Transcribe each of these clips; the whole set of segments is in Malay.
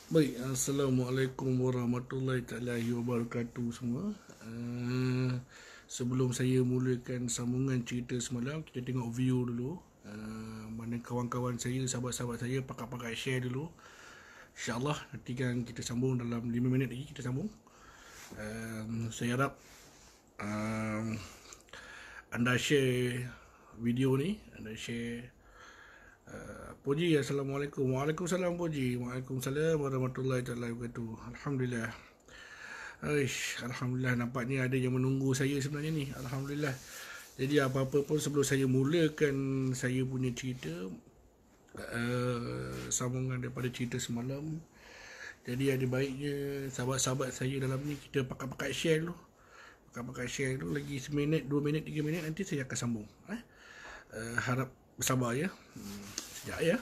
Baik, Assalamualaikum warahmatullahi taala wabarakatuh semua. Sebelum saya mulakan sambungan cerita semalam, kita tengok view dulu. Mana kawan-kawan saya, sahabat-sahabat saya, pakai-pakai share dulu. InsyaAllah nanti kan kita sambung dalam 5 minit lagi kita sambung. Saya harap anda share video ni, anda share. Puji, Assalamualaikum. Waalaikumsalam Puji. Waalaikumsalam warahmatullahi wabarakatuh. Alhamdulillah. Alhamdulillah, nampaknya ada yang menunggu saya sebenarnya ni. Alhamdulillah. Jadi apa-apa pun sebelum saya mulakan saya punya cerita, sambungan daripada cerita semalam. Jadi ada baiknya sahabat-sahabat saya dalam ni kita pakai-pakai share dulu. Pakai-pakai share dulu lagi seminit, 2 minit, 3 minit nanti saya akan sambung. Harap bersabar ya. Sekejap ya.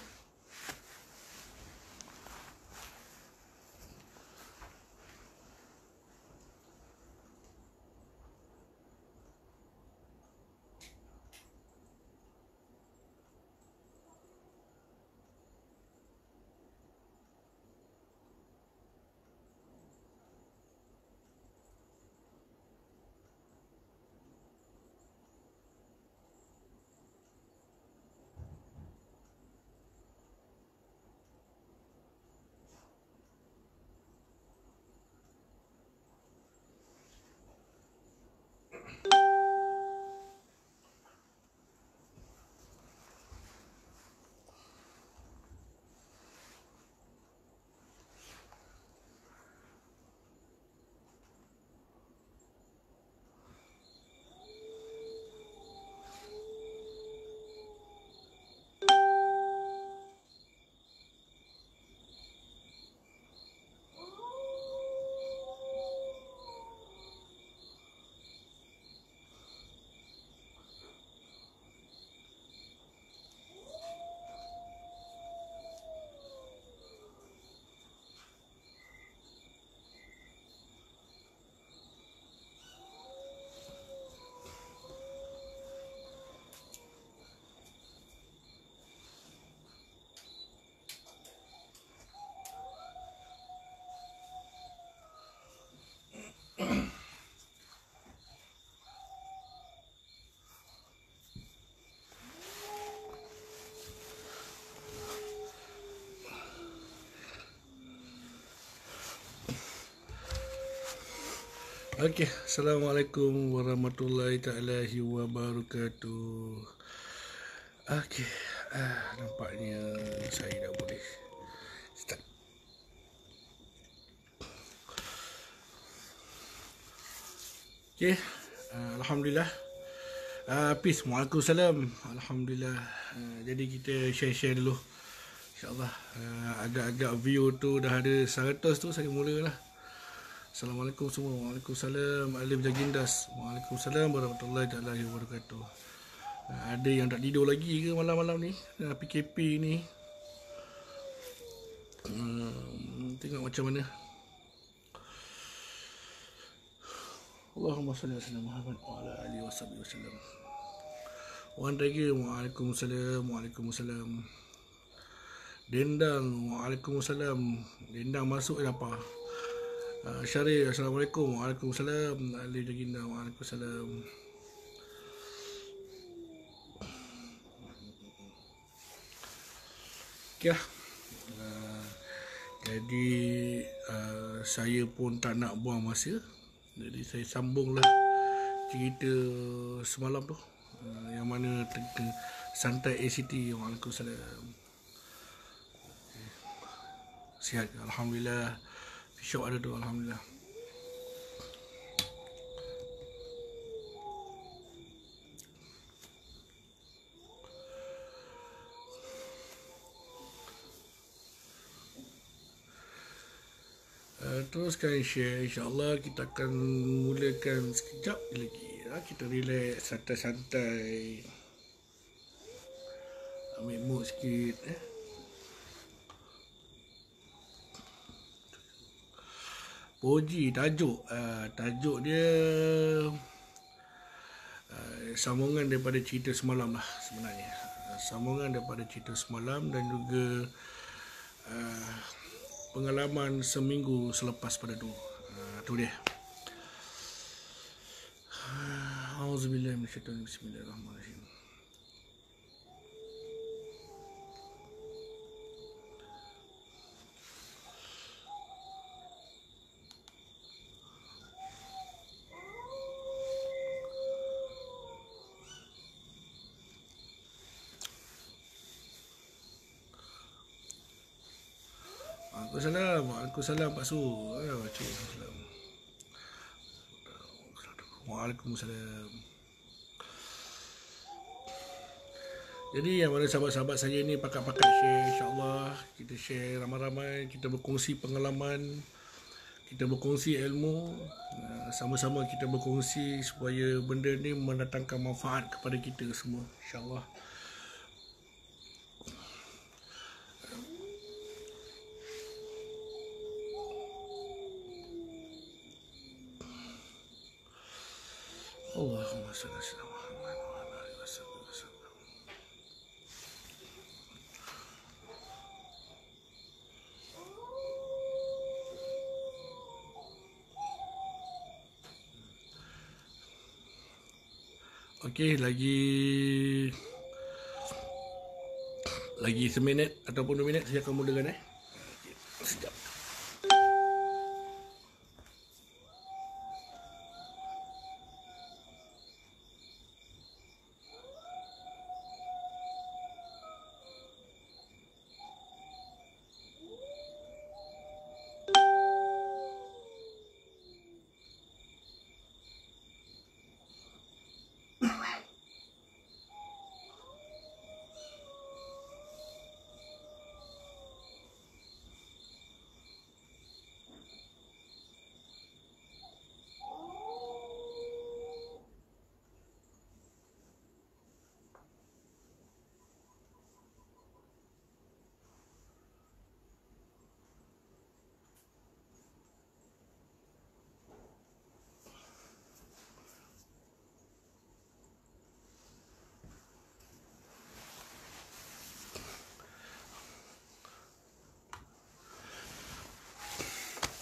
Okey, Assalamualaikum warahmatullahi taala wabarakatuh. Okey, nampaknya saya dah boleh start. Okey, Alhamdulillah. Peace, Waalaikumsalam. Alhamdulillah. Jadi kita share-share dulu. InsyaAllah agak-agak view tu dah ada 100 tu saya mulalah. Assalamualaikum semua. Waalaikumsalam. Alif Jagindas. Waalaikumsalam warahmatullahi taala wabarakatuh. Ada yang tak tidur lagi ke malam-malam ni? PKP ni. Tengok macam mana. Allahumma salli ala Muhammad wa ala alihi wasallam. Wan lagi. Waalaikumsalam. Waalaikumsalam. Dendang. Waalaikumsalam. Dendang masuk apa? Syarif, Assalamualaikum. Waalaikumsalam. Ali Jaginda, Waalaikumsalam. Okay. Jadi saya pun tak nak buang masa. Jadi saya sambunglah cerita semalam tu, yang mana santai ACT. Waalaikumsalam. Sihat, Alhamdulillah. Syok ada tu, Alhamdulillah. Teruskan share. InsyaAllah kita akan mulakan sekejap lagi. Kita relax, santai-santai, ambil mood sikit. Puji tajuk. Tajuk dia sambungan daripada cerita semalam lah sebenarnya. Sambungan daripada cerita semalam dan juga pengalaman seminggu selepas pada tu. Tu dia. Auzubillahi minasyaitanir rajim. Bismillahirrahmanirrahim. Waalaikumsalam Pak Su. Waalaikumsalam. Waalaikumsalam. Jadi yang mana sahabat-sahabat saya ni pakat-pakat share, insya-Allah kita share ramai-ramai, kita berkongsi pengalaman, kita berkongsi ilmu, sama-sama kita berkongsi supaya benda ni mendatangkan manfaat kepada kita semua, insya-Allah. Allahumma salli ala Muhammad wa ala alihi wasallam. Okey, lagi seminit ataupun 2 minit saya akan mulakan Sekejap.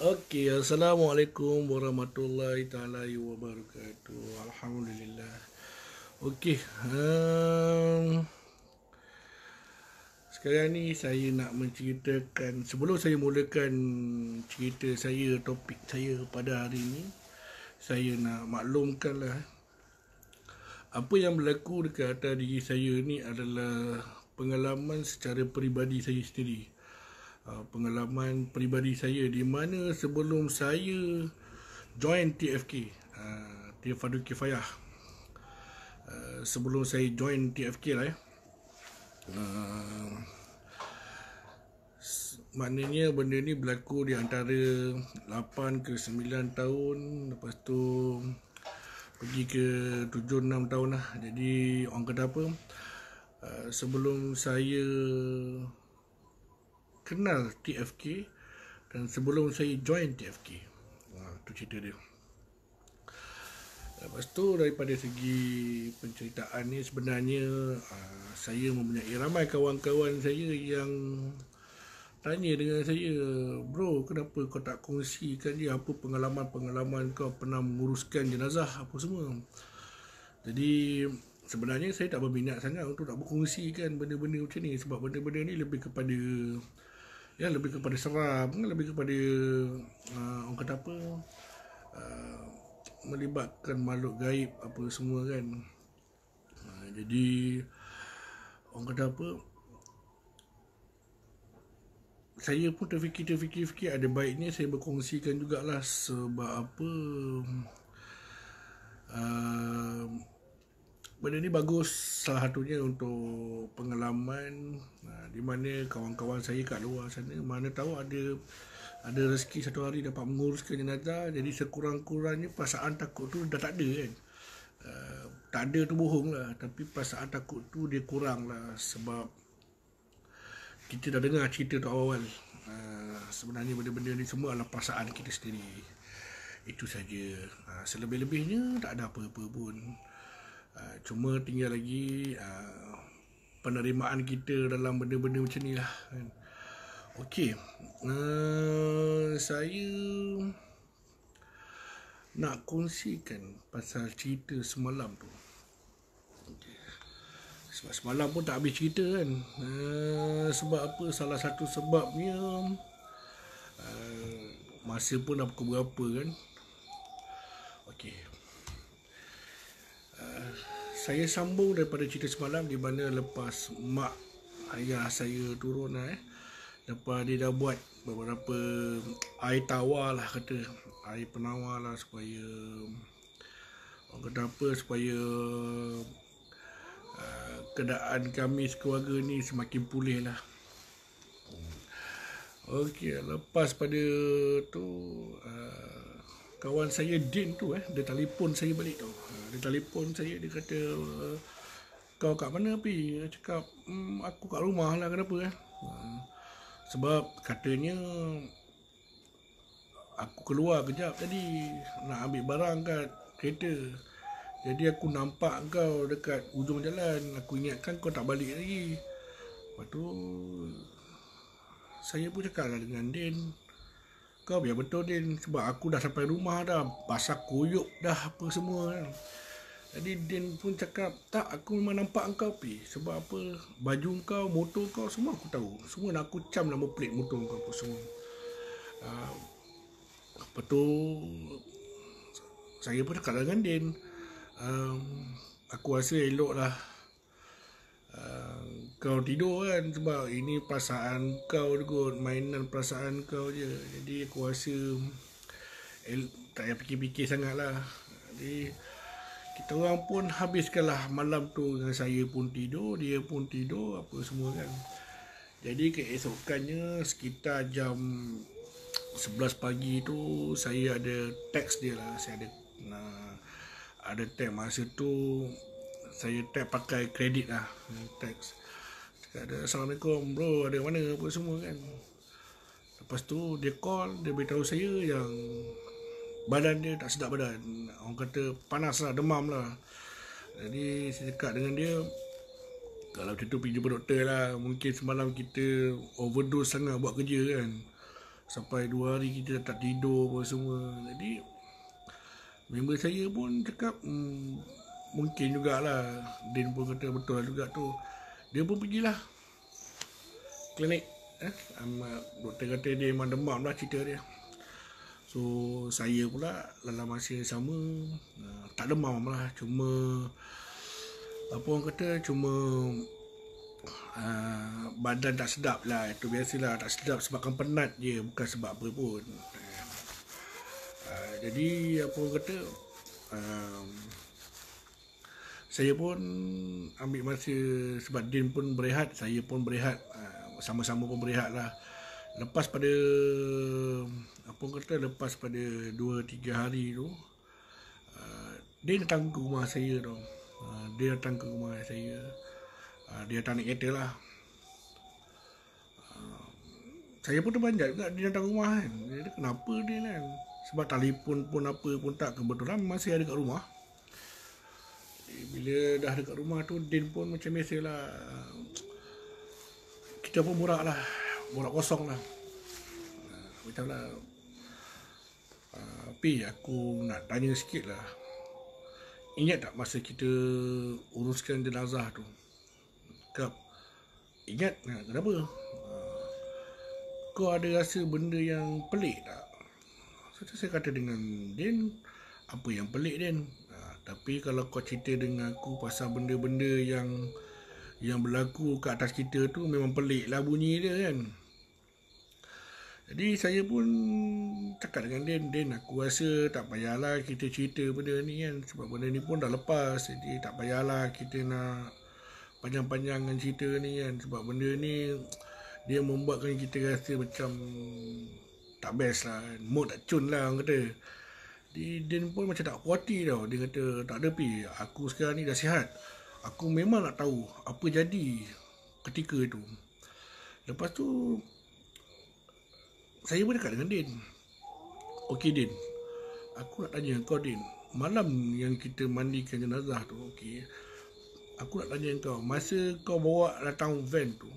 Okey, Assalamualaikum warahmatullahi taala wabarakatuh. Alhamdulillah. Okey, sekarang ni saya nak menceritakan, sebelum saya mulakan cerita saya, topik saya pada hari ini, saya nak maklumkanlah apa yang berlaku dekat atas diri saya ni adalah pengalaman secara peribadi saya sendiri. Pengalaman peribadi saya di mana sebelum saya join TFK, Tifadul Kifayah, sebelum saya join TFK lah maknanya benda ni berlaku di antara 8 ke 9 tahun, lepas tu pergi ke 7-6 tahun lah. Jadi orang kata apa, sebelum saya kenal TFK dan sebelum saya join TFK, tu cerita dia. Lepas tu daripada segi penceritaan ni, sebenarnya saya mempunyai ramai kawan-kawan saya yang tanya dengan saya, bro, kenapa kau tak kongsikan je apa pengalaman-pengalaman kau pernah menguruskan jenazah apa semua. Jadi sebenarnya saya tak berminat sangat untuk nak berkongsikan benda-benda macam ni, sebab benda-benda ni lebih kepada seram, lebih kepada orang kata apa, melibatkan makhluk gaib apa semua kan. Jadi orang kata apa, saya pun terfikir ada baiknya saya berkongsikan jugalah. Sebab apa, benda ni bagus, salah satunya untuk pengalaman, di mana kawan-kawan saya kat luar sana mana tahu ada rezeki satu hari dapat menguruskan jenazah. Jadi sekurang-kurangnya perasaan takut tu dah tak ada kan. Tak ada tu bohong lah, tapi perasaan takut tu dia kurang lah, sebab kita dah dengar cerita tu awal. Sebenarnya benda-benda ni semua adalah perasaan kita sendiri. Itu saja. Selebih-lebihnya tak ada apa-apa pun. Cuma tinggal lagi penerimaan kita dalam benda-benda macam ni lah kan. Okey. Saya nak kongsikan pasal cerita semalam tu. Sebab semalam pun tak habis cerita kan. Sebab apa? Salah satu sebabnya masa pun dah pukul berapa kan. Okey. Saya sambung daripada cerita semalam di mana lepas mak ayah saya turun lepas dia dah buat beberapa air tawar lah, kata air penawar lah, supaya orang kata apa, supaya keadaan kami sekeluarga ni semakin pulih lah. Okey, lepas pada tu kawan saya Din tu dia telefon saya balik tu. Dia telefon saya, dia kata, kau kat mana Pi? Dia cakap, aku kat rumah lah. Kenapa sebab katanya aku keluar kejap tadi nak ambil barang kat kereta. Jadi aku nampak kau dekat ujung jalan. Aku ingatkan kau tak balik lagi. Lepas tu saya pun cakap lah dengan Din, kau biar betul Din, sebab aku dah sampai rumah dah, basah kuyup dah apa semua kan. Jadi Din pun cakap, tak, aku memang nampak kau Pi. Sebab apa, baju kau, motor kau semua aku tahu. Semua nak aku cam nama plate motor kau apa semua. Lepas tu saya pun cakap dengan Din, aku rasa elok lah kau tidur kan, sebab ini perasaan kau kot, mainan perasaan kau je. Jadi aku rasa tak payah fikir-fikir sangat lah. Jadi kita orang pun habiskanlah malam tu dengan saya pun tidur, dia pun tidur apa semua kan. Jadi keesokannya sekitar jam 11 pagi tu saya ada teks dia lah. Saya ada teks masa tu, saya teks pakai kredit lah, teks. Cakap ada, Assalamualaikum bro, ada mana apa semua kan. Lepas tu dia call, dia beritahu saya yang badan dia tak sedap badan. Orang kata panas lah, demam lah. Jadi saya cakap dengan dia, kalau macam tu pergi jumpa doktor lah. Mungkin semalam kita overdose sangat buat kerja kan, sampai 2 hari kita tak tidur apa semua. Jadi member saya pun cakap mungkin jugalah. Din pun kata betul lah juga tu. Dia pun pergilah klinik. Doktor kata dia memang demam lah cerita dia. So saya pula dalam masa yang sama tak demam lah. Cuma apa orang kata, cuma badan tak sedap lah. Itu biasalah, tak sedap sebabkan penat je, bukan sebab apa pun. Jadi apa orang kata, saya pun ambil masa, sebab Din pun berehat, saya pun berehat, sama-sama pun berehat lah. Lepas pada apa kata, lepas pada 2-3 hari tu, dia datang ke rumah saya tu. Dia datang ke rumah saya. Dia datang naik kereta lah. Saya pun terbanjat juga dia datang rumah kan. Dia kata, kenapa dia kan? Sebab telefon pun apa pun tak, kebetulan masih ada kat rumah. Bila dah dekat rumah tu, Din pun macam biasalah, kita pun borak kosong lah. Macam lah, Pi, aku nak tanya sikit lah. Ingat tak masa kita uruskan jenazah tu? Kap, ingat? Kenapa? Kau ada rasa benda yang pelik tak? Saya kata dengan Din, apa yang pelik Din? Tapi kalau kau cerita dengan aku pasal benda-benda yang berlaku kat atas kita tu, memang pelik lah bunyi dia kan. Jadi saya pun cakap dengan Din, aku rasa tak payahlah kita cerita benda ni kan, sebab benda ni pun dah lepas. Jadi tak payahlah kita nak panjang-panjangkan cerita ni kan, sebab benda ni dia membuatkan kita rasa macam tak best lah, mood tak cun lah orang kata. Din pun macam tak puas hati tau. Dia kata, tak ada Pi, aku sekarang ni dah sihat. Aku memang nak tahu apa jadi ketika itu. Lepas tu saya pun dekat dengan Din. Okey Din, aku nak tanya kau Din, malam yang kita mandikan jenazah tu, okey, aku nak tanya kau, masa kau bawa datang van tu,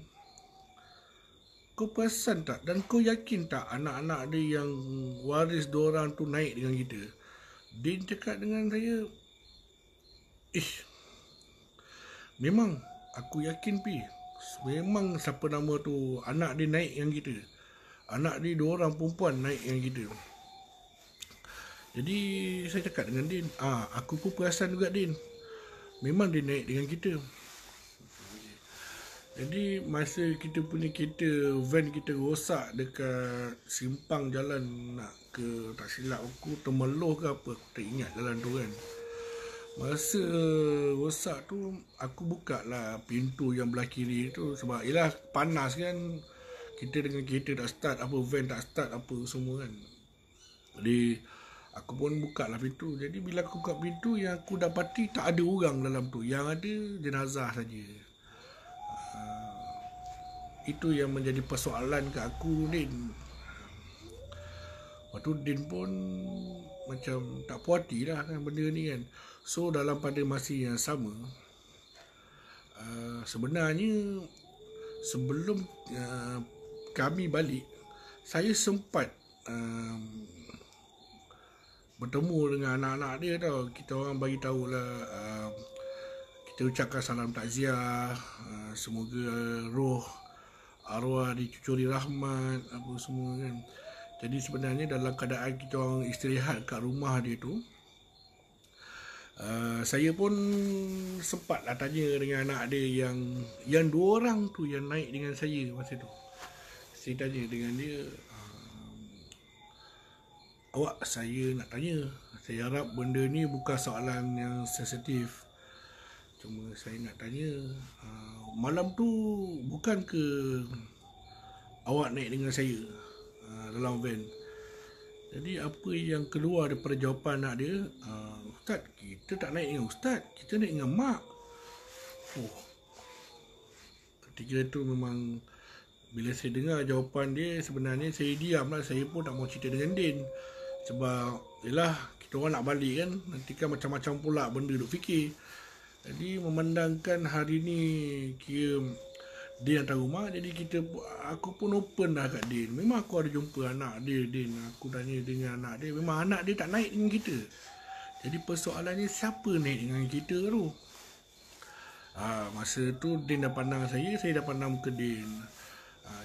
kau perasan tak dan kau yakin tak anak-anak dia yang waris diorang tu naik dengan kita? Din cakap dengan saya, memang aku yakin Pi. Memang siapa nama tu anak dia naik dengan kita. Anak dia 2 orang perempuan naik dengan kita. Jadi saya cakap dengan Din, aku pun perasan juga Din. Memang dia naik dengan kita. Jadi masa kita punya van kita rosak dekat simpang jalan nak ke, tak silap aku, Temeloh ke apa, aku tak ingat jalan tu kan. Masa rosak tu, aku buka lah pintu yang belah kiri tu sebab yelah panas kan. Kita dengan kereta tak start, apa van tak start apa semua kan. Jadi aku pun buka lah pintu. Jadi bila aku buka pintu, yang aku dapati tak ada orang dalam tu. Yang ada jenazah saja. Itu yang menjadi persoalan ke aku, Din. Lepas tu Din pun macam tak puas hati lah kan benda ni kan. So dalam pada masa yang sama, sebenarnya sebelum kami balik, saya sempat bertemu dengan anak-anak dia tau. Kita orang bagi tahulah, kita ucapkan salam takziah, semoga roh arwah dicucuri rahmat apa semua kan. Jadi sebenarnya dalam keadaan kita orang istirahat kat rumah dia tu, saya pun sempat lah tanya dengan anak dia yang 2 orang tu yang naik dengan saya masa tu. Saya tanya dengan dia, awak, saya nak tanya, saya harap benda ni bukan soalan yang sensitif. Cuma saya nak tanya, malam tu bukan ke awak naik dengan saya dalam van? Jadi apa yang keluar daripada jawapan anak dia, Ustaz, kita tak naik dengan Ustaz, kita naik dengan Mak. Ketika tu memang bila saya dengar jawapan dia, sebenarnya saya diam lah. Saya pun tak mau cerita dengan Din. Sebab yelah, kita orang nak balik kan, nanti kan macam-macam pula benda duk fikir. Jadi memandangkan hari ni kira Din hantar rumah, jadi aku pun open dah kat Din. Memang aku ada jumpa anak dia, Din. Aku tanya dengan anak dia, memang anak dia tak naik dengan kita. Jadi persoalannya siapa naik dengan kita tu? Masa tu Din dah pandang saya dah pandang muka Din.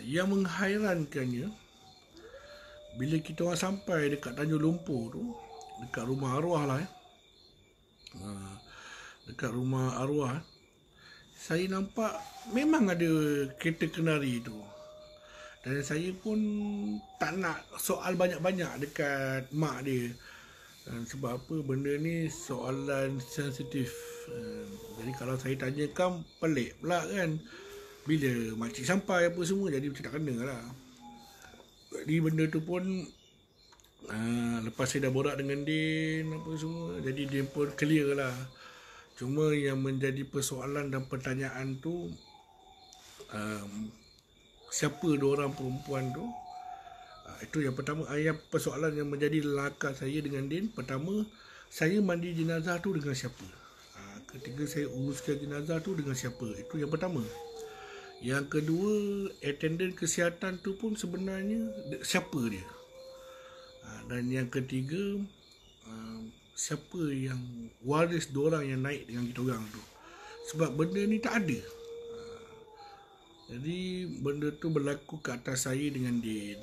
Yang menghairankannya, bila kita orang sampai dekat Tanjung Lumpur tu, dekat rumah arwah lah dekat rumah arwah, saya nampak memang ada kereta kenari tu. Dan saya pun tak nak soal banyak-banyak dekat mak dia. Sebab apa, benda ni soalan sensitif. Jadi kalau saya tanyakan, pelik pula kan. Bila makcik sampai apa semua, jadi macam tak kena lah. Jadi benda tu pun lepas saya dah borak dengan Din apa semua, jadi dia pun clear lah. Cuma yang menjadi persoalan dan pertanyaan tu, siapa 2 orang perempuan tu? Itu yang pertama. Yang persoalan yang menjadi lakar saya dengan Din, pertama, saya mandi jenazah tu dengan siapa? Ketiga, saya uruskan jenazah tu dengan siapa? Itu yang pertama. Yang kedua, attendant kesihatan tu pun sebenarnya siapa dia? Dan yang ketiga, siapa yang waris 2 orang yang naik dengan kita orang tu? Sebab benda ni tak ada. Jadi benda tu berlaku ke atas saya dengan Din.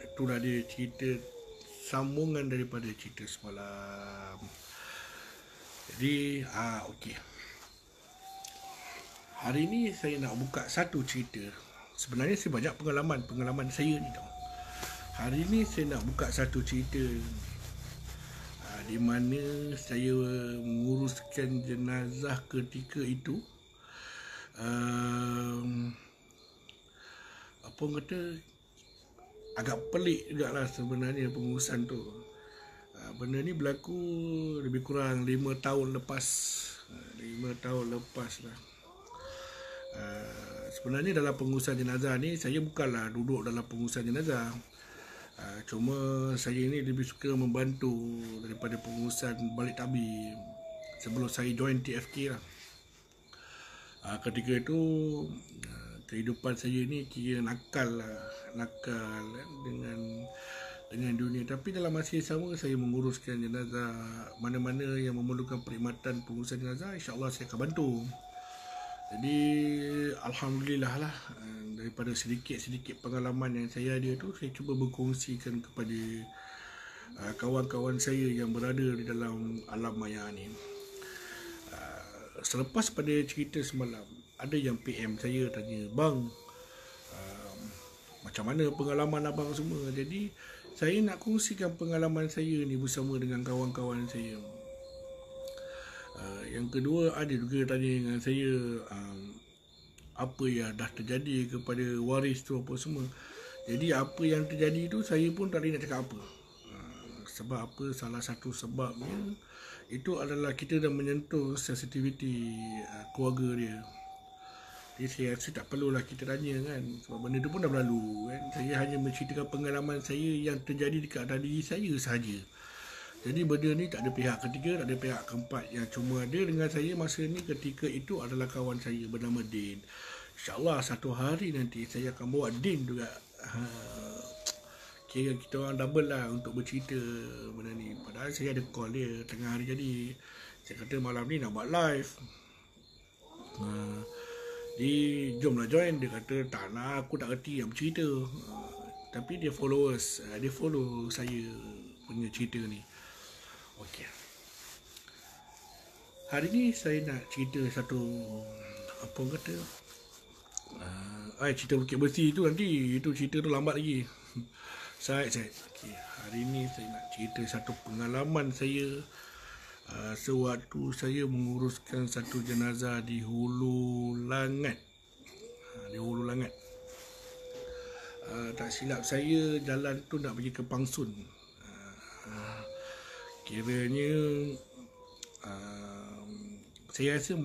Itulah dia cerita, sambungan daripada cerita semalam. Jadi okey. Hari ni saya nak buka satu cerita. Sebenarnya saya banyak pengalaman saya ni tau. Hari ni saya nak buka satu cerita di mana saya menguruskan jenazah ketika itu. Apa orang kata, agak pelik jugalah sebenarnya pengurusan tu. Benda ni berlaku lebih kurang 5 tahun lepas. 5 tahun lepas lah. Sebenarnya dalam pengurusan jenazah ni, saya bukanlah duduk dalam pengurusan jenazah. Cuma saya ni lebih suka membantu daripada pengurusan balik tabir sebelum saya join TFK lah. Ketika itu kehidupan saya ni kira nakal lah, nakal kan, dengan dunia. Tapi dalam masa yang sama saya menguruskan jenazah, mana-mana yang memerlukan perkhidmatan pengurusan jenazah, insya-Allah saya akan bantu. Jadi alhamdulillah lah, daripada sedikit-sedikit pengalaman yang saya ada tu, saya cuba berkongsikan kepada kawan-kawan saya yang berada di dalam alam maya ni. Selepas pada cerita semalam, ada yang PM saya tanya, "Bang, macam mana pengalaman abang semua?" Jadi saya nak kongsikan pengalaman saya ni bersama dengan kawan-kawan saya. Yang kedua, ada juga tanya dengan saya, apa yang dah terjadi kepada waris tu apa semua. Jadi apa yang terjadi tu saya pun tak boleh nak cakap apa. Sebab apa? Salah satu sebabnya itu adalah kita dah menyentuh sensitiviti keluarga dia. Jadi saya rasa tak perlulah kita tanya kan, sebab benda tu pun dah berlalu kan. Saya hanya menceritakan pengalaman saya yang terjadi dekat diri saya sahaja. Jadi benda ni tak ada pihak ketiga, tak ada pihak keempat. Yang cuma ada dengan saya masa ni ketika itu adalah kawan saya bernama Din. InsyaAllah satu hari nanti saya akan bawa Din juga. Kira kita orang double lah untuk bercerita benda ni. Padahal saya ada call dia tengah hari jadi. Saya kata malam ni nak buat live. Dia jomlah join. Dia kata tak nak, aku tak reti yang bercerita. Tapi dia followers, dia follow saya punya cerita ni. Okey. Hari ni saya nak cerita satu, apa orang kata, cerita Bukit Bersih tu nanti, itu cerita tu lambat lagi. Saya okey, hari ni saya nak cerita satu pengalaman saya sewaktu saya menguruskan satu jenazah di Hulu Langat. Di Hulu Langat. Tak silap saya jalan tu nak pergi ke Pangsun. Kiranya saya rasa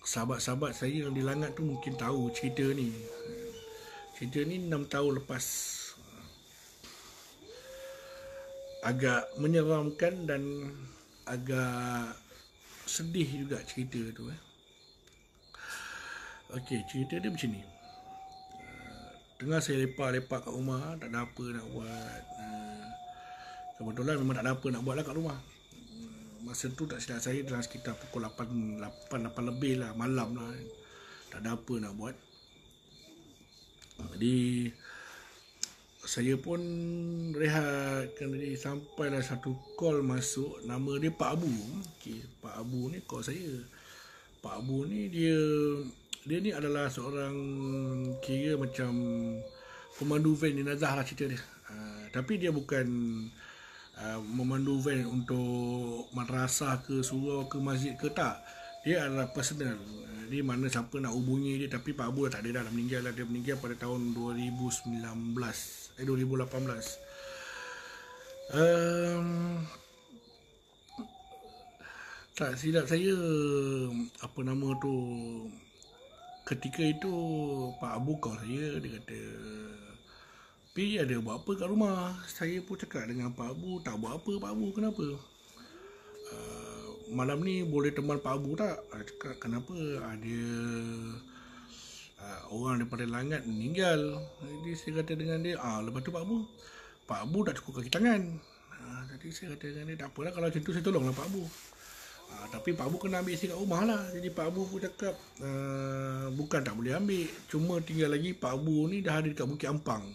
sahabat-sahabat saya yang di Langat tu mungkin tahu cerita ni. Cerita ni 6 tahun lepas. Agak menyeramkan dan agak sedih juga cerita tu. Okey, cerita dia macam ni. Tengah saya lepak-lepak kat rumah, tak ada apa nak buat. Kebetulan memang tak ada apa nak buat lah kat rumah. Masa tu tak silap saya dalam sekitar pukul 8 lebih lah, malam lah. Tak ada apa nak buat. Jadi saya pun rehat. Jadi sampailah satu call masuk. Nama dia Pak Abu. Okay, Pak Abu ni call saya. Pak Abu ni dia ni adalah seorang kira macam pemandu van jenazah lah cerita dia. Tapi dia bukan memandu van untuk madrasah ke surau ke masjid ke, tak. Dia adalah personal. Dia mana siapa nak hubungi dia. Tapi Pak Abu tak ada dah meninggal lah. Dia meninggal pada tahun 2018. Tak silap saya, apa nama tu, ketika itu Pak Abu call saya. Dia kata, "Pi, ada buat apa kat rumah?" Saya pun cakap dengan Pak Abu, "Tak buat apa Pak Abu, kenapa? Malam ni boleh teman Pak Abu tak?" Cakap, "Kenapa?" "Ada orang daripada Langat meninggal." Jadi saya kata dengan dia, lepas tu Pak Abu tak cukup kaki tangan. Jadi saya kata dengan dia, "Tak apalah, kalau macam tu saya tolonglah Pak Abu." Tapi Pak Abu kena ambil isi kat rumah lah. Jadi Pak Abu pun cakap, bukan tak boleh ambil, cuma tinggal lagi Pak Abu ni dah ada dekat Bukit Ampang.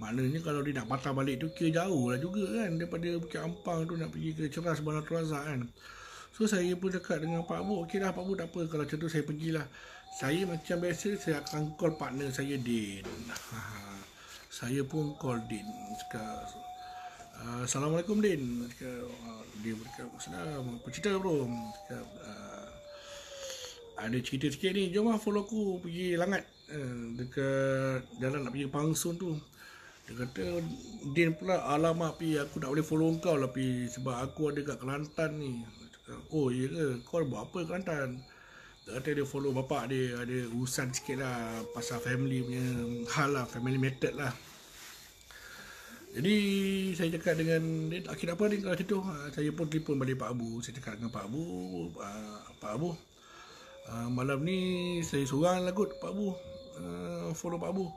Maknanya kalau dia nak patah balik tu kira jauh lah juga kan, daripada Bukit Ampang tu nak pergi ke Ceras Bandar Razak kan. So saya pun cakap dengan Pak Abu, "Okey dah Pak Abu, tak apa, kalau macam tu saya pergilah." Saya macam biasa, saya akan call partner saya, Din. Saya pun call Din. Cakap, "Assalamualaikum Din." Dia berkata, "Salam, apa cerita bro?" Cakap, "Ada cerita sikit ni, jom lah follow aku pergi Langat, dekat jalan nak pergi Pangsun tu." Dia kata, "Din pula, alamak Pi, aku tak boleh follow kau lah Pi, sebab aku ada kat Kelantan ni." Cakap, "Oh iya ke, kau buat apa Kelantan?" Dia kata dia follow bapak dia, ada urusan sikit lah pasal family punya hal lah, family method lah. Jadi saya cakap dengan dia, "Akhir apa ni kalau macam tu?" Saya pun telefon balik Pak Abu. Saya cakap dengan Pak Abu, "Pak Abu, Malam ni saya seorang lah kot Pak Bu, follow Pak Bu.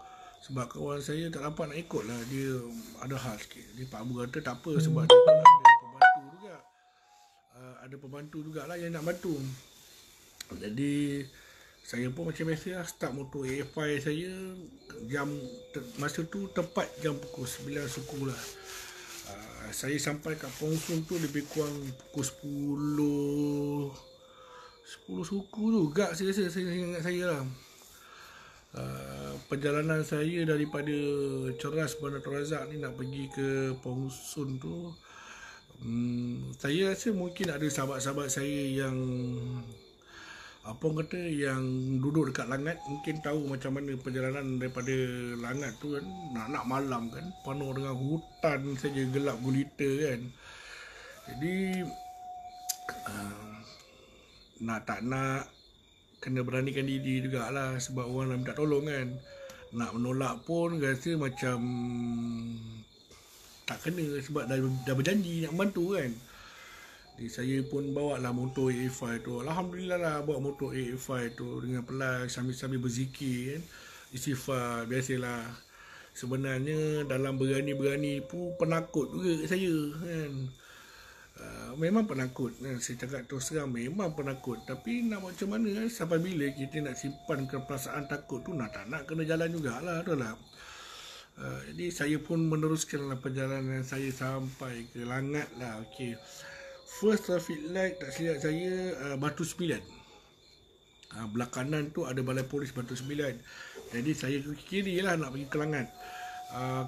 Sebab kawan saya tak dapat nak ikut lah, dia ada hal sikit. Jadi Pak Bu kata tak apa, sebab dia pun ada pembantu juga. Ada pembantu jugalah yang nak bantu. Jadi saya pun macam biasa lah, start motor AFI saya jam masa tu tepat jam pukul 9 suku lah. Saya sampai kat Pongsun tu lebih kurang pukul 10 suku juga saya rasa, saya ingat saya lah. Perjalanan saya daripada Ceras Bandar Tun Razak ni nak pergi ke Pongsun tu, saya rasa mungkin ada sahabat-sahabat saya yang yang duduk dekat Langat mungkin tahu macam mana perjalanan daripada Langat tu kan, nak malam kan, penuh dengan hutan saja, gelap gulita kan. Jadi nak tak nak kena beranikan diri jugalah, sebab orang nak minta tolong kan. Nak menolak pun rasa macam tak kena, sebab dah berjanji nak membantu kan. Jadi saya pun bawa lah motor AFI tu. Alhamdulillah lah bawa motor AFI tu dengan pelan sambil berzikir kan, istighfar biasalah. Sebenarnya dalam berani-berani pun penakut juga saya kan. Memang penakut kan? Saya cakap terus terang, memang penakut. Tapi nak macam mana kan, sampai bila kita nak simpan ke perasaan takut tu, nak tak nak kena jalan jugalah tu lah. Jadi saya pun meneruskanlah perjalanan saya sampai ke Langat lah. Okay, first traffic light tak silap saya Batu 9. Belah kanan tu ada balai polis Batu 9. Jadi saya ke kiri lah nak pergi ke Langat.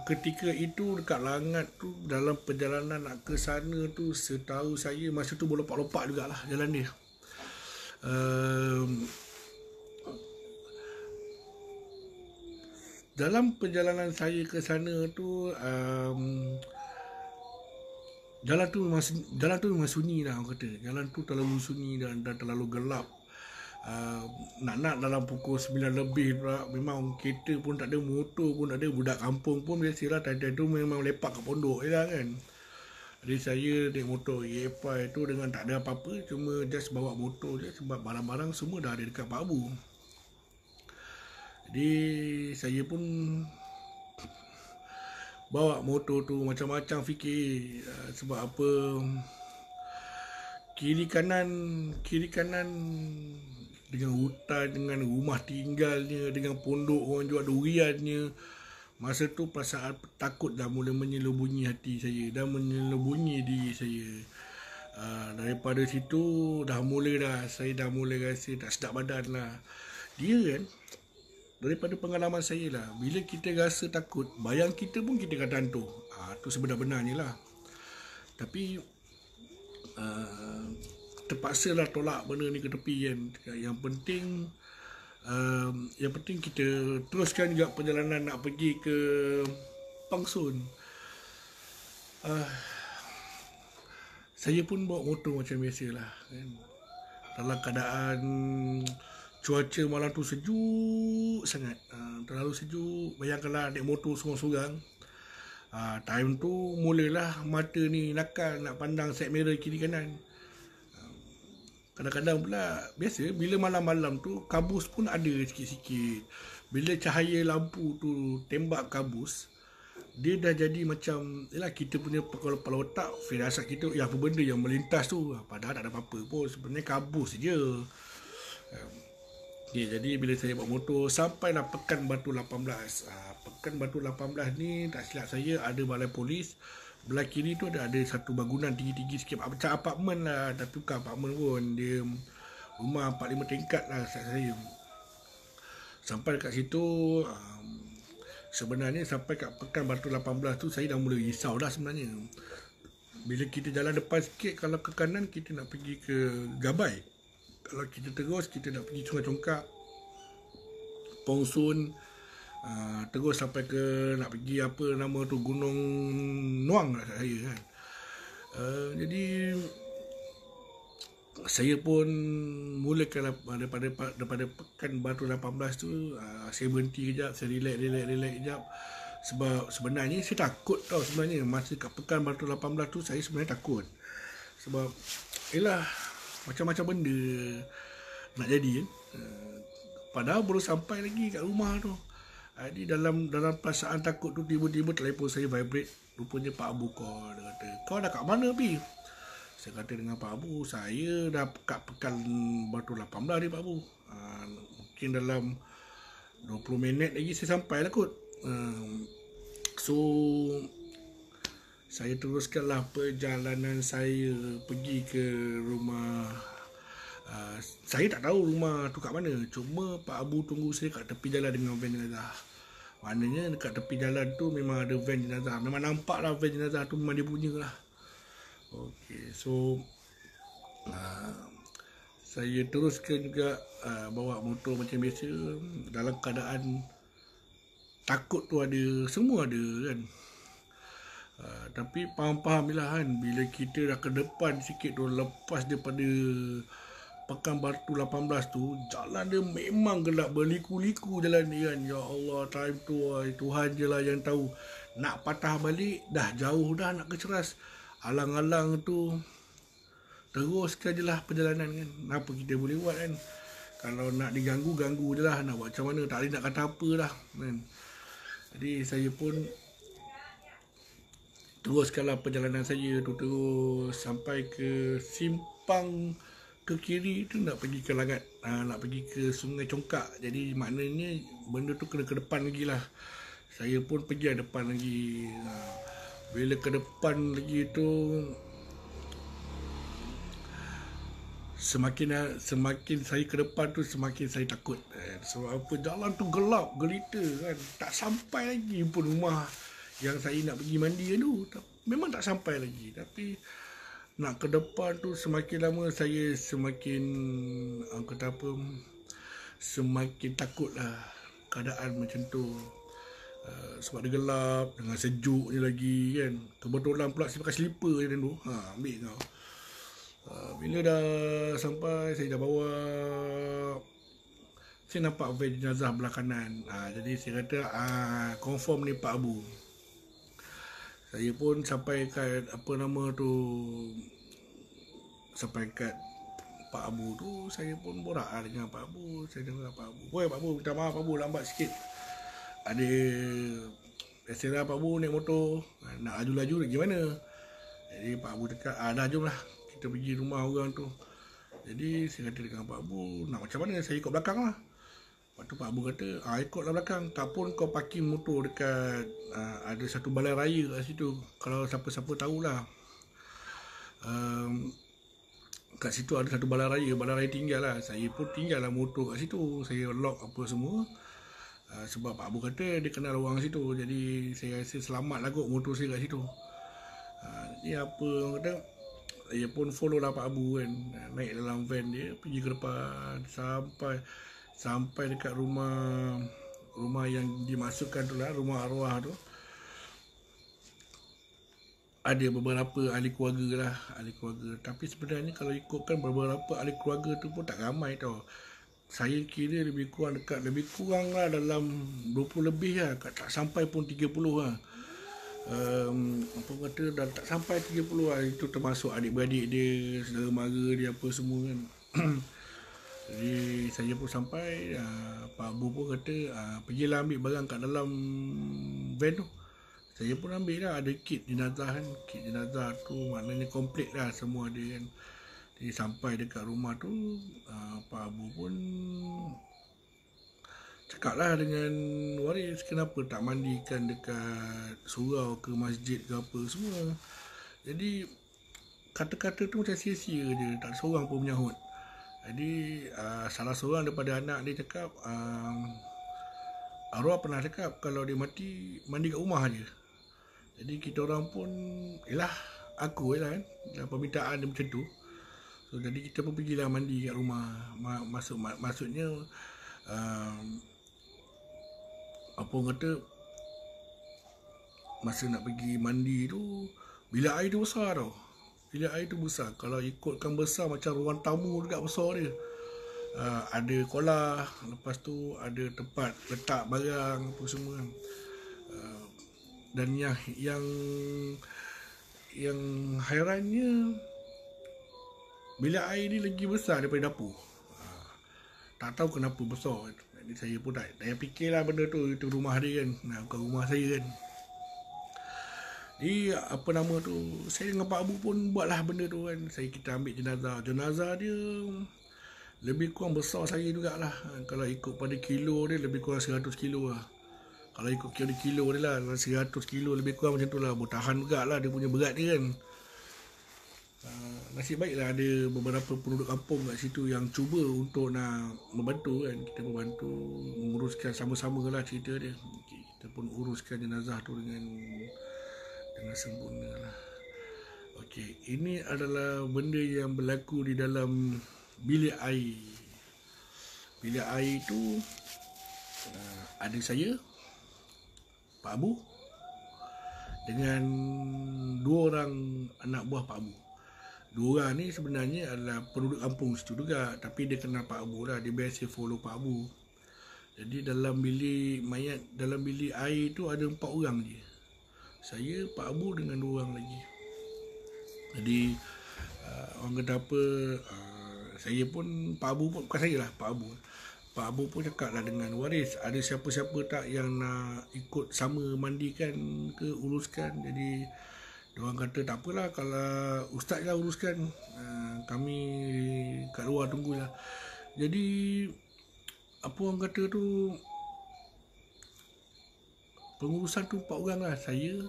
Ketika itu dekat Langat tu, dalam perjalanan nak ke sana tu, setahu saya masa tu berlompak-lompak jugalah jalan dia. Dalam perjalanan saya ke sana tu, jalan tu memang sunyi lah orang kata. Jalan tu terlalu sunyi dan terlalu gelap. Nak dalam pukul 9 lebih pula, memang kereta pun tak ada, motor pun tak ada. Budak kampung pun biasalah, time tu memang lepak kat pondok je lah kan. Jadi saya naik motor AFI tu dengan tak ada apa-apa, cuma just bawa motor je, sebab barang-barang semua dah ada dekat Pak Abu. Jadi saya pun bawa motor tu macam-macam fikir, sebab apa, kiri kanan dengan hutan, dengan rumah tinggalnya, dengan pondok orang jual duriannya. Masa tu perasaan takut dah mula menyelubunyi hati saya, dah menyelubunyi diri saya. Daripada situ saya dah mula rasa tak sedap badan lah. Dia kan, daripada pengalaman saya lah, bila kita rasa takut, bayang kita pun kita kata hantu. Tu sebenar-benarnya lah. Tapi terpaksa lah tolak benda ni ke tepi kan. Yang penting kita teruskan juga perjalanan nak pergi ke Pongsun. Saya pun bawa motor macam biasalah kan. Dalam keadaan cuaca malam tu sejuk sangat, terlalu sejuk. Bayangkanlah naik motor sorang-sorang. Time tu mulalah mata ni nakal nak pandang side mirror kiri kanan. Kadang-kadang pula biasa bila malam-malam tu kabus pun ada sikit-sikit. Bila cahaya lampu tu tembak kabus, dia dah jadi macam, yalah, kita punya kepala otak, firasat kita, apa benda yang melintas tu, padahal tak ada apa-apa pun, sebenarnya kabus je. Jadi bila saya bawa motor sampailah Pekan Batu 18. Pekan Batu 18 ni tak silap saya ada balai polis. Belah kiri tu ada satu bangunan tinggi-tinggi sikit, macam apartmen lah, tapi bukan apartmen pun, dia rumah 4-5 tingkat lah saya. Sampai dekat situ, sebenarnya sampai kat Pekan Batu 18 tu saya dah mula risau dah sebenarnya. Bila kita jalan depan sikit, kalau ke kanan kita nak pergi ke Gabai, kalau kita terus kita nak pergi Sungai Congkak, Pongsun, terus sampai ke nak pergi apa nama tu, Gunung Nuang lah saya kan. Jadi saya pun mulakan daripada Pekan Batu 18 tu, saya berhenti kejap, saya relax kejap. Sebab sebenarnya saya takut tau sebenarnya. Masa kat Pekan Batu 18 tu saya sebenarnya takut. Sebab yelah, macam-macam benda. nak jadi kan. Padahal baru sampai lagi kat rumah tu. Jadi dalam perasaan takut tu tiba-tiba telefon saya vibrate. Rupanya Pak Abu call. Dia kata, kau dah kat mana Pi? Saya kata dengan Pak Abu, saya dah kat Pekan Batu 18 ni Pak Abu. Mungkin dalam 20 minit lagi saya sampai lah kot. So saya teruskanlah perjalanan saya pergi ke rumah. Saya tak tahu rumah tu kat mana. Cuma Pak Abu tunggu saya kat tepi jalan dengan van jenazah. Maknanya dekat tepi jalan tu memang ada van jenazah. Memang nampak lah van jenazah tu memang dia punya lah. Okay, so saya teruskan juga bawa motor macam biasa. Dalam keadaan takut tu ada, semua ada kan. Tapi faham-faham lah kan, bila kita dah ke depan sikit tu, lepas daripada Pekan Batu 18 tu, jalan dia memang gelap, berliku-liku jalan dia kan. Ya Allah, time tu Tuhan je lah yang tahu. Nak patah balik, dah jauh dah nak keceras. Alang-alang tu, teruskan je lah perjalanan kan. Apa kita boleh buat kan. Kalau nak diganggu, ganggu je lah. Nak buat macam mana, tak boleh nak kata apa lah kan. Jadi saya pun teruskanlah perjalanan saya tu, terus sampai ke simpang ke kiri tu nak pergi ke Langat, nak pergi ke Sungai Congkak. Jadi maknanya benda tu kena ke depan lagi lah. Saya pun pergi ke depan lagi. Bila ke depan lagi tu, semakin saya ke depan tu semakin saya takut. Sebab apa, jalan tu gelap gelita kan. Tak sampai lagi pun rumah yang saya nak pergi mandi tu. Memang tak sampai lagi. Tapi nak ke depan tu semakin lama saya semakin kata apa, semakin takut lah keadaan macam tu. Sebab dia gelap dengan sejuk je lagi kan. Kebetulan pula saya pakai slipper je tu. Ambil kau. Bila dah sampai, saya dah bawa, saya nampak van jenazah belah kanan. Jadi saya kata confirm ni Pak Abu. Saya pun sampai kat apa nama tu, sampai kat Pak Abu tu, saya pun borak dengan Pak Abu. Saya dengar Pak Abu, "Woi Pak Abu, minta maaf Pak Abu, lambat sikit. Ada biasalah Pak Abu naik motor, nak laju-laju gimana?" Jadi Pak Abu cakap, dah jom lah kita pergi rumah orang tu. Jadi saya kata dengan Pak Abu, nak macam mana, saya ikut belakang lah. Lepas tu Pak Abu kata, ikutlah belakang. Tak pun kau parking motor dekat, ada satu balai raya kat situ. Kalau siapa-siapa tahulah. Kat situ ada satu balai raya tinggal lah. Saya pun tinggal lah motor kat situ. Saya lock apa semua. Sebab Pak Abu kata dia kenal orang situ. Jadi saya rasa selamat lah kot motor saya kat situ. Jadi apa orang kata, saya pun follow lah Pak Abu kan. Naik dalam van dia, pergi ke depan. Sampai dekat rumah yang dimasukkan tu lah, rumah arwah tu. Ada beberapa ahli keluarga lah, Tapi sebenarnya kalau ikutkan beberapa ahli keluarga tu pun tak ramai tau. Saya kira lebih kurang lah dalam 20 lebih lah, tak sampai pun 30 lah. Apa kata, dah tak sampai 30 lah. Itu termasuk adik-beradik dia, saudara mara dia apa semua kan. Jadi saya pun sampai, Pak Abu pun kata, pergilah ambil barang kat dalam van tu. Saya pun ambil lah, ada kit jenazah kan. Kit jenazah tu maknanya komplit lah semua ada kan. Jadi sampai dekat rumah tu, Pak Abu pun cakap lah dengan waris, kenapa tak mandikan dekat surau ke masjid ke apa semua. Jadi kata-kata tu macam sia-sia je, tak ada seorang pun menyahut. Jadi salah seorang daripada anak dia cakap, arwah pernah cakap kalau dia mati, mandi kat rumah je. Jadi kita orang pun, aku kan, permintaan dia macam tu. So jadi kita pun pergilah mandi kat rumah. Maksudnya apa orang kata, masa nak pergi mandi tu, bilik air tu besar tau. Bilik air tu besar. Kalau ikutkan besar macam ruang tamu dekat besar dia. Ada kolah, lepas tu ada tempat letak barang apa semua. Dan yang hairannya, bilik air ni lagi besar daripada dapur. tak tahu kenapa besar. Jadi saya pun tak payah fikirlah benda tu, itu rumah dia kan, bukan rumah saya kan. Jadi apa nama tu, saya dengan Pak Abu pun buatlah benda tu kan. Kita ambil jenazah dia lebih kurang besar saya jugalah. Kalau ikut pada kilo dia lebih kurang 100 kilo lah. Kalau ikut kilo dia lah 100 kilo lebih kurang macam tu lah. Bertahan jugalah dia punya berat dia kan. Nasib baiklah ada beberapa penduduk kampung kat situ yang cuba untuk nak membantu kan. Kita membantu menguruskan sama-sama lah cerita dia. Kita pun uruskan jenazah tu dengan sempurna lah. Okey, ini adalah benda yang berlaku di dalam bilik air. Bilik air tu ada saya, Pak Abu, dengan 2 orang anak buah Pak Abu. 2 orang ni sebenarnya adalah penduduk kampung situ juga, tapi dia kenal Pak Abu lah, dia biasa follow Pak Abu. Jadi dalam bilik mayat, dalam bilik air tu ada 4 orang je. Saya, Pak Abu dengan 2 orang lagi. Jadi orang kata apa, saya pun, Pak Abu pun, bukan saya lah, Pak Abu pun cakap lah dengan waris, ada siapa-siapa tak yang nak ikut sama mandikan ke uruskan. Jadi diorang kata tak apalah, kalau ustaz lah uruskan, kami kat luar tunggulah. Jadi apa orang kata tu, pengurusan tu 4 orang lah, saya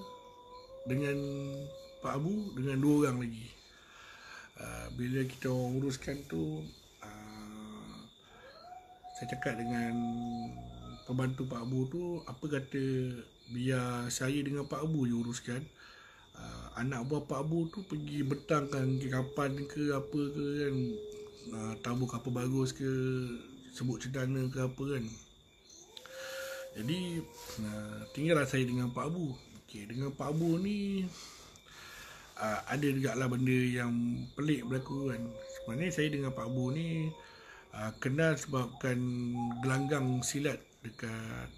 dengan Pak Abu dengan 2 orang lagi. Bila kita uruskan tu, saya cakap dengan pembantu Pak Abu tu, apa kata biar saya dengan Pak Abu je uruskan. Anak buah Pak Abu tu pergi betangkan ke kapan ke apa ke kan, tabur kapal bagus ke, sebut cedana ke apa kan. Jadi tinggallah saya dengan Pak Abu. Okey, dengan Pak Abu ni ada juga lah benda yang pelik berlaku kan. Sebenarnya saya dengan Pak Abu ni kenal sebabkan gelanggang silat dekat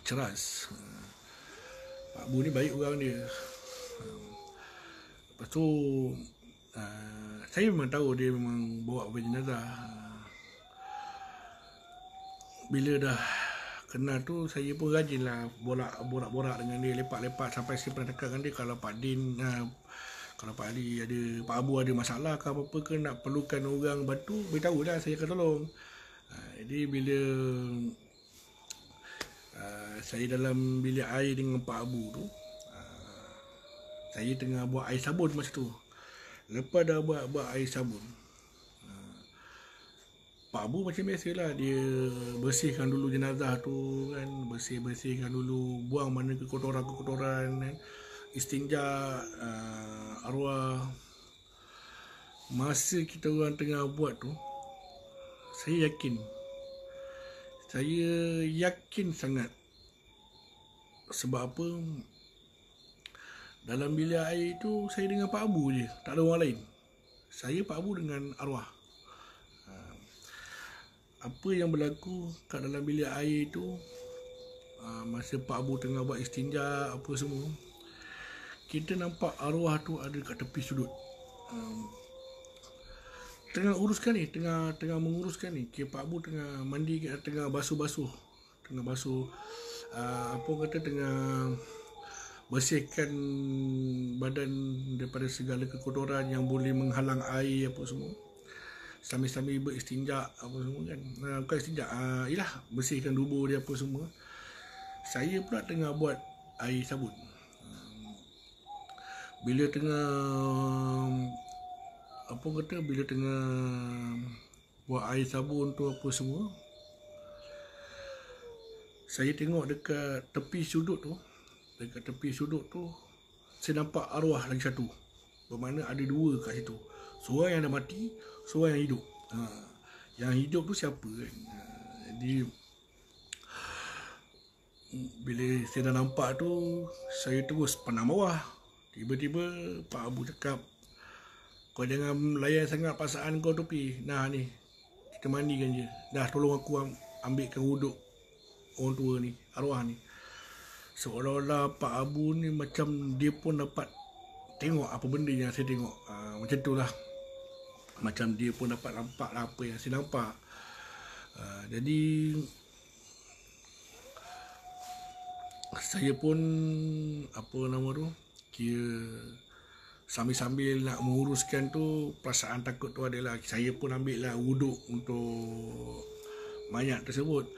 Ceras. Pak Abu ni baik orang dia. Lepas tu saya memang tahu dia memang bawa jenazah. Bila dah kenal tu, saya pun rajin lah borak-borak dengan dia, lepak-lepak, sampai saya pernah cakap dengan dia, kalau Pak Din, kalau Pak Ali ada, Pak Abu ada masalah ke apa-apa ke, nak perlukan orang bantu, beritahu dah, saya akan tolong. Jadi bila saya dalam bilik air dengan Pak Abu tu, saya tengah buat air sabun masa tu. Lepas dah buat air sabun, Pak Abu macam biasalah, dia bersihkan dulu jenazah tu kan, bersihkan dulu, buang mana kekotoran kan, istinja, arwah. Masa kita orang tengah buat tu, saya yakin sangat. Sebab apa? Dalam bilik air tu saya dengan Pak Abu je, tak ada orang lain. Saya, Pak Abu dengan arwah. Apa yang berlaku kat dalam bilik air tu, masa Pak Abu tengah buat istinja apa semua, kita nampak arwah tu ada kat tepi sudut, tengah uruskan ni, tengah menguruskan ni. Pak Abu tengah mandi, tengah basuh, apa kata, tengah bersihkan badan daripada segala kekotoran yang boleh menghalang air apa semua, sambil-sambil beristinja apa semua kan. Bukan istinja, ialah bersihkan dubur dia apa semua. Saya pula tengah buat air sabun. Bila tengah buat air sabun tu apa semua, saya tengok dekat tepi sudut tu, saya nampak arwah lagi satu. Bermakna ada 2 kat situ. Seorang yang dah mati, seorang yang hidup. Yang hidup tu siapa kan? Jadi bila saya dah nampak tu, saya terus pandang bawah. Tiba-tiba Pak Abu cakap, kau jangan layan sangat perasaan kau tu pi. Nah ni, kita mandikan je. Dah, tolong aku ambilkan wuduk orang tua ni, arwah ni. Seolah-olah Pak Abu ni macam dia pun dapat tengok apa benda yang saya tengok. Macam tu lah. Macam dia pun dapat nampak lah apa yang saya nampak. Jadi saya pun apa nama tu, kira sambil-sambil nak menguruskan tu, perasaan takut tu adalah saya pun ambil lah wuduk untuk mayat tersebut.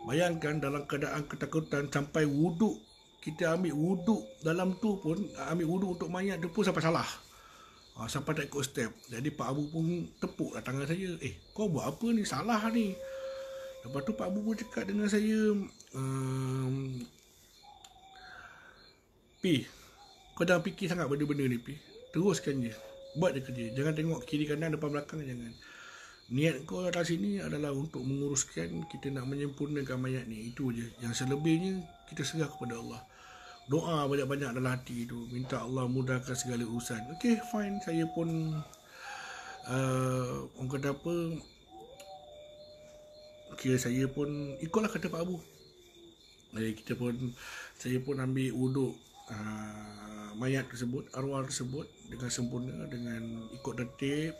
Bayangkan dalam keadaan ketakutan sampai wuduk, kita ambil wuduk dalam tu pun, ambil wuduk untuk mayat tu pun sampai salah. Sampai tak ikut step. Jadi Pak Abu pun tepuk lah tangan saya. Kau buat apa ni? Salah ni. Lepas tu Pak Abu pun cakap dengan saya, Pi, kau jangan fikir sangat benda-benda ni, Pi. Teruskan je. Buat je kerja. Jangan tengok kiri kanan, depan belakang, jangan. Niat kau datang sini adalah untuk menguruskan, kita nak menyempurnakan mayat ni. Itu je. Yang selebihnya, kita serah kepada Allah. Doa banyak-banyak dalam hati tu. Minta Allah mudahkan segala urusan. Okay, fine. Saya pun, orang kata apa, kira saya pun ikutlah kata Pak Abu. Jadi saya pun ambil wuduk mayat tersebut, arwah tersebut dengan sempurna, dengan ikut tertib.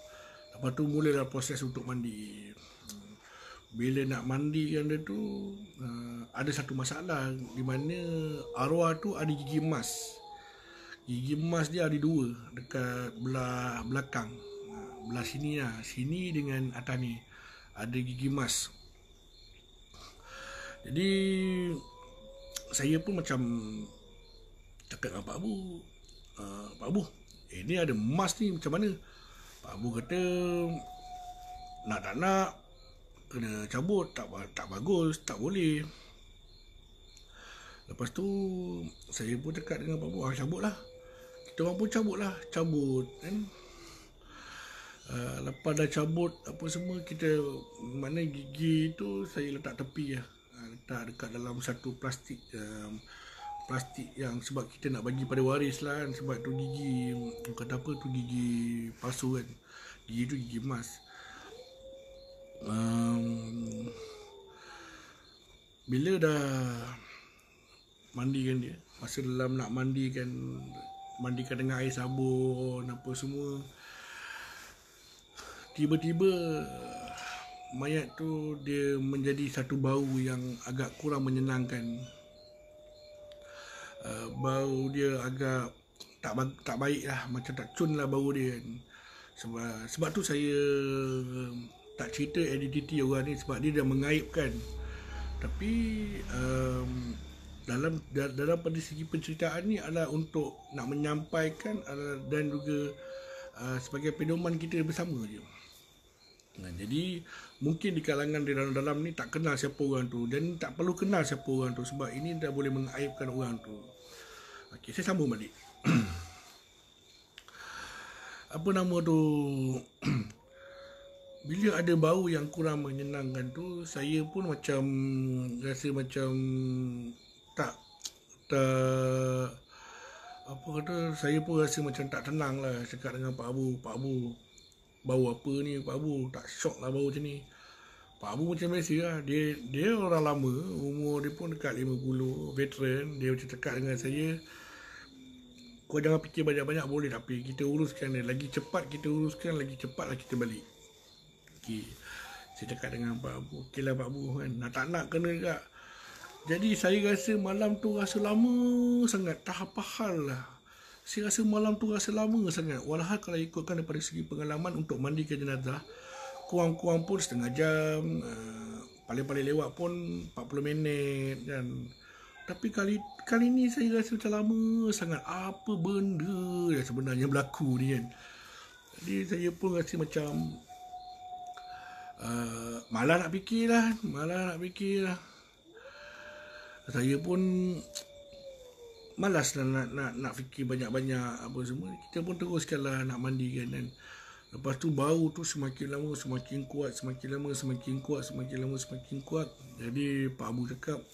Lepas tu mulalah proses untuk mandi. Bila nak mandikan dia tu, ada satu masalah di mana arwah tu ada gigi emas. Gigi emas dia ada dua dekat belah belakang, belah sini lah, sini dengan atas ni ada gigi emas. Jadi saya pun macam cakap dengan Pak Abu, Pak Abu, ni ada emas ni macam mana? Pak Abu kata, nak tak nak kena cabut, tak bagus, tak boleh. Lepas tu saya pun cakap dengan Pak Abu, cabutlah. Kita orang pun cabut kan. Lepas dah cabut apa semua, kita mana gigi tu saya letak tepi lah. Letak dekat dalam satu plastik yang sebab kita nak bagi pada waris lah kan. Sebab tu gigi, kata apa tu, gigi palsu kan. Gigi tu gigi emas. Bila dah mandikan dia, masa dalam nak mandikan dengan air sabun apa semua, tiba-tiba mayat tu dia menjadi satu bau yang agak kurang menyenangkan. Bau dia agak tak baik lah, macam tak cun lah bau dia kan. Sebab tu saya tak cerita identiti orang ni, sebab dia dah mengaibkan. Tapi dalam pada segi penceritaan ni adalah untuk nak menyampaikan dan juga sebagai pedoman kita bersama je. Jadi mungkin di kalangan di dalam ni tak kenal siapa orang tu, dan tak perlu kenal siapa orang tu, sebab ini dah boleh mengaibkan orang tu. Okey, saya sambung balik. Apa nama tu? Bila ada bau yang kurang menyenangkan tu, saya pun macam rasa macam tak apa kata, saya pun rasa macam tak tenang lah. Cakap dengan Pak Abu, bau apa ni Pak Abu? Tak syok lah bau macam ni. Pak Abu macam biasa lah. Dia orang lama, umur dia pun dekat 50, veteran. Dia macam cakap dengan saya, kau jangan fikir banyak-banyak boleh, tapi kita uruskan dia. Lagi cepat kita uruskan, lagi cepatlah kita balik. Okay. Saya cakap dengan Pak Abu, okey lah Pak Abu kan, nak tak nak kena juga. Jadi saya rasa malam tu rasa lama sangat, tak apa hal lah. Saya rasa malam tu rasa lama sangat. Walhal kalau ikutkan daripada segi pengalaman untuk mandikan jenazah, kurang-kurang pun setengah jam, paling-paling lewat pun 40 minit kan. Tapi kali ni saya rasa macam lama sangat. Apa benda yang sebenarnya berlaku ni kan. Jadi saya pun rasa macam malah nak fikir lah. Saya pun malas lah nak fikir banyak-banyak apa semua. Kita pun teruskanlah nak mandikan kan. Lepas tu bau tu semakin lama semakin kuat, semakin lama semakin kuat. Jadi Pak Abu cakap,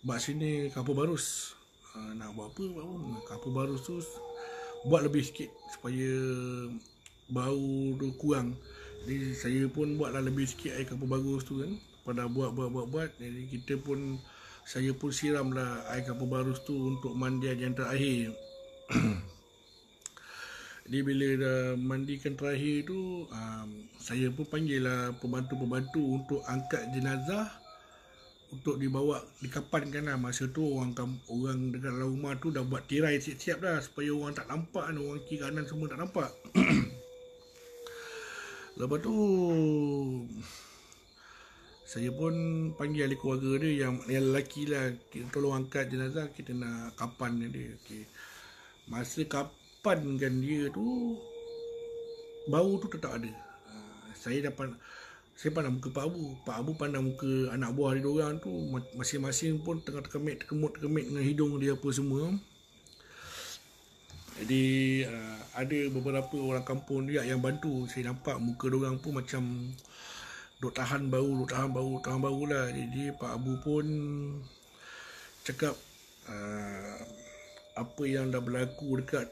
buat sini kapur barus. Nak buat apa Pak Abu? Kapur barus tu buat lebih sikit supaya bau tu kurang. Jadi saya pun buatlah lebih sikit air kapur barus tu kan. Pada buat. Jadi saya pun siramlah air kapur barus tu untuk mandian yang terakhir. Jadi bila dah mandikan terakhir tu, saya pun panggil lah pembantu-pembantu untuk angkat jenazah, untuk dibawa, dikapankan lah. Masa tu orang dekat dalam rumah tu dah buat tirai siap-siap dah, supaya orang tak nampak, orang kiri kanan semua tak nampak. Lepas tu saya pun panggil ahli keluarga dia yang lelaki lah, kita tolong angkat jenazah, kita nak kapan dia. Okay. Masa kapankan dia tu, bau tu tetap ada. Saya pandang muka Pak Abu pandang muka anak buah dia orang tu, masing-masing pun tengah terkemit dengan hidung dia apa semua. Jadi ada beberapa orang kampung dia yang bantu. Saya nampak muka dia orang pun macam duk tahan bau lah. Jadi Pak Abu pun cakap apa yang dah berlaku dekat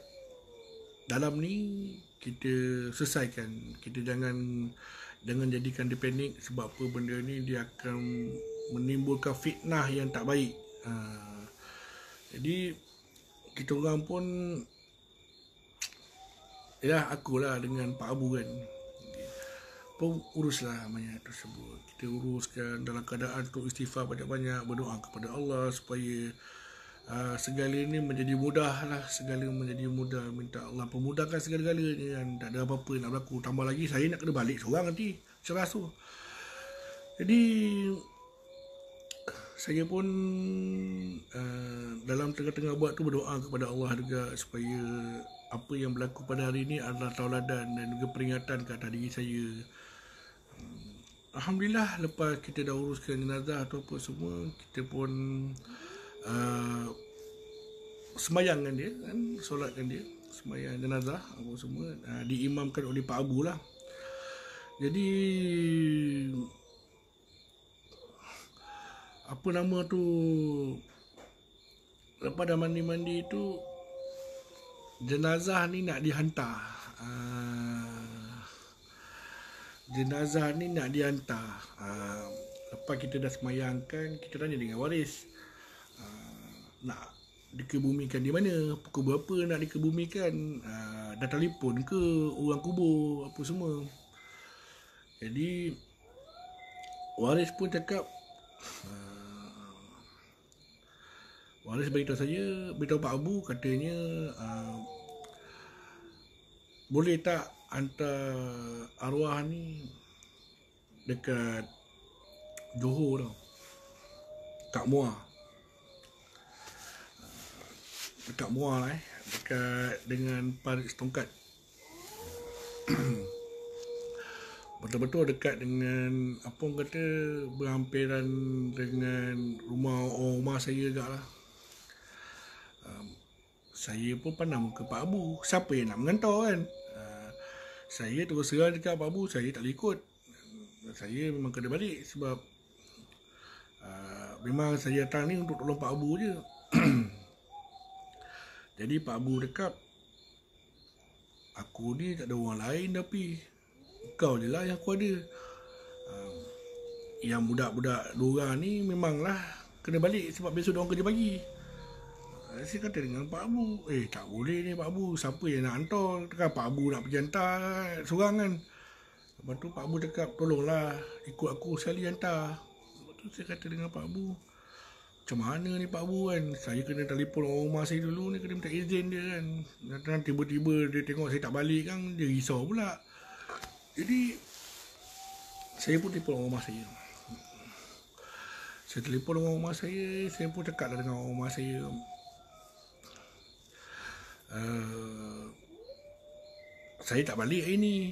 dalam ni kita selesaikan. Kita jangan jadikan dia panik, sebab apa benda ni dia akan menimbulkan fitnah yang tak baik. Jadi kita orang pun, yalah akulah dengan Pak Abu kan, pun uruslah mayat tersebut. Kita uruskan dalam keadaan untuk istighfar banyak-banyak, berdoa kepada Allah supaya segala ni menjadi mudah lah. Segala menjadi mudah, minta Allah pemudahkan segala-galanya kan. Tak ada apa-apa nak berlaku. Tambah lagi saya nak kena balik seorang nanti, serasuh. Jadi saya pun dalam tengah-tengah buat tu berdoa kepada Allah juga, supaya apa yang berlaku pada hari ini adalah tauladan dan juga peringatan ke atas diri saya. Alhamdulillah, lepas kita dah uruskan jenazah atau apa semua, kita pun sembahyangkan dia kan, solatkan dia, sembahyang jenazah apa semua, diimamkan oleh Pak Abu lah. Jadi apa nama tu, lepas dah mandi-mandi tu, jenazah ni nak dihantar. Lepas kita dah semayangkan, kita tanya dengan waris, nak dikebumikan di mana, pukul berapa nak dikebumikan, dah telefon ke orang kubur apa semua. Jadi waris pun cakap, waris beritahu Pak Abu, katanya boleh tak hantar arwah ni dekat Johor tau, kat Muar. Dekat Muar lah dekat dengan Parit Setongkat. Betul-betul dekat dengan apa orang kata, berhampiran dengan rumah saya agak lah. Saya pun pandang muka Pak Abu, siapa yang nak mengantar kan. Saya terus serang dekat Pak Abu, saya tak boleh ikut. Saya memang kena balik, sebab memang saya datang ni untuk tolong Pak Abu je. Jadi Pak Abu cakap, aku ni tak ada orang lain, tapi kau je lah yang aku ada. Yang budak-budak diorang ni memanglah kena balik, sebab besok diorang kerja pagi. Saya kata dengan Pak Abu, tak boleh ni Pak Abu, siapa yang nak hantar? Takkan Pak Abu nak pergi hantar seorang kan. Lepas tu Pak Abu cakap, tolonglah ikut aku sekali hantar. Lepas tu saya kata dengan Pak Abu, macam mana ni Pak Abu kan, saya kena telefon orang rumah saya dulu ni, kena minta izin dia kan. Dan tiba-tiba dia tengok saya tak balik kan, dia risau pula. Jadi saya pun telefon orang rumah saya. Saya telefon orang rumah saya pun cakap dengan orang rumah saya, saya tak balik hari ni,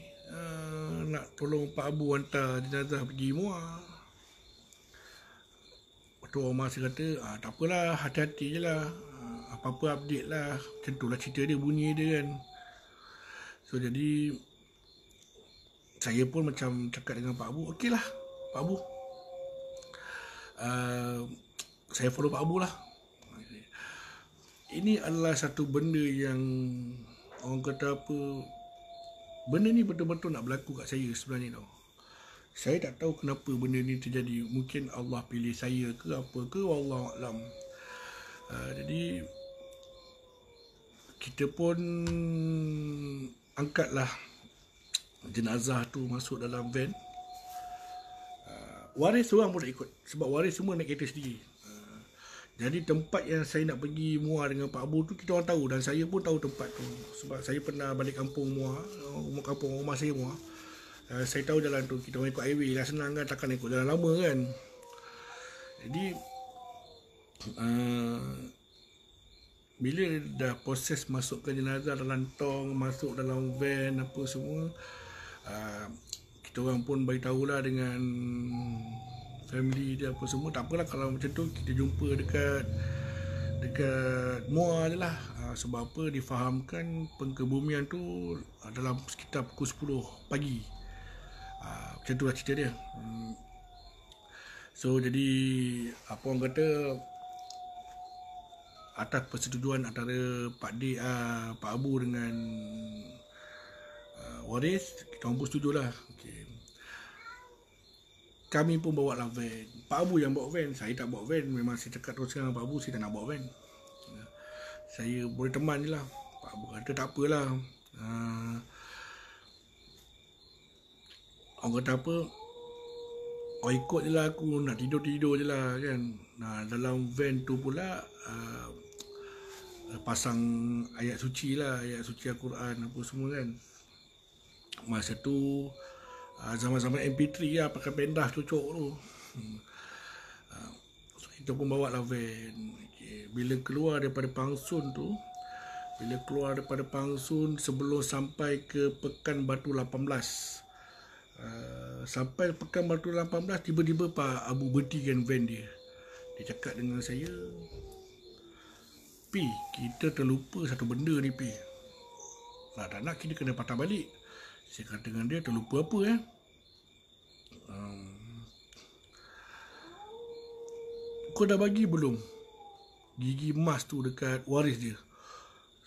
nak tolong Pak Abu hantar jenazah pergi Muar. Lepas tu orang rumah saya kata, tak apalah, hati-hati je lah, apa-apa update lah. Macam tu lah cerita dia, bunyi dia kan. So jadi saya pun macam cakap dengan Pak Abu, okey lah Pak Abu, saya follow Pak Abu lah. Ini adalah satu benda yang orang kata apa, benda ni betul-betul nak berlaku kat saya sebenarnya tau. Saya tak tahu kenapa benda ni terjadi. Mungkin Allah pilih saya ke apa ke, wallahualam. Jadi kita pun angkatlah jenazah tu masuk dalam van. Waris seorang pun nak ikut sebab waris semua naik kereta sendiri. Jadi tempat yang saya nak pergi muar dengan Pak Abu tu kita orang tahu, dan saya pun tahu tempat tu sebab saya pernah balik kampung muar, rumah saya muar. Saya tahu jalan tu, kita orang ikut highway lah, senang kan, takkan ikut jalan lama kan. Jadi bila dah proses masukkan jenazah dalam tong, masuk dalam van apa semua, kita orang pun beritahulah dengan family dia apa semua. Tak apalah kalau macam tu kita jumpa dekat muar je lah. Sebab apa, difahamkan pengkebumian tu dalam sekitar pukul 10 pagi. Macam tu lah cerita dia. So jadi apa orang kata, atas persetujuan antara Pak Abu dengan waris, kita orang pun setuju lah. Okay. Kami pun bawa lah van. Pak Abu yang bawa van, saya tak bawa van. Memang saya cakap terus dengan Pak Abu, saya tak nak bawa van. Saya boleh teman je lah. Pak Abu kata tak apalah. Orang kata apa, ikut je lah aku, nak tidur je lah kan. Dalam van tu pula pasang ayat suci lah, ayat suci Al-Quran apa semua kan. Masa tu zaman-zaman MP3 lah, pakai pendah cocok tu. So kita pun bawa lah van. Okay. Bila keluar daripada Pangsun tu, sebelum sampai ke Pekan Batu 18, sampai Pekan Batu 18, tiba-tiba Pak Abu berhentikan van dia. Dia cakap dengan saya, "Pi, kita terlupa satu benda ni, Pi. Tak nak kita kena patah balik." Saya kata dengan dia, "Terlupa apa kau dah bagi belum gigi emas tu dekat waris dia?"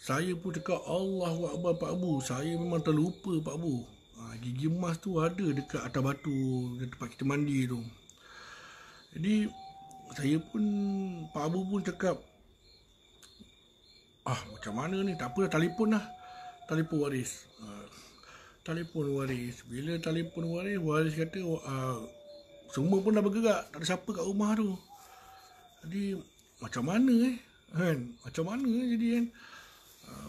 Saya pun cakap, "Allahu Akbar Pak Abu, saya memang terlupa Pak Abu. Gigi emas tu ada dekat atas batu tempat kita mandi tu." Jadi saya pun, Pak Abu pun cakap, macam mana ni, tak apalah, telefon waris. Telefon waris. Bila telefon waris kata semua pun dah bergerak, tak ada siapa kat rumah tu. Jadi macam mana kan? Macam mana jadi kan?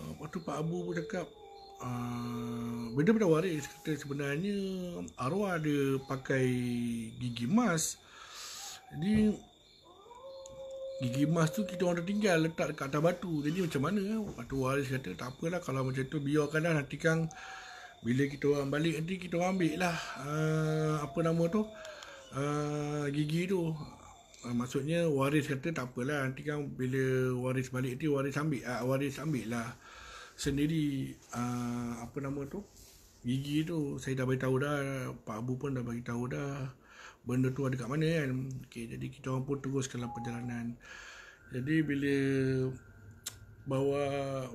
Lepas tu Pak Abu pun cakap, benda pada waris kata sebenarnya arwah dia pakai gigi emas. Jadi gigi emas tu kita orang tertinggal letak dekat atas batu. Jadi macam mana? Lepas tu waris kata tak apalah, kalau macam tu biarkan lah, nanti kan bila kita orang balik nanti kita orang ambil lah gigi tu. Maksudnya waris kata tak apalah, nanti kan bila waris balik nanti waris ambil lah sendiri gigi tu. Saya dah beritahu dah, Pak Abu pun dah beritahu dah benda tu ada kat mana kan. Okay, jadi kita orang pun teruskanlah perjalanan. Jadi bila bawa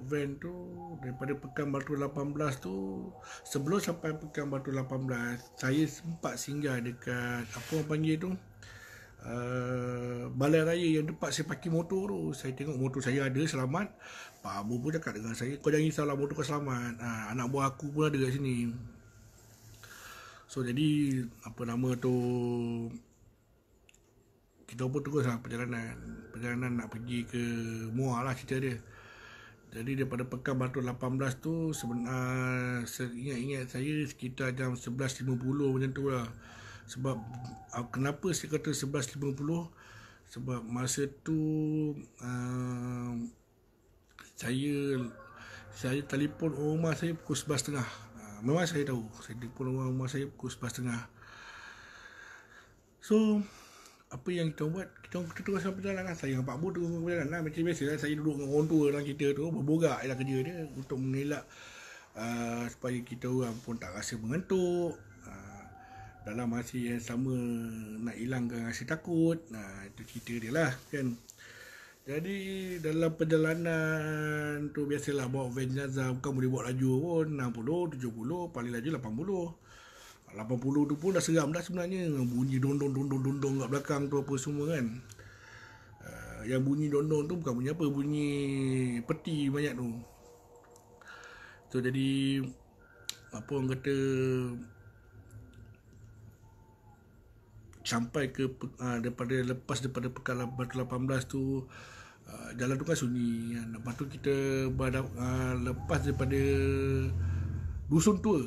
van tu daripada Pekan Batu 18 tu, sebelum sampai Pekan Batu 18, saya sempat singgah dekat apa orang panggil tu, balai raya yang tempat saya parking motor tu. Saya tengok motor saya ada selamat. Pak Abu pun cakap dengan saya, "Kau jangan risaulah, motor kau selamat. Anak buah aku pun ada kat sini." So jadi kita pun teruslah perjalanan nak pergi ke Muar lah cerita dia. Jadi daripada Pekan Batu 18 tu ingat saya sekitar jam 11.50 macam tu lah. Sebab kenapa saya kata 11.50? Sebab masa tu saya telefon rumah saya pukul 11.30. Memang saya tahu, saya telefon rumah saya pukul 11.30. So apa yang kita buat, kita teruskan perjalanan. Saya dengan Pak Abu terus perjalanan macam biasa lah. Saya duduk dengan orang tua dalam kereta tu, berborak je lah kerja dia untuk mengelak supaya kita orang pun tak rasa mengantuk, dalam masa yang sama nak hilangkan rasa takut. Itu cerita dia lah kan. Jadi dalam perjalanan tu biasalah bawa van jenazah, bukan boleh bawa laju pun, 60, 70, paling laju 80. 80 tu pun dah seram dah sebenarnya. Bunyi dondong kat belakang tu apa semua kan. Yang bunyi dondong tu bukan bunyi apa, bunyi peti banyak tu. So jadi apa orang kata, sampai ke daripada pekan Batu 18 tu, jalan tu kan sunyi kan. Lepas tu kita lepas daripada Dusun Tua,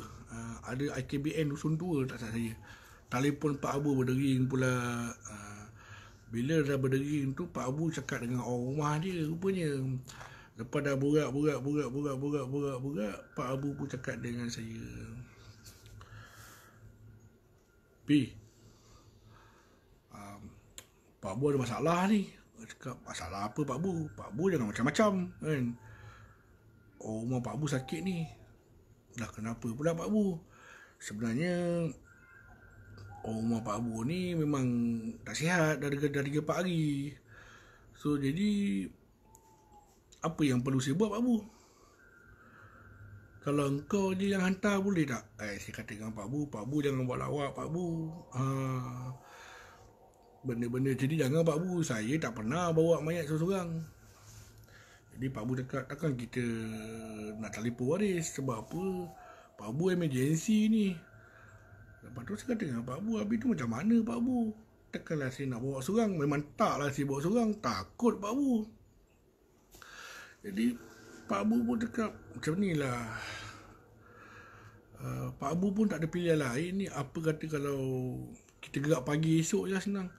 ada IKBN Dusun Tua tak salah saya. Telefon Pak Abu berdering pula. Bila dah berdering tu, Pak Abu cakap dengan orang rumah dia rupanya. Lepas dah borak, Pak Abu pun cakap dengan saya, Pi, Pak Abu ada masalah ni. Cakap, masalah apa Pak Abu? Pak Abu jangan macam-macam kan. Rumah Pak Abu sakit ni. Dah kenapa pula Pak Abu? Sebenarnya rumah Pak Abu ni memang tak sihat dah 3-4 hari. So jadi apa yang perlu saya buat Pak Abu? Kalau engkau je yang hantar boleh tak? Saya kata dengan Pak Abu jangan buat lawak Pak Abu. Benda-benda jadi jangan Pak Abu. Saya tak pernah bawa mayat seorang-seorang. Jadi Pak Abu cakap, takkan kita nak telefon waris. Sebab apa? Pak Abu emergency ni. Lepas tu saya kata dengan Pak Abu, habis tu macam mana Pak Abu? Takkanlah saya nak bawa seorang. Memang taklah saya bawa seorang. Takut Pak Abu. Jadi Pak Abu pun cakap, macam ni lah. Pak Abu pun tak ada pilihan lain ni. Apa kata kalau kita gerak pagi esok je senang.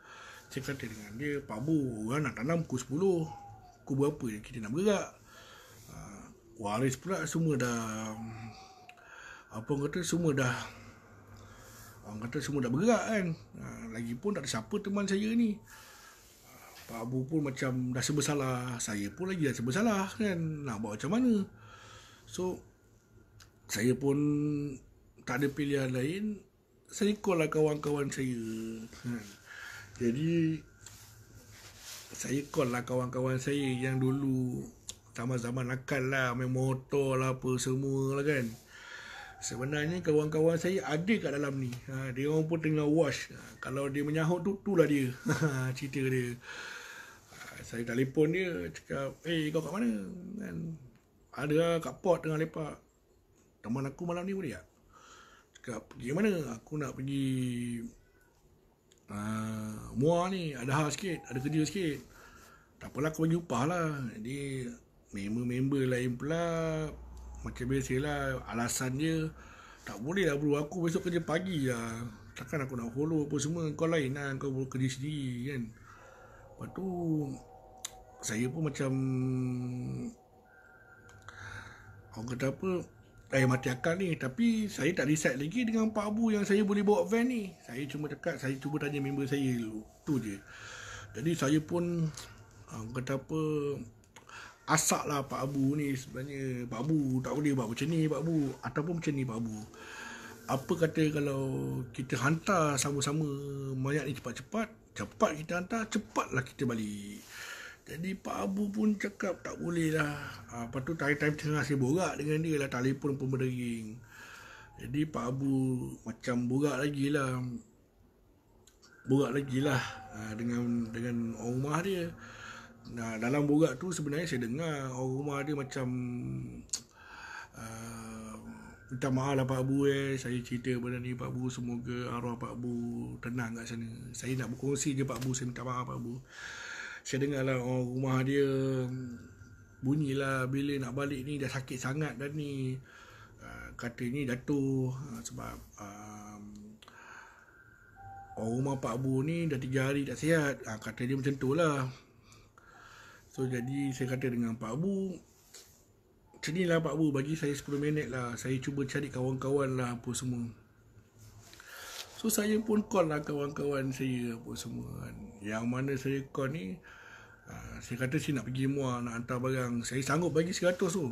Saya kata dengan dia, Pak Abu, orang nak tanam pukul 10. Pukul berapa je kita nak bergerak? Waris pula semua dah, apa orang kata, semua dah bergerak kan. Lagipun tak ada siapa teman saya ni. Pak Abu pun macam dah serba salah. Saya pun lagi dah serba salah kan. Nak buat macam mana? So saya pun tak ada pilihan lain. Saya call lah kawan-kawan saya. Jadi saya call lah kawan-kawan saya yang dulu zaman-zaman nakal lah, main motor lah apa semua lah kan. Sebenarnya kawan-kawan saya ada kat dalam ni. Dia orang pun tengah wash. Kalau dia menyahut tu, itulah dia. Cerita dia. Saya telefon dia, cakap, kau kat mana? Kan? Ada lah kat port tengah lepak. Teman aku malam ni boleh tak? Cakap, pergi mana? Aku nak pergi Muar ni, ada hal sikit, ada kerja sikit. Tak apalah, aku bagi upah lah. Jadi member-member lain pula macam biasalah, alasan dia, tak boleh lah bro, aku besok kerja pagi lah. Takkan aku nak follow apa semua. Kau lain lah, kau kerja sendiri kan. Lepas tu saya pun macam, orang kata apa, mati akal ni. Tapi saya tak decide lagi dengan Pak Abu yang saya boleh bawa van ni. Saya cuma cakap, saya cuba tanya member saya dulu. Tu je. Jadi saya pun, orang kata apa, asak lah Pak Abu ni. Sebenarnya Pak Abu tak boleh buat macam ni Pak Abu. Ataupun macam ni Pak Abu, apa kata kalau kita hantar sama-sama mayat ni cepat-cepat. Cepat kita hantar, cepatlah kita balik. Jadi Pak Abu pun cakap tak boleh lah. Lepas tu time-time tengah saya borak dengan dia lah, telefon pun berdering. Jadi Pak Abu macam borak lagi lah dengan orang rumah dia. Dalam borak tu sebenarnya saya dengar orang rumah dia macam minta maaf lah Pak Abu. Saya cerita benda ni Pak Abu, semoga arwah Pak Abu tenang kat sana. Saya nak berkongsi je Pak Abu, saya minta maaf Pak Abu. Saya dengar lah orang rumah dia bunyilah bila nak balik ni dah sakit sangat dah ni. Kata ni jatuh sebab orang rumah Pak Abu ni dah 3 hari tak sihat. Kata dia macam tu lah. So jadi saya kata dengan Pak Abu, macam ni lah Pak Abu, bagi saya 10 minit lah, saya cuba cari kawan-kawan lah apa semua. So saya pun call lah kawan-kawan saya apa semua kan. Yang mana saya call ni, saya kata saya nak pergi Muar, nak hantar barang. Saya sanggup bagi 100 tu.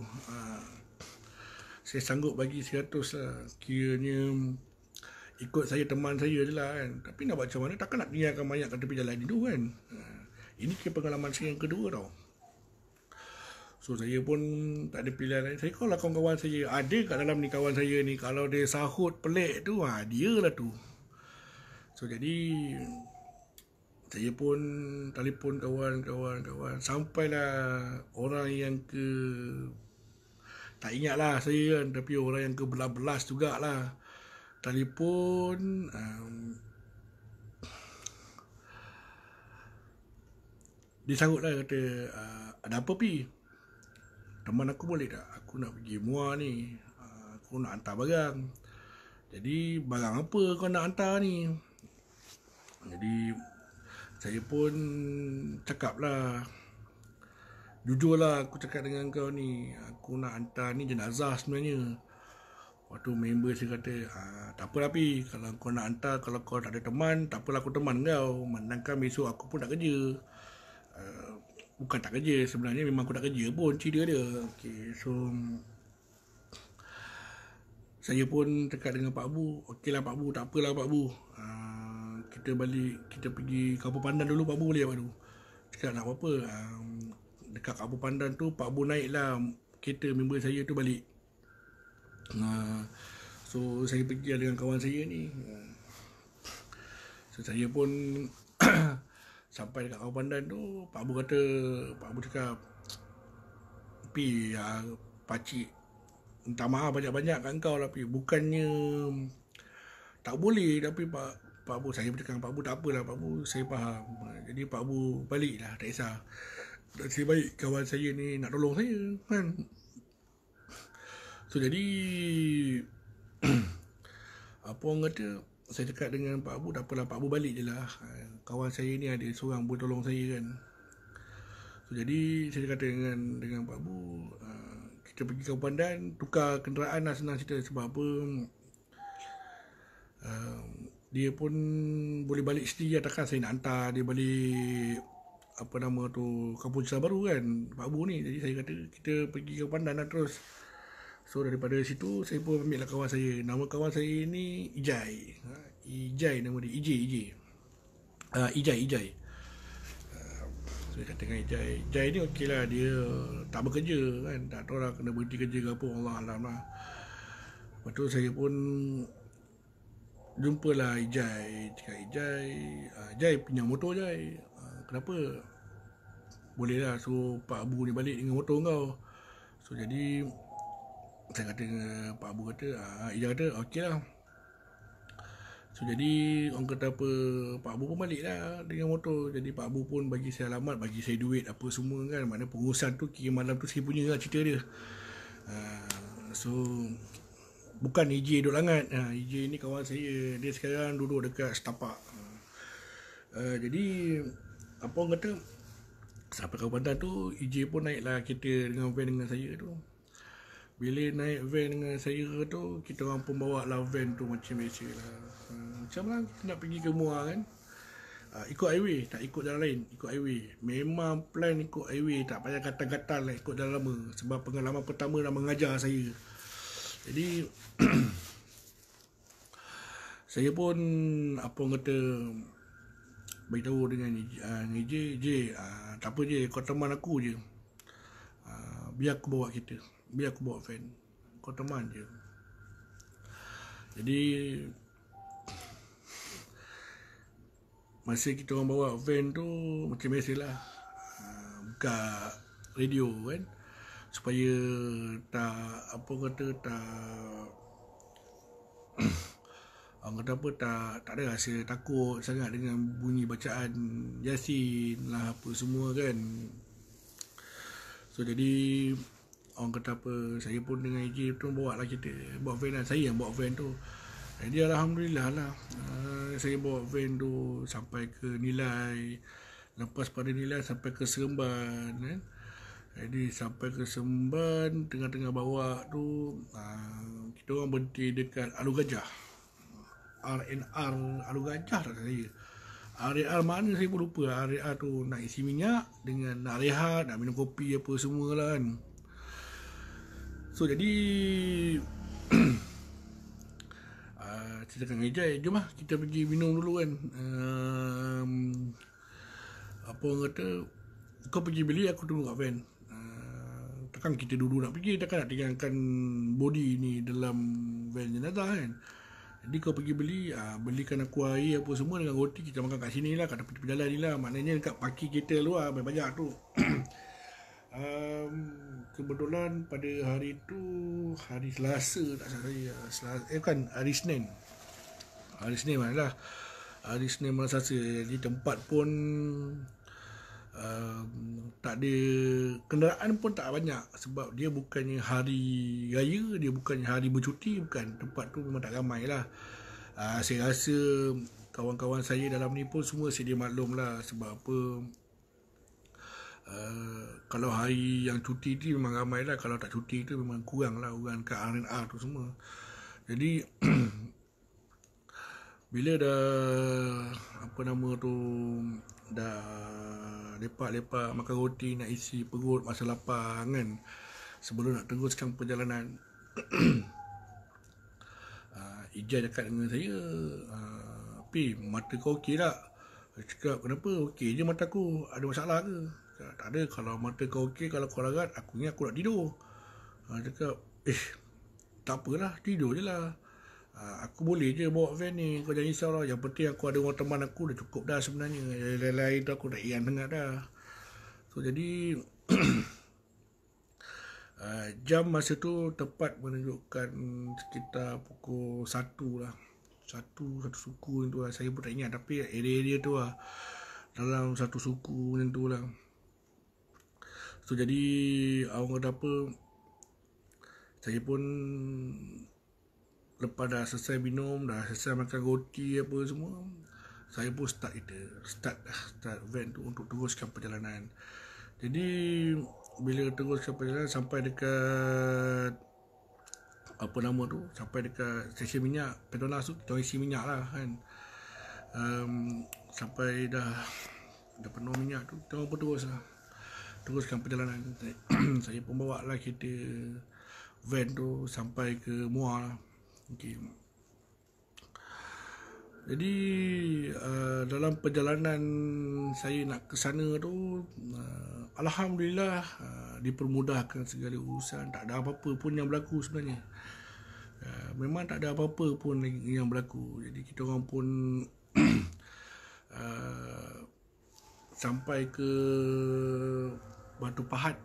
Saya sanggup bagi 100 lah. Kiranya ikut saya, teman saya je lah kan. Tapi nak buat macam mana, takkan nak tinggalkan mayat kat tepi jalan ni tu kan. Ini pengalaman saya yang kedua tau. So saya pun tak ada pilihan lain. Saya call lah kawan-kawan saya. Ada kat dalam ni kawan saya ni, kalau dia sahut pelik tu, dia lah tu. So jadi saya pun telefon kawan-kawan. Sampailah orang yang tak ingat lah saya kan, tapi orang yang kebelas-belas jugalah telefon. Dia sahut lah, kata, ada apa Pi? Teman aku boleh tak? Aku nak pergi Muar ni, aku nak hantar barang. Jadi barang apa kau nak hantar ni? Jadi saya pun cakap lah, jujur lah aku cakap dengan kau ni, aku nak hantar ni jenazah sebenarnya. Waktu member saya kata, tak apalah Pi, kalau kau nak hantar, kalau kau tak ada teman, tak apalah aku teman kau. Sedangkan besok aku pun tak kerja. Bukan tak kerja, sebenarnya memang aku tak kerja pun, cerita dia. Okay, so saya pun cakap dengan Pak Bu, okey lah Pak Bu, tak apalah Pak Bu, kita balik, kita pergi Kampung Pandan dulu Pak Bu, boleh Pak Bu? Cakap tak apa-apa. Dekat Kampung Pandan tu Pak Bu naik lah kereta member saya tu balik. So saya pergi dengan kawan saya ni. So saya pun sampai dekat Kampung Pandan tu, Pak Bu cakap, Pi, pakcik minta maaf banyak-banyak kat kau lah Pi. Bukannya tak boleh, tapi Pak Bu, saya bercakap dengan Pak Bu, tak apalah Pak Bu, saya faham. Jadi Pak Bu balik lah, tak kisah. Nasib baik kawan saya ni nak tolong saya kan. So jadi apa orang kata, saya cakap dengan Pak Bu, tak apalah Pak Bu balik je lah, kawan saya ni ada seorang boleh tolong saya kan. So jadi saya kata dengan Pak Bu, kita pergi ke Pandan, tukar kenderaan lah, senang cerita. Sebab apa, dia pun boleh balik sendiri lah, takkan saya nak hantar dia balik apa nama tu, Kampung Cesar Baru kan, Pak Bu ni. Jadi saya kata kita pergi ke Pandan lah terus. So daripada situ saya pun ambil lah kawan saya. Nama kawan saya ni Ijai. Ijai nama dia, Ijai. Saya kata dengan Ijai ni okey lah, dia tak bekerja kan, tak tahu lah kena berhenti kerja ke apa, Allah Alam lah. Lepas tu saya pun jumpalah Ijai. Cakap, Ijai pinjam motor Ijai. Kenapa? Boleh lah suruh Pak Bu ni balik dengan motor kau. So jadi saya kata dengan Pak Bu, kata Ijai kata okey lah. So jadi orang kata apa, Pak Bu pun balik lah dengan motor. Jadi Pak Bu pun bagi saya alamat, bagi saya duit apa semua kan. Maknanya pengurusan tu kira malam tu saya punya lah cerita dia. So bukan EJ duduk langat. EJ ni kawan saya, dia sekarang duduk dekat setapak. Jadi apa orang kata, sampai ke Pandan tu, EJ pun naik lah kereta dengan van dengan saya tu. Bila naik van dengan saya tu, kita orang pun bawa lah van tu macam biasa lah. Macam lah kita nak pergi ke Muar kan. Ikut highway, tak ikut jalan lain, ikut highway. Memang plan ikut highway, tak payah gatal-gatal lah ikut jalan lama. Sebab pengalaman pertama dah mengajar saya. Jadi saya pun apa orang kata, beritahu dengan J, tak apa J, kau teman aku je. Biar aku bawa kereta, biar aku bawa van, kau teman je. Jadi masa kita orang bawa van tu, macam biasalah, buka radio kan, supaya tak apa kata, orang kata apa, tak ada rasa takut sangat dengan bunyi bacaan Yasin lah apa semua kan. So jadi orang kata apa, saya pun dengan AJ tu bawa lah kita, bawa van lah, saya yang bawa van tu. Jadi Alhamdulillah lah, saya bawa van tu sampai ke Nilai. Lepas pada Nilai sampai ke Seremban kan. Jadi sampai ke Seremban, tengah-tengah bawa tu, kita orang berhenti dekat Alur Gajah. RNR Alur Gajah tak saya. RNR mana saya pun lupa. RNR tu nak isi minyak dengan nak rehat, nak minum kopi apa semua lah kan. So jadi saya cakap dengan Ijai, jom lah kita pergi minum dulu kan. Apa orang kata, kau pergi beli, aku tunggu kat van. Takkan kita dulu nak pergi, takkan nak tinggalkan body ni dalam van jenazah kan. Jadi kau pergi beli, belikan aku air apa semua dengan roti, kita makan kat sini lah, kat tepi-tepi jalan ni lah. Maknanya dekat parking kereta luar banyak tu. Kebetulan pada hari tu hari Selasa tak salah saya. Bukan, hari Senin. Hari Senin malah. Hari Senin malam Selasa. Jadi tempat pun tak ada, kenderaan pun tak banyak sebab dia bukannya hari raya, dia bukannya hari bercuti, bukan. Tempat tu memang tak ramai lah. Saya rasa kawan-kawan saya dalam ni pun semua sedia maklum lah. Sebab apa, kalau hari yang cuti tu memang ramai lah. Kalau tak cuti tu memang kurang lah orang kat R&R tu semua. Jadi bila dah apa nama tu, dah lepak-lepak makan roti, nak isi perut masa lapar kan, sebelum nak teruskan perjalanan, Ijaz cakap dengan saya, Pi, mata kau okey tak? Saya cakap, kenapa? Okey je mata aku, ada masalah ke? Cakap, tak ada, kalau mata kau okey, kalau kau larat, aku ingat aku nak tidur. Cakap, tak apalah, tidur je lah. Aku boleh je bawa van ni, kau jangan risau lah. Yang penting aku ada orang teman aku, dah cukup dah sebenarnya. Yang lain tu aku tak ingat sangat dah. So jadi jam masa tu tepat menunjukkan sekitar pukul 1 lah. Satu suku tu lah. Saya pun tak ingat, tapi area-area tu lah, dalam satu suku macam tu lah. So jadi orang kata apa, saya pun lepas dah selesai minum, dah selesai makan roti apa semua, saya pun start van tu untuk teruskan perjalanan. Jadi bila teruskan perjalanan sampai dekat apa nama tu, sampai dekat stesen minyak Petronas tu, kita isi minyak lah kan. Sampai dah penuh minyak tu, kita pun teruskan perjalanan. Saya pun bawa lah kereta van tu sampai ke Muar lah. Okay. Jadi dalam perjalanan saya nak ke sana tu, alhamdulillah dipermudahkan segala urusan. Tak ada apa-apa pun yang berlaku sebenarnya. Memang tak ada apa-apa pun yang berlaku. Jadi kita orang pun sampai ke Batu Pahat,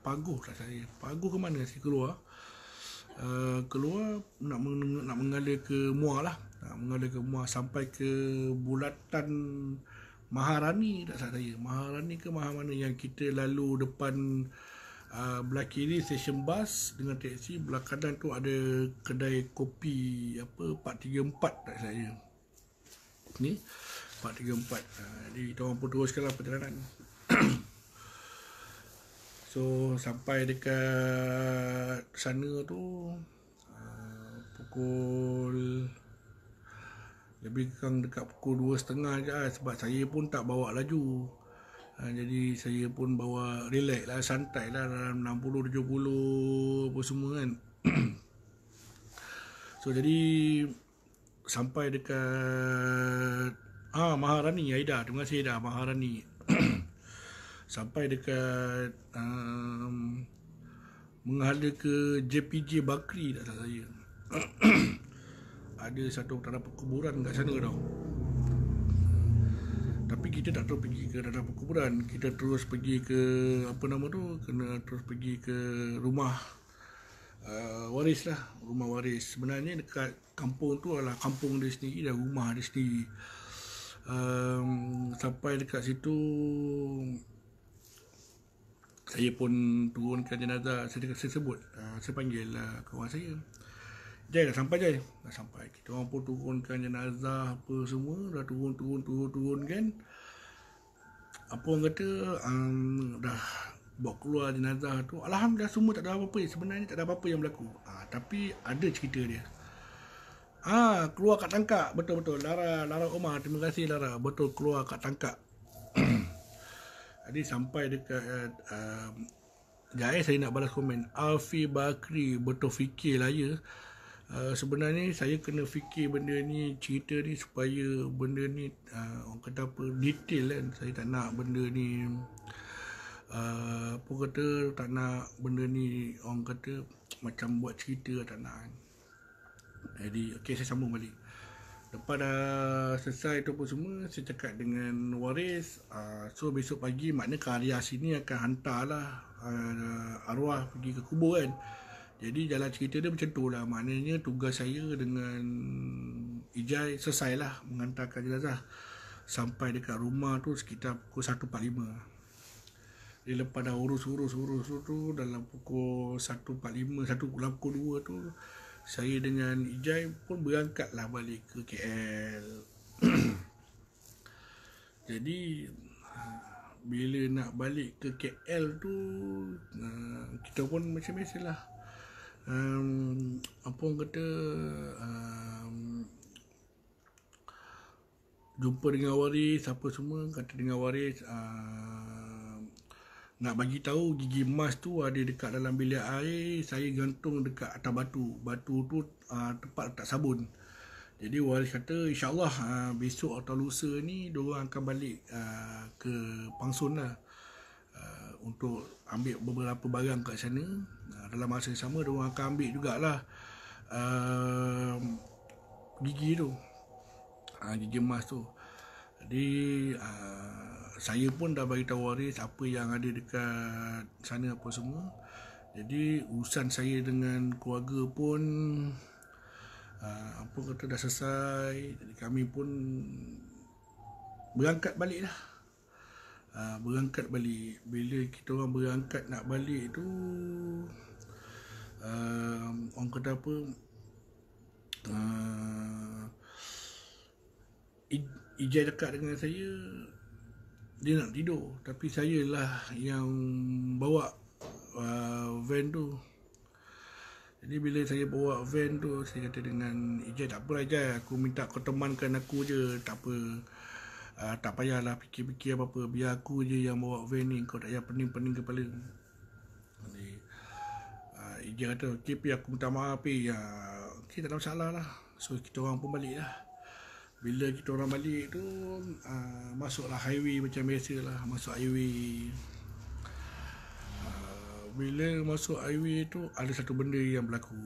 Paguh tak saya. Paguh ke mana saya keluar. Keluar nak mengalir ke Muar lah. Mengalir ke Muar sampai ke bulatan Maharani tak salah saya. Maharani ke mana yang kita lalu depan belah kiri stesen bas dengan teksi, belah kanan tu ada kedai kopi apa 434 tak saya. Ni 434. Jadi kita orang pun teruskanlah perjalanan. So sampai dekat sana tu pukul lebih kurang dekat pukul 2.30 je lah, sebab saya pun tak bawa laju. Jadi saya pun bawa relax lah, santai lah, dalam 60-70 apa semua kan. So jadi sampai dekat Maharani, Aida, terima kasih Aida, Maharani. Sampai dekat menghala ke JPJ Bakri tak salah saya. Ada satu tanah perkuburan kat sana tau. Tapi kita tak terus pergi ke tanah perkuburan, kita terus pergi ke apa nama tu, kena terus pergi ke rumah waris lah, rumah waris. Sebenarnya dekat kampung tu adalah kampung dia sendiri dan rumah dia sendiri. Sampai dekat situ saya pun turunkan jenazah. Saya sebut, saya panggil kawan saya, Jai, dah sampai. Dah sampai. Kita orang pun turunkan jenazah apa semua. Dah turun kan. Apa orang kata, dah bawa keluar jenazah tu. Alhamdulillah semua tak ada apa-apa. Sebenarnya tak ada apa-apa yang berlaku. Tapi ada cerita dia. Keluar kat tangkap. Betul-betul. Lara Omar. Terima kasih Lara. Betul, keluar kat tangkap. Jadi sampai dekat saya nak balas komen Alfi Bakri, betul fikir lah ya. Sebenarnya saya kena fikir benda ni, cerita ni supaya benda ni orang kata apa, detail kan. Saya tak nak benda ni apa kata, tak nak benda ni orang kata macam buat cerita, tak nak kan. Jadi okey, saya sambung balik. Lepas dah selesai tu pun semua, saya cakap dengan waris, so besok pagi maknanya karya sini akan hantarlah arwah pergi ke kubur kan. Jadi jalan cerita dia macam tu lah. Maknanya tugas saya dengan Ijai selesai lah menghantarkan jenazah. Sampai dekat rumah tu sekitar pukul 1.45. Dia lepas dah urus tu dalam pukul 1.45, dalam pukul 2 tu saya dengan Ijai pun berangkat lah balik ke KL. Jadi bila nak balik ke KL tu, kita pun macam biasalah, apa orang kata, jumpa dengan waris apa semua. Kata dengan waris, nak bagi tahu gigi emas tu ada dekat dalam bilik air, saya gantung dekat atas batu. Batu tu tempat letak sabun. Jadi waris kata insyaAllah besok atau lusa ni diorang akan balik ke Pangsun lah, untuk ambil beberapa barang kat sana. Dalam masa yang sama diorang akan ambil jugalah gigi tu, gigi emas tu. Jadi saya pun dah bagi tahu waris apa yang ada dekat sana apa semua. Jadi urusan saya dengan keluarga pun apa kata dah selesai. Jadi kami pun berangkat balik dah. Berangkat balik. Bila kita orang berangkat nak balik tu, orang kata apa, Ijai dekat dengan saya, dia nak tidur, tapi saya lah yang bawa van tu. Jadi bila saya bawa van tu, saya kata dengan Ijai, tak apalah Ijai, aku minta kau temankan aku je, tak apa, tak payahlah fikir-fikir apa-apa, biar aku je yang bawa van ni, kau tak payah pening-pening kepala. Jadi Ijai kata, okey Pi, aku minta maaf Pi, okey tak ada masalah lah. So kita orang pun balik lah. Bila kita orang balik tu, masuklah highway macam biasa lah, masuk highway. Bila masuk highway tu, ada satu benda yang berlaku.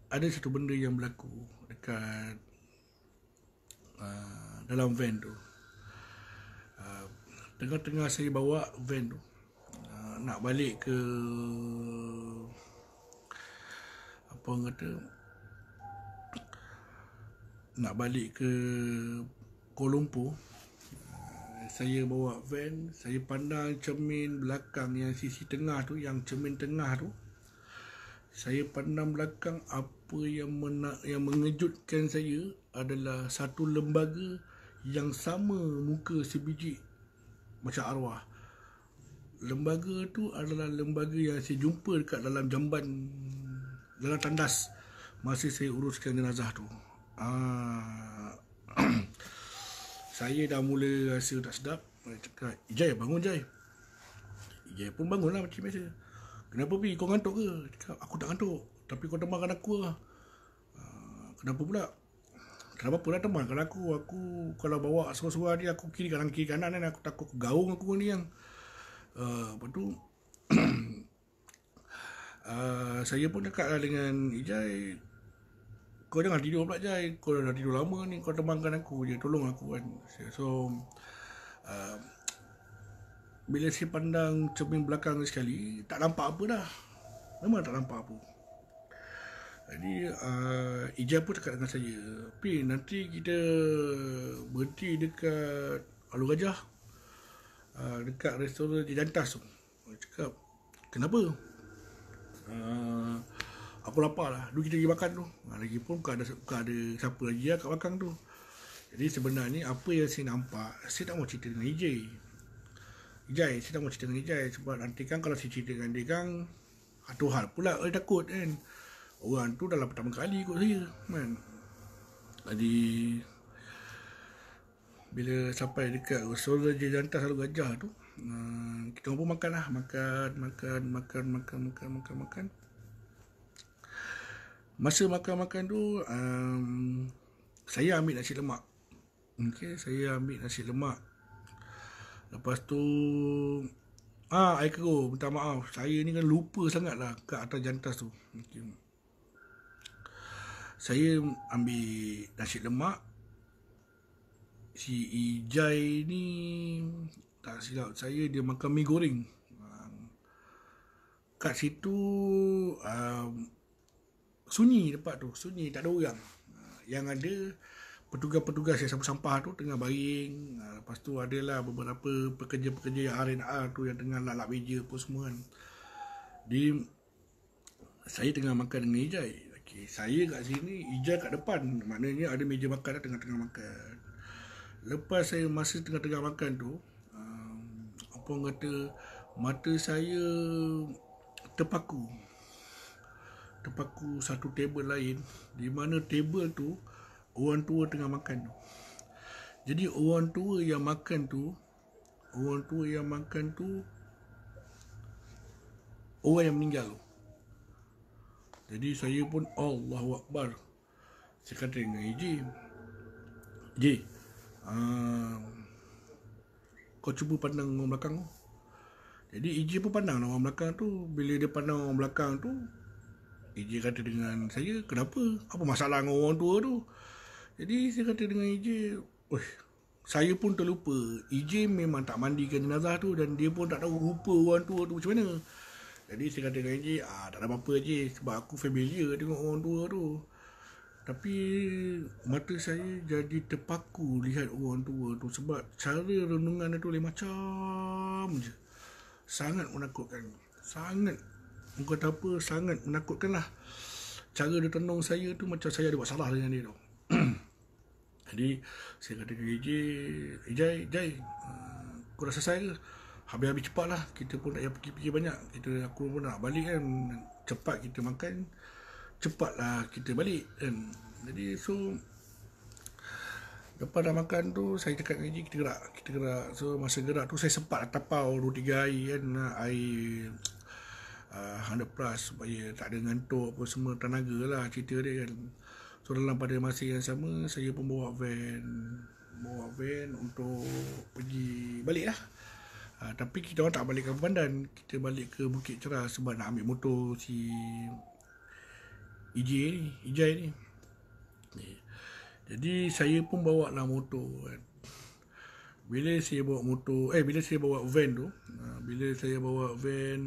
Ada satu benda yang berlaku dekat dalam van tu. Tengah-tengah saya bawa van tu, nak balik ke, apa orang kata, nak balik ke Kuala Lumpur. Saya bawa van, saya pandang cermin belakang yang sisi tengah tu, yang cermin tengah tu. Saya pandang belakang, apa yang mengejutkan saya adalah satu lembaga yang sama muka sebiji macam arwah. Lembaga tu adalah lembaga yang saya jumpa dekat dalam jamban, dalam tandas masa saya uruskan jenazah tu. Saya dah mula rasa tak sedap. Saya cakap, Ijai bangun Ijai. Ijai pun bangun lah macam biasa. Kenapa Pi, kau ngantuk ke? Cakap, aku tak ngantuk, tapi kau temankan aku lah. Kenapa pula? Kenapa pula temankan aku? Aku kalau bawa seorang-seorang dia, aku kiri kanan kan, aku takut gaung aku ni yang. Lepas tu saya pun cakap lah dengan Ijai, kau jangan tidur pula Jai, kau dah tidur lama ni, kau temankan aku je, tolong aku kan. So bila saya pandang cermin belakang sekali, tak nampak apa dah, memang tak nampak apa. Jadi Ijai pun cakap dengan saya, Pi, nanti kita berhenti dekat Alur Gajah, dekat restoran Jejantas tu. Saya cakap, kenapa? Aku lapar lah, dulu kita pergi makan tu. Lagipun bukan ada siapa lagi lah kat belakang tu. Jadi sebenarnya apa yang saya nampak, saya tak mau cerita dengan Ijai, saya tak mau cerita dengan Ijai. Sebab nanti kan kalau saya cerita dengan dia kan, satu hal pula saya takut kan. Orang tu dalam pertama kali ikut saya kan. Jadi bila sampai dekat restoran Jejantas Alur Gajah tu, kita pun makan lah. Makan. Masa makan tu, saya ambil nasi lemak. Okey, saya ambil nasi lemak. Lepas tu air keruh, minta maaf, saya ni kan lupa sangat lah kat atas jantas tu. Okay. saya ambil nasi lemak. Si Ijai ni tak silap saya dia makan mi goreng. Kat situ sunyi tempat tu, sunyi, tak ada orang. Yang ada petugas-petugas yang sapu sampah tu tengah baring. Lepas tu adalah beberapa pekerja-pekerja yang R&R tu yang tengah lap-lap meja apa semua kan. Saya tengah makan dengan Ijai. Okay, saya kat sini, Ijai kat depan. Maknanya ada meja makan, tengah-tengah makan. Lepas saya masa tengah-tengah makan tu, apa orang kata, mata saya terpaku satu table lain, di mana table tu orang tua tengah makan tu. Jadi orang tua yang makan tu orang yang meninggal tu. Jadi saya pun Allahu Akbar. Saya kata dengan J, kau cuba pandang orang belakang tu. Jadi EJ pun pandang orang belakang tu. Bila dia pandang orang belakang tu, EJ kata dengan saya, kenapa? Apa masalah dengan orang tua tu? Jadi saya kata dengan EJ, saya pun terlupa. EJ memang tak mandikan jenazah tu dan dia pun tak tahu rupa orang tua tu macam mana. Jadi saya kata dengan EJ, tak ada apa-apa EJ, sebab aku familiar tengok orang tua tu. Tapi mata saya jadi terpaku lihat orang tua tu sebab cara renungan dia tu lain macam je. Sangat menakutkan. Sangat menakutkan lah. Cara dia tenung saya tu macam saya ada buat salah dengan dia tu. Jadi saya kata ke Ijai, kau dah selesai ke? Habis-habis cepat lah. Kita pun tak payah fikir-fikir banyak. Aku pun nak balik kan. Cepat kita makan, cepatlah kita balik kan. Jadi lepas dah makan tu, saya cakap dengan Eji, kita gerak. So masa gerak tu saya sempat tapau 2-3 air kan, air 100 plus supaya tak ada ngantuk apa semua, tenaga lah cerita dia kan. So dalam pada masa yang sama, saya pun bawa van untuk pergi balik lah. Tapi kita orang tak balik ke Pandan, kita balik ke Bukit Cerah sebab nak ambil motor si Ijai ni. Jadi saya pun bawa lah motor kan. Bila saya bawa van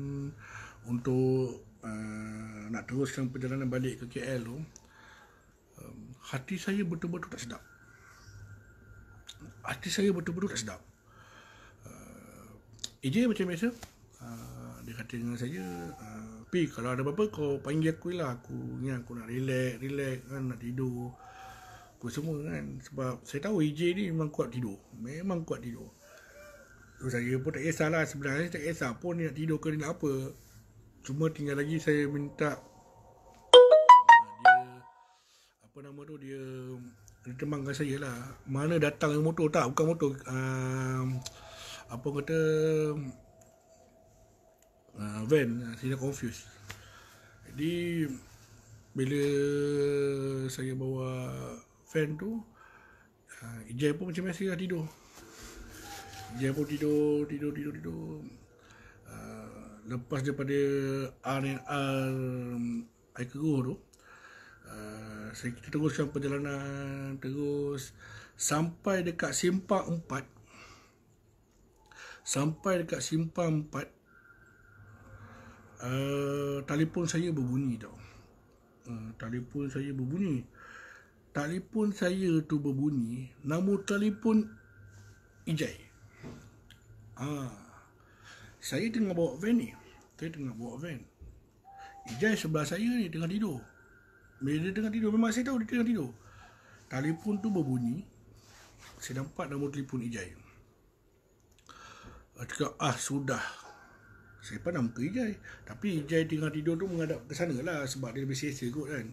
untuk nak teruskan perjalanan balik ke KL tu, hati saya betul-betul tak sedap. EJ macam biasa, dia kata dengan saya, Pi, kalau ada apa-apa kau panggil aku lah, aku nak relax kan, nak tidur apa semua kan. Sebab saya tahu EJ ni memang kuat tidur. So saya pun tak kisahlah, sebenarnya tak kisah pun dia nak tidur ke dia nak apa. Cuma tinggal lagi saya minta dia temankan saya lah. Mana datang motor, bukan motor, van. Saya dah confused. Jadi bila saya bawa van tu, Ijai pun macam biasa lah tidur. Lepas daripada R&R air keruh tu, kita teruskan perjalanan terus sampai dekat Simpang 4. Telefon saya berbunyi tau. Telefon saya tu berbunyi, nombor telefon Ijai. Saya tengah bawa van. Ijai sebelah saya ni tengah tidur. Bila dia tengah tidur, memang saya tahu dia tengah tidur. Telefon tu berbunyi, saya nampak nombor telefon Ijai. Cakap, sudah. Saya pandang ke Ijai. Tapi Ijai tengah tidur tu menghadap ke sana lah, sebab dia lebih selesa kot kan.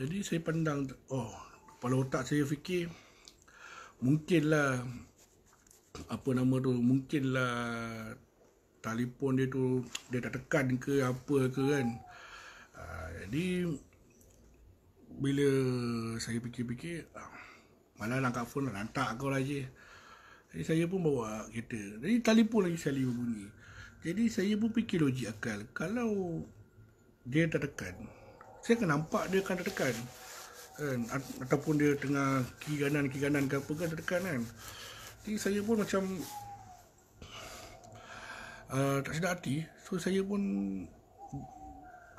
Jadi saya pandang, kepala otak saya fikir, mungkinlah telefon dia tu dia tak tekan ke apa ke kan. Jadi bila saya fikir-fikir, malah nak kat phone nak hantar kau lah je. Jadi saya pun bawa kereta. Jadi telefon lagi sekali berbunyi. Jadi saya pun fikir logik akal, kalau dia tak tekan, saya akan nampak dia akan tertekan kan, ataupun dia tengah kiri kanan ke apa kan tertekan kan. Jadi saya pun macam tak sedar hati. So saya pun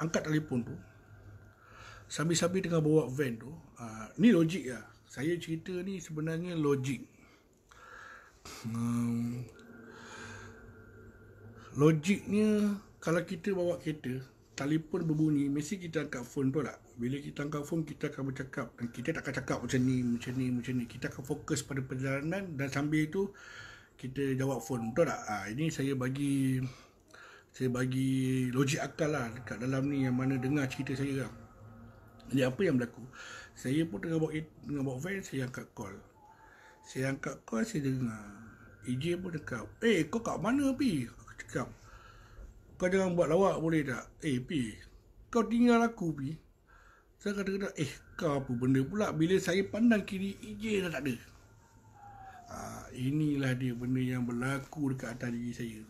angkat telefon tu sambil-sambil tengah bawa van tu. Ni logik lah, saya cerita ni sebenarnya logik. Logiknya, kalau kita bawa kereta, telefon berbunyi, mesti kita angkat phone, betul tak? Bila kita angkat phone, kita akan bercakap. Dan kita tak akan cakap macam ni. Kita akan fokus pada perjalanan dan sambil itu, kita jawab phone, betul tak? Ini saya bagi logik akal lah dekat dalam ni yang mana dengar cerita saya lah. Jadi apa yang berlaku? Saya pun tengah bawa van, saya angkat call. Saya dengar EJ pun cakap, kau kat mana Pi? Aku cakap, kau jangan buat lawak boleh tak? Pi, kau tinggal aku Pi. Saya kata, kau apa benda pula? Bila saya pandang kiri, EJ dah tak ada. Inilah dia benda yang berlaku dekat atas diri saya.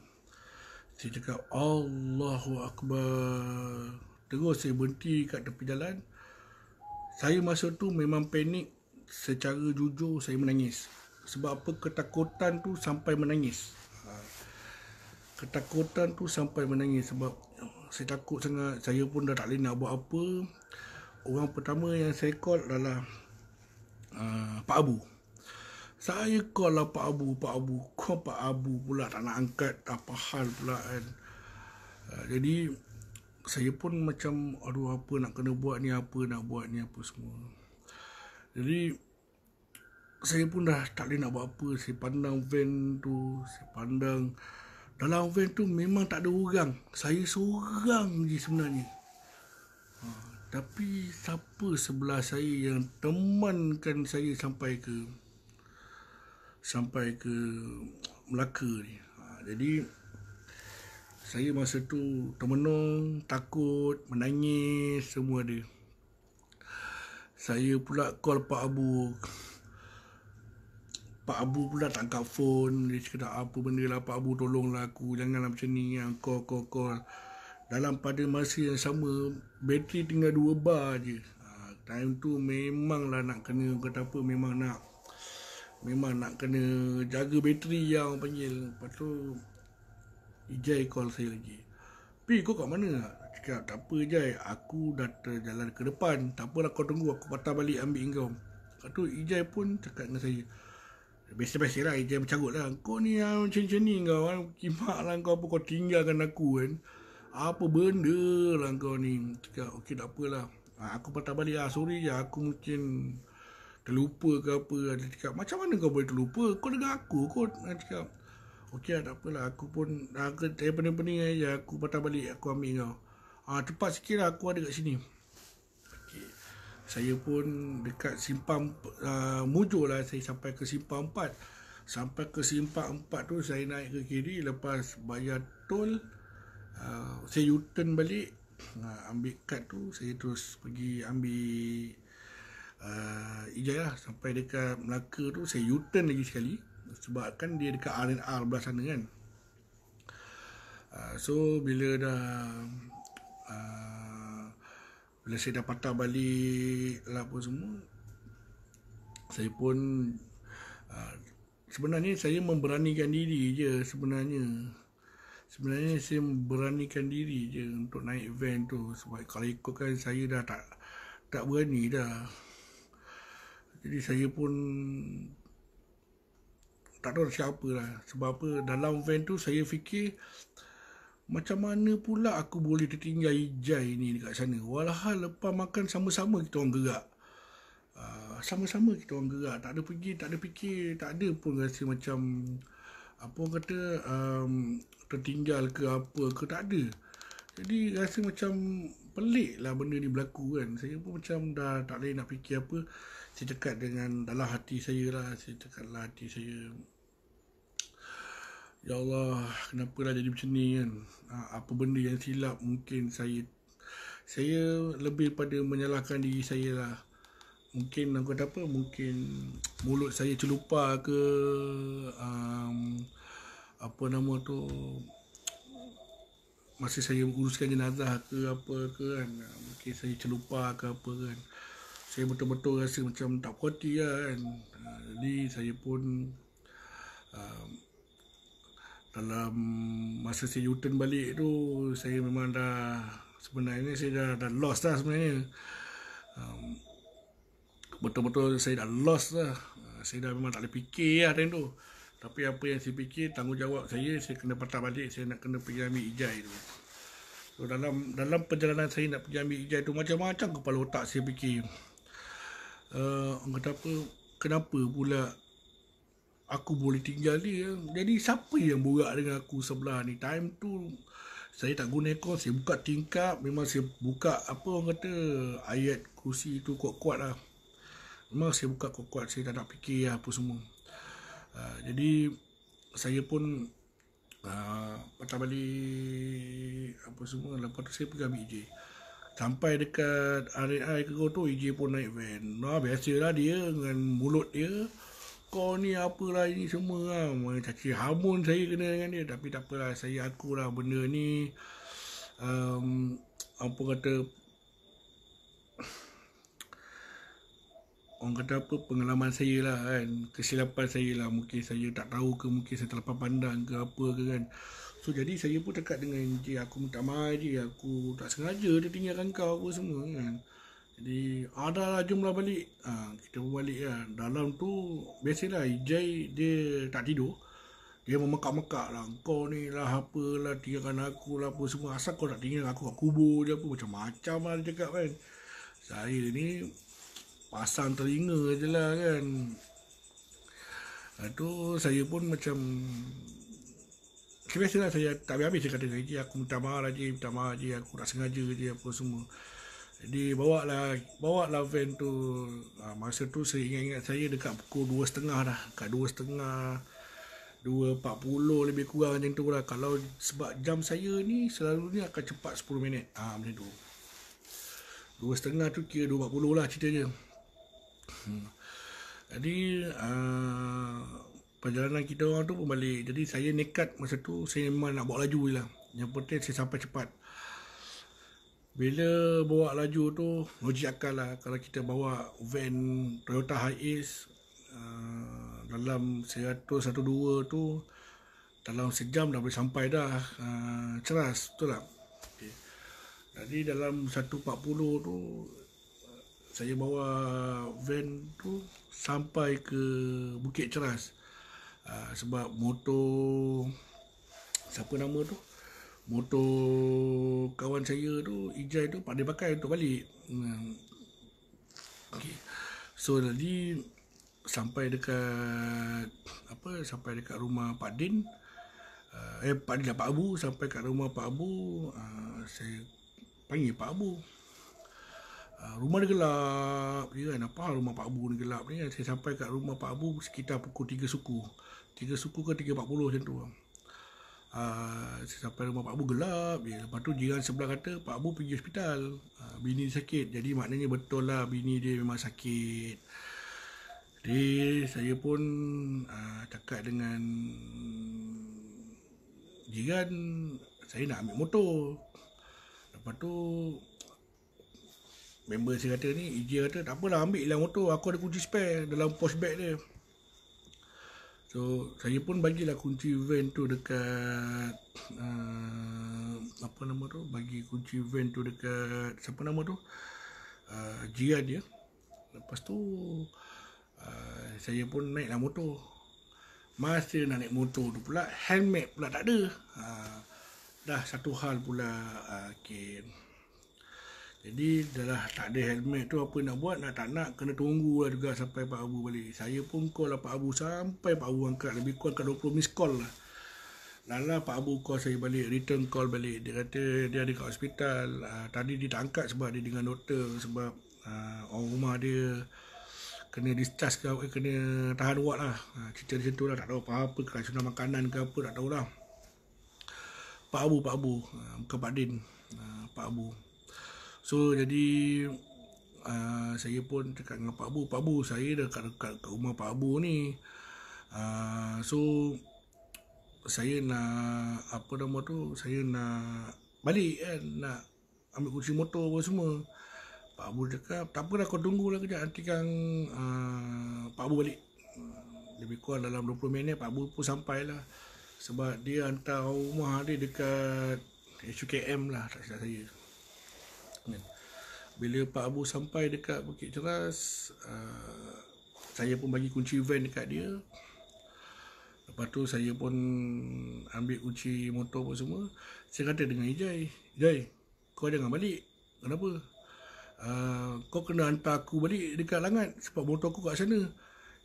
Saya cakap, Allahu Akbar. Terus saya berhenti kat tepi jalan. Saya masa tu memang panik. Secara jujur saya menangis. Sebab apa? Ketakutan tu sampai menangis. Sebab saya takut sangat. Saya pun dah tak boleh nak buat apa. Orang pertama yang saya call adalah Pak Abu. Saya call lah Pak Abu. Kau Pak Abu pula tak nak angkat. Apa hal pula kan. Jadi saya pun macam, aduh apa nak kena buat ni, apa semua. Jadi saya pun dah tak boleh nak buat apa. Saya pandang van tu, dalam van tu memang tak ada orang. Saya seorang je sebenarnya. Tapi siapa sebelah saya yang temankan saya sampai ke Melaka ni. Jadi saya masa tu termenung, takut, menangis, semua ada. Saya pula call Pak Abu. Pak Abu pula tak angkat phone. Dia cakap apa benda lah Pak Abu, tolonglah aku, janganlah macam ni. Call. Dalam pada masa yang sama, bateri tinggal 2 bar je. Time tu memanglah nak kena, kata apa, memang nak kena jaga bateri yang panggil. Lepas tu Ijai call saya lagi. Pi, kau kat mana? Cakap, tak apa Ijai, aku dah terjalan ke depan. Tak apalah kau tunggu, aku patah balik ambil kau. Lepas tu Ijai pun cakap dengan saya, biasa-biasa lah Ijai bercarut lah. Kau ni macam ni kau, kimak lah kau apa, kau tinggalkan aku kan. Apa benda lah kau ni. Cakap, okey tak apalah. Aku patah balik lah, sorry je, aku mungkin terlupa ke apa. Dia cakap, macam mana kau boleh terlupa? Kau dengar aku kot. Dia cakap, okey lah, tak apalah. Aku pun saya pening-pening aja. Aku patah balik, aku ambil kau. Cepat sikit lah, aku ada kat sini. Okay. Saya pun dekat simpang Mujo lah. Saya sampai ke simpang 4. Sampai ke simpang 4 tu saya naik ke kiri. Lepas bayar tol, saya U-turn balik. Ambil kad tu, saya terus pergi ambil Ijai lah. Sampai dekat Melaka tu, saya U-turn lagi sekali. Sebab kan dia dekat R&R belah sana kan. So bila saya dah patah balik lah apa semua, saya pun sebenarnya saya memberanikan diri je sebenarnya saya memberanikan diri je untuk naik van tu. Sebab kalau ikutkan saya dah tak berani dah. Jadi saya pun tak tahu siapa lah. Sebab apa, dalam van tu saya fikir, macam mana pula aku boleh tertinggal Ijai ni dekat sana. Walhal lepas makan sama-sama kita orang gerak. Tak ada fikir, tak ada pun rasa macam, apa orang kata, tertinggal ke apa ke, tak ada. Jadi rasa macam pelik lah benda ni berlaku kan. Saya pun macam dah tak boleh nak fikir apa. Saya cakap dengan dalam hati saya lah. Ya Allah, kenapa lah jadi macam ni kan? Apa benda yang silap? Mungkin saya lebih pada menyalahkan diri saya lah. Mungkin aku kata apa? Mungkin mulut saya celupar ke, apa nama tu, masa saya uruskan jenazah ke apa ke kan, mungkin saya terlupa ke apa kan, saya betul-betul rasa macam tak puas hati lah kan. Jadi saya pun dalam masa saya U-turn balik tu, saya memang dah, sebenarnya saya dah lost dah sebenarnya. Betul-betul saya dah lost lah. Saya dah memang tak boleh fikir lah time tu. Tapi apa yang saya fikir, tanggungjawab saya kena patah balik, saya nak kena pergi ambil ijai tu. So dalam perjalanan saya nak pergi ambil ijai tu, macam-macam kepala otak saya fikir. Orang kata apa, kenapa pula aku boleh tinggal dia? Jadi siapa yang borak dengan aku sebelah ni? Time tu saya tak guna aircon, saya buka tingkap, memang saya buka apa orang kata, ayat kursi tu kuat-kuat lah. Memang saya buka kuat-kuat, saya tak nak fikir lah apa semua. Jadi saya pun patah balik apa semua. Lepas tu saya pergi ambil EJ. Sampai dekat RAI ke tu, EJ pun naik van. Biasalah dia dengan mulut dia, kau ni apalah ini semua lah. Caci hamun saya kena dengan dia. Tapi tak apalah, saya akulah benda ni apa kata, orang kata apa, pengalaman saya lah kan, kesilapan saya lah. Mungkin saya tak tahu ke, mungkin saya terlepas pandang ke apa ke kan. So jadi saya pun cakap dengan je, aku minta maaf je, aku tak sengaja dia tinggalkan kau apa semua kan. Jadi dah lah, jomlah balik. Kita pun balik lah. Dalam tu biasalah Ijai dia tak tidur, dia memekak-mekak lah, kau ni lah apalah, tinggalkan aku lah apa semua, asal kau tak tinggal aku kat kubur je apa, macam-macam lah dia cakap kan. Saya ni pasang telinga je lah kan. Tu saya pun macam, biasalah saya tak habis-habis saya kata, je aku minta maaf lah je, aku tak sengaja je apa semua. Jadi bawa lah van tu. Masa tu saya ingat-ingat saya dekat pukul 2.30 dah, kat 2.30, 2.40 lebih kurang macam tu lah. Kalau sebab jam saya ni selalunya akan cepat 10 minit macam tu. 2.30 tu kira 2.40 lah cerita je. Jadi perjalanan kita orang tu pun balik. Jadi saya nekat masa tu, saya memang nak bawa laju je lah. Yang penting saya sampai cepat. Bila bawa laju tu, logik akal lah. Kalau kita bawa van Toyota Hiace dalam 100-102 tu, dalam sejam dah boleh sampai dah Ceras, betul tak? Okay. Jadi dalam 1.40 tu saya bawa van tu sampai ke Bukit Ceras. Sebab motor, siapa nama tu, motor kawan saya tu, Ijai tu, dia pakai untuk balik. Okay. So jadi sampai dekat rumah Pak Din, Pak Abu. Sampai kat rumah Pak Abu, saya panggil Pak Abu. Rumah dia gelap je kan, apa rumah Pak Abu ni gelap ni kan. Saya sampai kat rumah Pak Abu sekitar pukul 3 suku ke 3.40 macam tu. Saya sampai rumah Pak Abu gelap je. Lepas tu jiran sebelah kata Pak Abu pergi hospital, bini dia sakit. Jadi maknanya betul lah, bini dia memang sakit. Jadi saya pun cakap dengan jiran, saya nak ambil motor. Lepas tu member saya kata ni, EJ kata tak apalah, ambil lah motor, aku ada kunci spare dalam posh bag dia. So saya pun bagilah kunci van tu dekat apa nama tu, bagi kunci van tu dekat siapa nama tu, jiran dia. Lepas tu saya pun naiklah motor. Masa nak naik motor tu pula, helmet pula tak ada. Dah satu hal pula. Okay. Jadi dah tak ada helmet tu, apa nak buat, nak tak nak kena tunggu lah juga sampai Pak Abu balik. Saya pun call lah Pak Abu sampai Pak Abu angkat, lebih kurang kat 20 miss call lah. Lala Pak Abu call saya balik, return call balik. Dia kata dia ada kat hospital. Tadi dia tak angkat sebab dia dengan doktor, sebab orang rumah dia kena discharge ke, kena tahan ward lah. Cerita macam tu lah, tak tahu apa-apa, keracunan makanan ke apa, tak tahulah. Pak Abu, bukan Pak Din, Pak Abu. So jadi saya pun cakap dengan Pak Abu, saya dah kat rumah Pak Abu ni. So saya nak apa nama tu, saya nak balik kan, nak ambil kunci motor apa semua. Pak Abu cakap, tak apalah kau tunggulah kejap, nanti kan Pak Abu balik. Lebih kurang dalam 20 minit Pak Abu pun sampai lah. Sebab dia hantar rumah dia dekat SUKM lah, tak silap saya. Bila Pak Abu sampai dekat Bukit Ceras, saya pun bagi kunci van dekat dia. Lepas tu saya pun ambil kunci motor pun semua. Saya kata dengan Ijai, Ijai, kau jangan balik. Kenapa? Kau kena hantar aku balik dekat Langat sebab motor aku kat sana.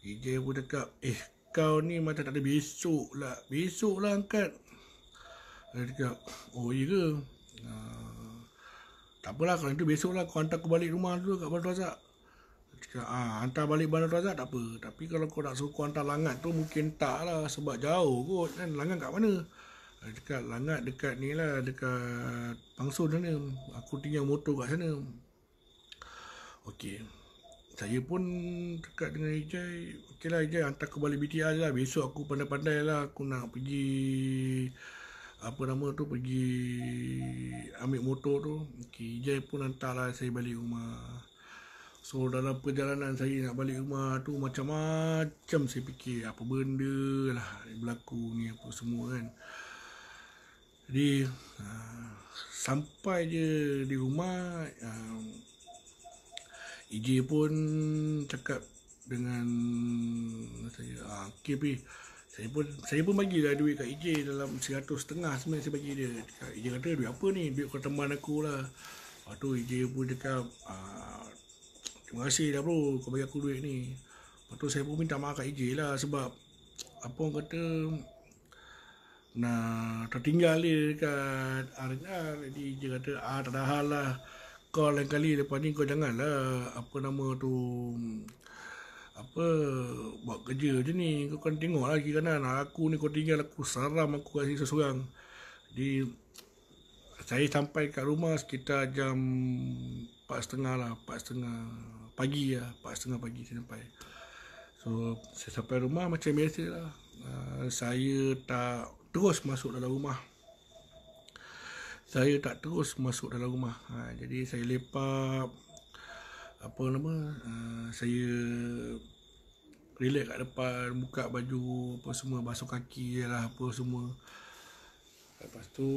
Ijai pun cakap, kau ni macam tak ada besok lah. Besok lah angkat. Dia cakap, oh iya ke? Tak apalah, kalau itu besok lah kau hantar aku balik rumah dulu kat Bandar Razak. Dia cakap, hantar balik Bandar Razak tak apa. Tapi kalau kau nak suruh kau hantar Langat tu mungkin tak lah. Sebab jauh kot kan. Langat kat mana? Dia cakap, Langat dekat ni lah, dekat Pangsun sana. Aku tinggal motor kat sana. Okey. Saya pun dekat dengan Ijai. Okey lah Ijai, hantar aku balik BTR lah. Besok aku pandai-pandai lah. Aku nak pergi pergi ambil motor tu. Okey, Ijai pun hantar lah saya balik rumah. So dalam perjalanan saya nak balik rumah tu, macam-macam saya fikir, apa benda lah berlaku ni apa semua kan. Jadi sampai je di rumah, Ijai pun cakap dengan saya, okey Pi, saya pun bagilah duit kat Ijai dalam 100 setengah sebenarnya saya bagi dia. Ijai kata, duit apa ni? Duit kau teman aku lah. Lepas tu Ijai pun cakap, terima kasih dah bro, kau bagi aku duit ni. Lepas tu saya pun minta maaf kat Ijai lah sebab apa orang kata, nak tertinggal dia dekat R&R. Jadi Ijai kata, tak ada hal lah. Kau lain kali lepas ni kau janganlah buat kerja je ni. Kau kan tengok lah kiri kanan, aku ni kau tinggal aku seram aku kat sini seorang. Jadi saya sampai kat rumah sekitar jam 4.30 lah, 4.30 pagi lah, 4.30 pagi saya sampai. So saya sampai rumah macam biasa lah. Saya tak terus masuk dalam rumah. Jadi saya lepak, saya relax kat depan, buka baju apa semua, basuh kaki lah apa semua. Lepas tu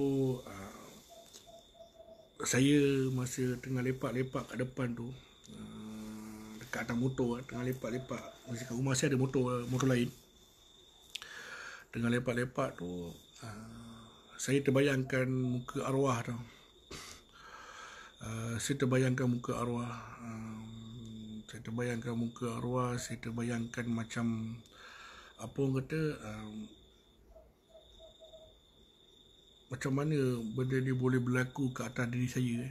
saya masa tengah lepak-lepak kat depan tu, dekat atas motor, tengah lepak-lepak, masa kat rumah saya ada motor lain. Tengah lepak-lepak tu, saya terbayangkan muka arwah tu. Saya terbayangkan macam apa orang kata, macam mana benda ni boleh berlaku ke atas diri saya.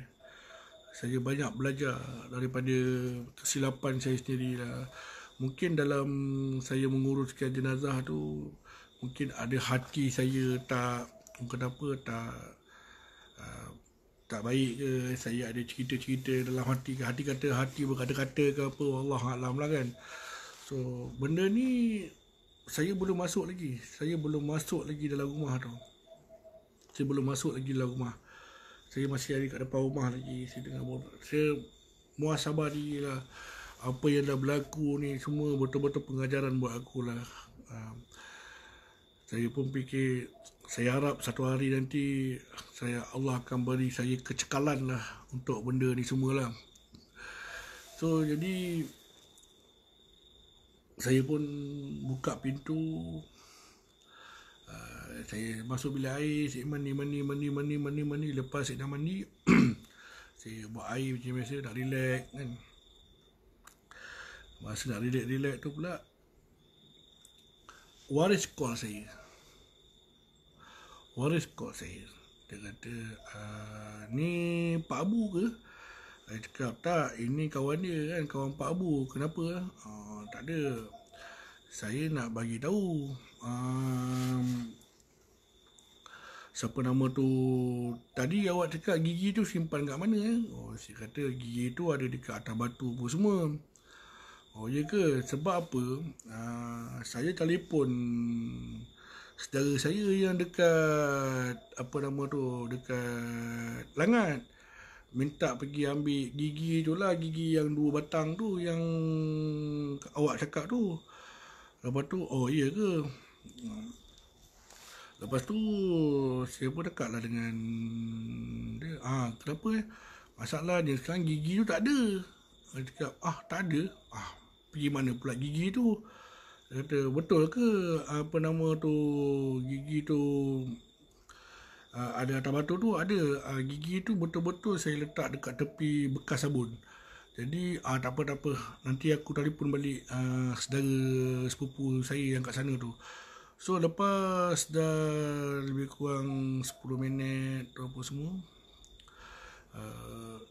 Saya banyak belajar daripada kesilapan saya sendiri lah. Mungkin dalam saya menguruskan jenazah tu, mungkin ada hati saya tak baik ke. Saya ada cerita-cerita dalam hati ke, hati berkata-kata ke apa, Wallahualam lah kan. So benda ni saya belum masuk lagi dalam rumah tu. Saya masih ada kat depan rumah lagi. Saya muhasabah diri lah. Apa yang dah berlaku ni semua betul-betul pengajaran buat aku lah. Saya pun fikir, saya harap satu hari nanti Allah akan beri saya kecekalan lah untuk benda ni semualah. So jadi saya pun buka pintu, saya masuk bilik air, saya mandi. Lepas saya dah mandi saya buat air macam biasa, nak relax kan. Masa nak relax tu pula Waris call saya. Dia kata, ni Pak Abu ke? Saya cakap, tak, ini kawan dia kan, kawan Pak Abu. Kenapa? Tak ada, saya nak bagi tahu siapa nama tu. Tadi awak cakap gigi tu simpan kat mana? Saya kata gigi tu ada dekat atas batu pun semua. Oh ya ke? Sebab apa? Saya telefon saudara saya yang dekat apa nama tu, dekat Langat, minta pergi ambil gigi tu lah, gigi yang 2 batang tu yang awak cakap tu. Lepas tu, oh iya ke? Lepas tu saya pun dekat lah dengan dia. Kenapa masalah dia sekarang gigi tu tak ada. Dia cakap, tak ada. Pergi mana pula gigi tu? Dia kata, betul ke apa nama tu, gigi tu ada atas batu tu? Ada. Gigi tu betul-betul saya letak dekat tepi bekas sabun. Jadi tak apa. Nanti aku telefon balik saudara sepupu saya yang kat sana tu. So lepas dah lebih kurang 10 minit atau apa semua,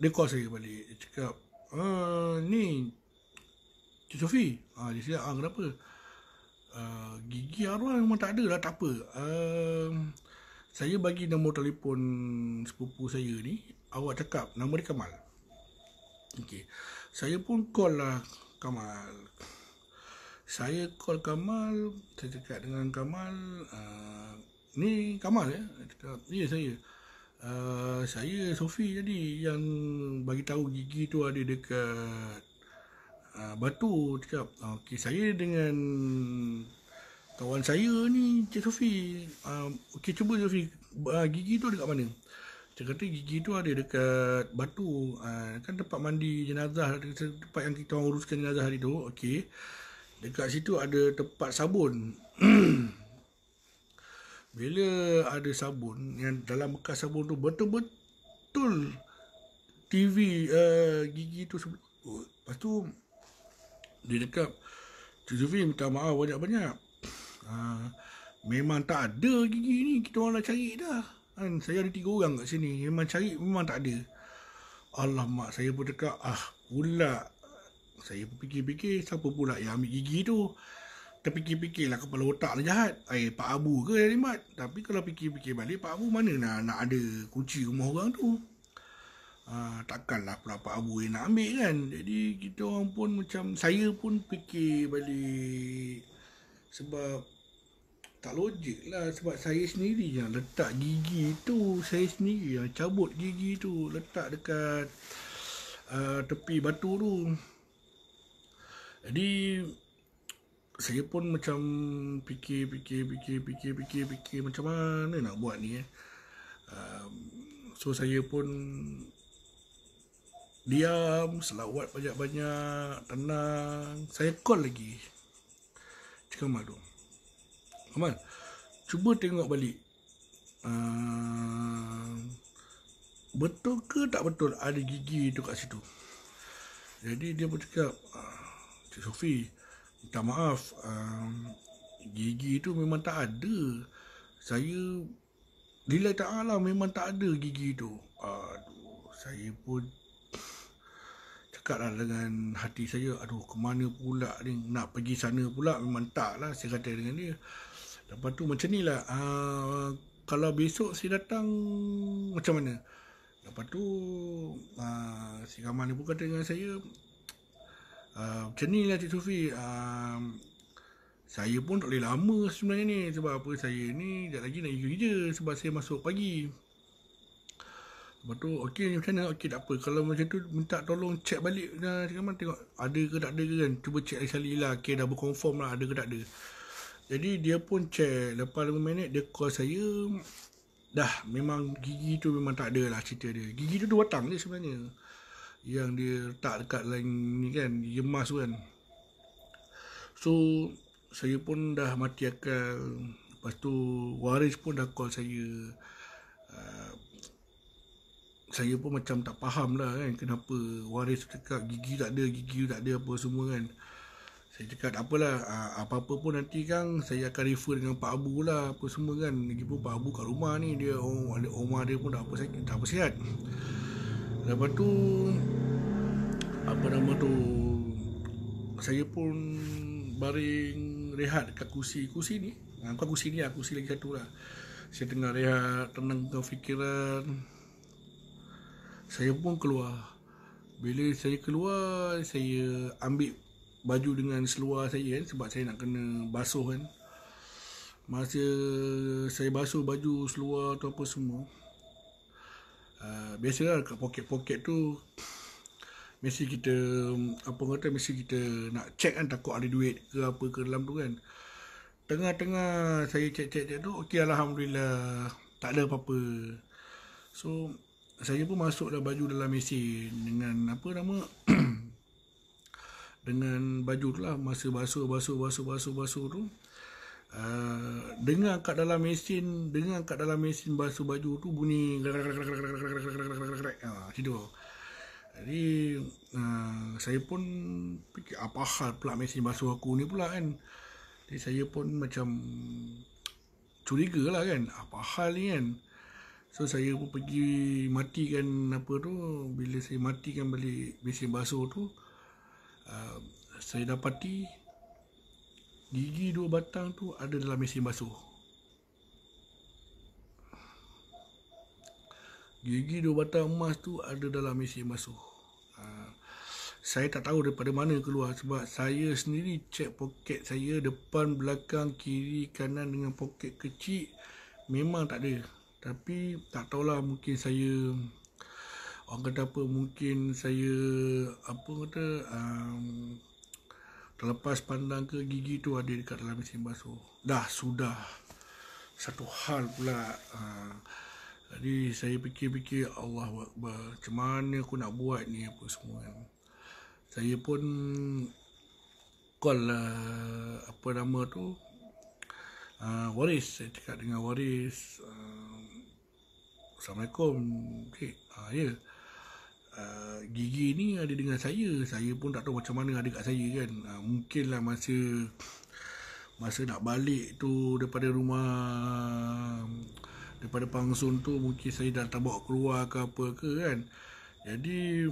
dia call saya balik. Dia cakap, ni Cik Sofi. Dia cakap, kenapa? Gigi arwah memang tak ada lah. Tak apa, saya bagi nombor telefon sepupu saya ni. Awak cakap nama dia Kamal. Okey, saya pun call lah Kamal. Saya call Kamal, saya cakap dengan Kamal, ni Kamal ya? Dia cakap, ya saya. Saya Sofi tadi yang bagi tahu gigi tu ada dekat batu. Cakap, okey, saya dengan kawan saya ni Cik Sofi. Okey, cuba Sofi, gigi tu dekat mana? Dia kata gigi tu ada dekat batu, kan tempat mandi jenazah, tempat yang kita orang uruskan jenazah hari tu. Okey, dekat situ ada tempat sabun. Bila ada sabun, yang dalam bekas sabun tu betul-betul TV gigi tu. Lepas tu dia cakap, Cik Sufi minta maaf banyak-banyak. Memang tak ada gigi ni, kita orang dah cari dah. Kan, saya ada 3 orang kat sini, memang cari memang tak ada. Alamak, saya pun cakap, pula. Saya pun fikir-fikir, siapa pula yang ambil gigi tu? Terfikir-fikirlah, kepala otak lah jahat. Pak Abu ke yang rimat? Tapi kalau fikir-fikir balik, Pak Abu mana nak ada kunci rumah orang tu? Takkanlah pula Pak Abu yang nak ambil kan? Jadi kita orang pun macam, saya pun fikir balik. Sebab tak logik lah. Sebab saya sendiri yang letak gigi tu. Saya sendiri yang cabut gigi tu, letak dekat tepi batu tu. Jadi saya pun macam fikir macam mana nak buat ni. So saya pun diam, selawat banyak-banyak, tenang. Saya call lagi Cik Kamal tu. Kamal, cuba tengok balik, betul ke tak betul ada gigi tu kat situ. Jadi dia pun cakap, Cik Sofi, minta maaf, gigi tu memang tak ada. Saya lillahi ta'ala memang tak ada gigi tu. Saya pun cakap lah dengan hati saya, ke mana pula ni, nak pergi sana pula memang tak lah, saya kata dengan dia. Lepas tu macam ni lah, kalau besok saya datang macam mana? Lepas tu si Kamal ni pun kata dengan saya, macam ni lah Cik Sofi, saya pun tak boleh lama sebenarnya ni. Sebab apa, saya ni sekejap lagi nak pergi kerja, sebab saya masuk pagi. Lepas tu, okey macam mana? Okey tak apa, kalau macam tu minta tolong check balik Cik Kamal, tengok ada ke tak ada ke kan. Cuba check sekali lah, okey dah berkonfirm lah ada ke tak ada. Jadi dia pun check, lepas 5 minit dia call saya. Dah, memang gigi tu memang tak ada lah cerita dia. Gigi tu 2 batang je sebenarnya, yang dia letak dekat lain ni kan, emas tu kan. So saya pun dah mati akal. Lepas tu waris pun dah call saya. Saya pun macam tak faham lah kan, kenapa waris cakap gigi tak ada apa semua kan. Saya cakap tak apalah, apa-apa pun nanti kan saya akan refer dengan Pak Abu lah apa semua kan. Lagipun Pak Abu kat rumah ni, dia rumah dia pun tak apa sihat. Lepas tu apa nama tu, saya pun baring rehat dekat kursi ni. Bukan kursi ni lah, kursi lagi satu lah. Saya tengah rehat, tenangkan fikiran. Saya pun keluar. Bila saya keluar, saya ambil baju dengan seluar saya kan, sebab saya nak kena basuh kan. masa saya basuh baju seluar atau apa semua, biasalah kat poket-poket tu mesti kita mesti kita nak check kan, takut ada duit ke apa ke dalam tu kan. Tengah-tengah saya cek tu, okey, alhamdulillah tak ada apa-apa. So saya pun masuklah baju dalam mesin dengan apa nama dengan baju tu lah. Masa basuh tu, dengar kat dalam mesin basuh baju tu bunyi situ. Jadi saya pun fikir apa hal pula mesin basuh aku ni pula kan. Jadi saya pun macam curiga lah kan, apa hal ni kan. So saya pun pergi matikan apa tu. Bila saya matikan balik mesin basuh tu, saya dapati gigi 2 batang tu ada dalam mesin basuh. Gigi 2 batang emas tu ada dalam mesin basuh. Saya tak tahu daripada mana keluar, sebab saya sendiri cek poket saya, depan, belakang, kiri, kanan dengan poket kecil memang tak ada. Tapi tak tahulah, mungkin saya, orang kata apa, mungkin saya terlepas pandang ke gigi tu ada dekat dalam mesin basuh. Dah sudah satu hal pula. Jadi saya fikir-fikir, Allahu Akbar, macam mana aku nak buat ni apa semua kan. Saya pun call apa nama tu, waris. Saya cakap dengan waris, Assalamualaikum cik, ya, gigi ni ada dengan saya pun tak tahu macam mana ada kat saya kan. Mungkinlah masa nak balik tu daripada rumah, daripada pangsun tu, mungkin saya dah tak bawa keluar ke apa ke kan. Jadi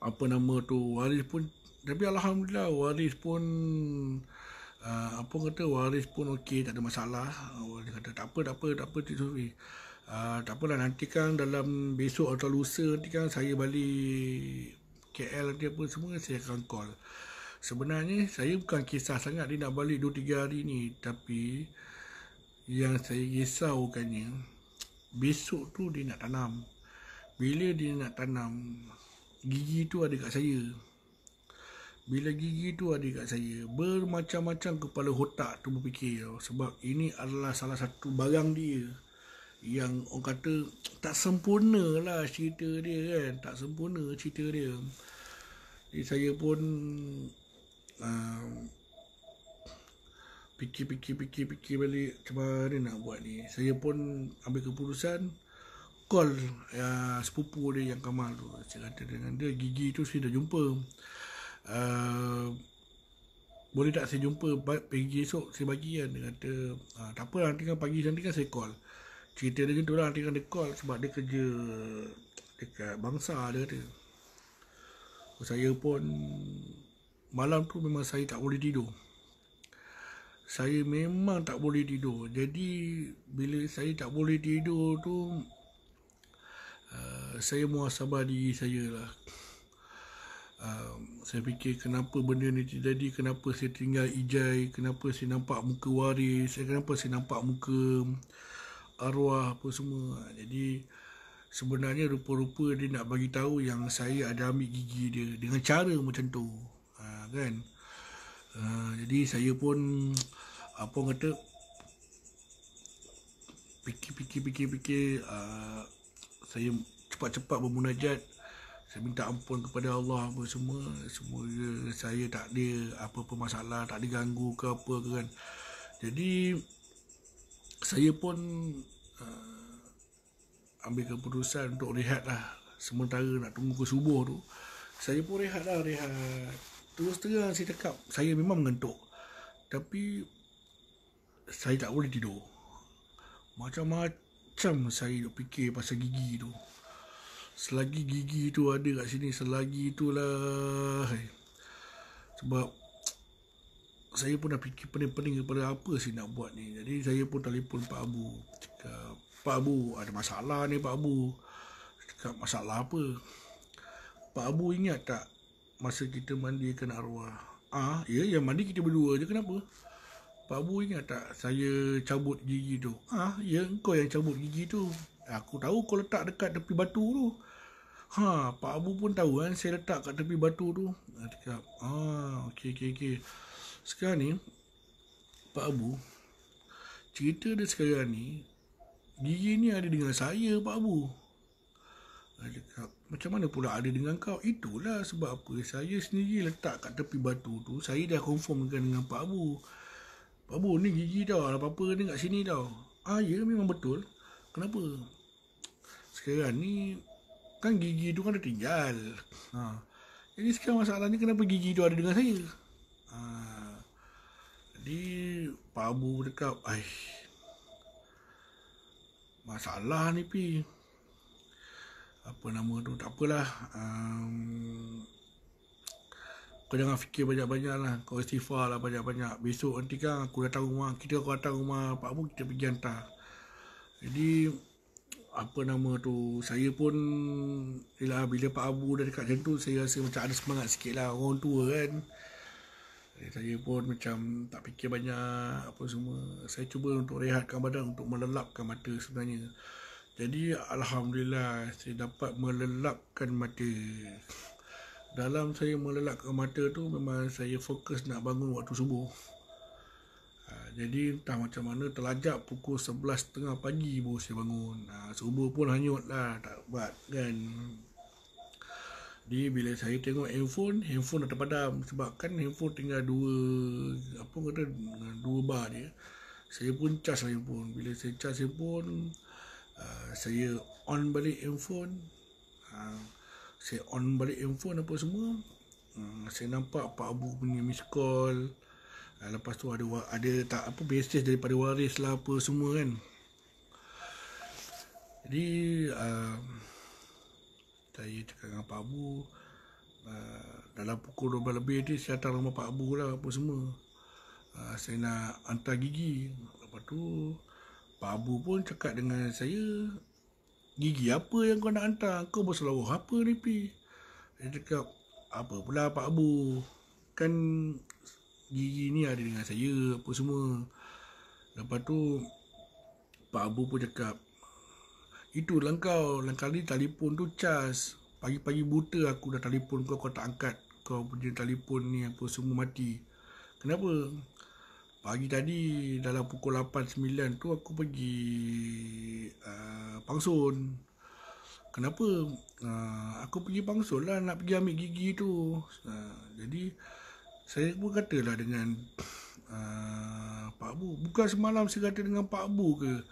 apa nama tu, waris pun, tapi alhamdulillah waris pun waris pun okey, tak ada masalah. Waris kata tak apa Cik Sufi, tak apalah, nanti kan dalam besok atau lusa nanti kan saya balik KL nanti apa semua, saya akan call. Sebenarnya saya bukan kisah sangat dia nak balik 2-3 hari ni, tapi yang saya risaukannya besok tu dia nak tanam. Bila dia nak tanam, gigi tu ada kat saya. Bila gigi tu ada kat saya, bermacam-macam kepala otak tu berfikir. Sebab ini adalah salah satu barang dia yang orang kata tak sempurna lah cerita dia kan. Tak sempurna cerita dia. Jadi saya pun fikir balik macam mana nak buat ni. Saya pun ambil keputusan, call sepupu dia yang Kamal tu. Saya kata dengan dia, gigi tu saya dah jumpa, boleh tak saya jumpa pagi esok saya bagi kan. Dia kata tak apa, nanti kan pagi nanti kan saya call. Cerita dia tu lah, nanti kan dia call sebab dia kerja dekat Bangsa, dia kata. Saya pun malam tu memang saya tak boleh tidur. Saya memang tak boleh tidur. Jadi bila saya tak boleh tidur tu, saya muhasabah diri saya lah. Saya fikir kenapa benda ni terjadi, kenapa saya tinggal Ijai, kenapa saya nampak muka waris, kenapa saya nampak muka arwah apa semua. Jadi sebenarnya rupa-rupa dia nak bagi tahu yang saya ada ambil gigi dia dengan cara macam tu, kan. Jadi saya pun apa kata fikir, saya cepat-cepat bermunajat. Saya minta ampun kepada Allah apa semua. Semoga saya tak ada apa-apa masalah, tak ada ganggu ke apa ke kan. Jadi saya pun ambil keputusan untuk rehat lah. Sementara nak tunggu ke subuh tu, saya pun rehat. Terus terang saya cakap, saya memang mengantuk, tapi saya tak boleh tidur. Macam-macam saya duk fikir pasal gigi tu. Selagi gigi tu ada kat sini, selagi itulah. Sebab saya pun dah fikir pening-pening kepada apa saya nak buat ni. Jadi saya pun telefon Pak Abu. Cakap, Pak Abu, ada masalah ni Pak Abu. Cakap, masalah apa? Pak Abu ingat tak masa kita mandikan arwah? Ya, yang mandi kita berdua je, kenapa? Pak Abu ingat tak saya cabut gigi tu? Ya kau yang cabut gigi tu. Aku tahu kau letak dekat tepi batu tu. Pak Abu pun tahu kan saya letak kat tepi batu tu. Dia cakap, okey. Sekarang ni, Pak Abu, cerita dia sekarang ni, gigi ni ada dengan saya, Pak Abu. Dia cakap, macam mana pula ada dengan kau? Itulah sebab apa saya sendiri letak kat tepi batu tu. Saya dah confirmkan dengan Pak Abu. Pak Abu, ni gigi tau. Apa-apa ni kat sini tau. Ya memang betul. Kenapa? Sekarang ni, kan gigi tu kan dah tinggal. Jadi sekarang masalahnya kenapa gigi tu ada dengan saya? Jadi Pak Abu cakap, masalah ni Pi. Apa nama tu, tak apalah. Kau jangan fikir banyak-banyak lah. Kau istighfar lah banyak-banyak. Besok nanti kan aku datang rumah. Kau datang rumah Pak Abu, kita pergi hantar. Jadi apa nama tu, saya pun bila Pak Abu dah dekat macam tu, saya rasa macam ada semangat sikit lah. Orang tua kan. Jadi saya pun macam tak fikir banyak apa semua. Saya cuba untuk rehatkan badan, untuk melelapkan mata sebenarnya. Jadi Alhamdulillah saya dapat melelapkan mata. Dalam saya melelapkan mata tu, memang saya fokus nak bangun waktu subuh. Jadi entah macam mana terlajak pukul 11.30 pagi baru saya bangun. Subuh pun hanyut lah, tak buat kan. Jadi bila saya tengok handphone dah terpadam. Sebab kan handphone tinggal dua bar dia. Saya pun charge handphone. Bila saya charge handphone, saya on balik handphone. Saya on balik handphone apa semua. Saya nampak Pak Abu punya miss call. Lepas tu ada tak apa message daripada waris lah apa semua kan. Jadi saya cakap dengan Pak Abu, dalam pukul 12 lebih ni saya hantar rumah Pak Abu lah apa semua. Saya nak hantar gigi. Lepas tu Pak Abu pun cakap dengan saya, gigi apa yang kau nak hantar? Kau berselawah apa ni Pi? Dia cakap, apa pula Pak Abu, kan gigi ni ada dengan saya apa semua. Lepas tu Pak Abu pun cakap, itulah kau, lain kali telefon tu cas. Pagi-pagi buta aku dah telefon kau tak angkat. Kau punya telefon ni apa semua mati. Kenapa? Pagi tadi dalam pukul 8-9 tu aku pergi Pangsun. Kenapa? Aku pergi Pangsun lah nak pergi ambil gigi tu. Jadi saya pun katalah dengan Pak Abu. Bukan semalam saya kata dengan Pak Abu ke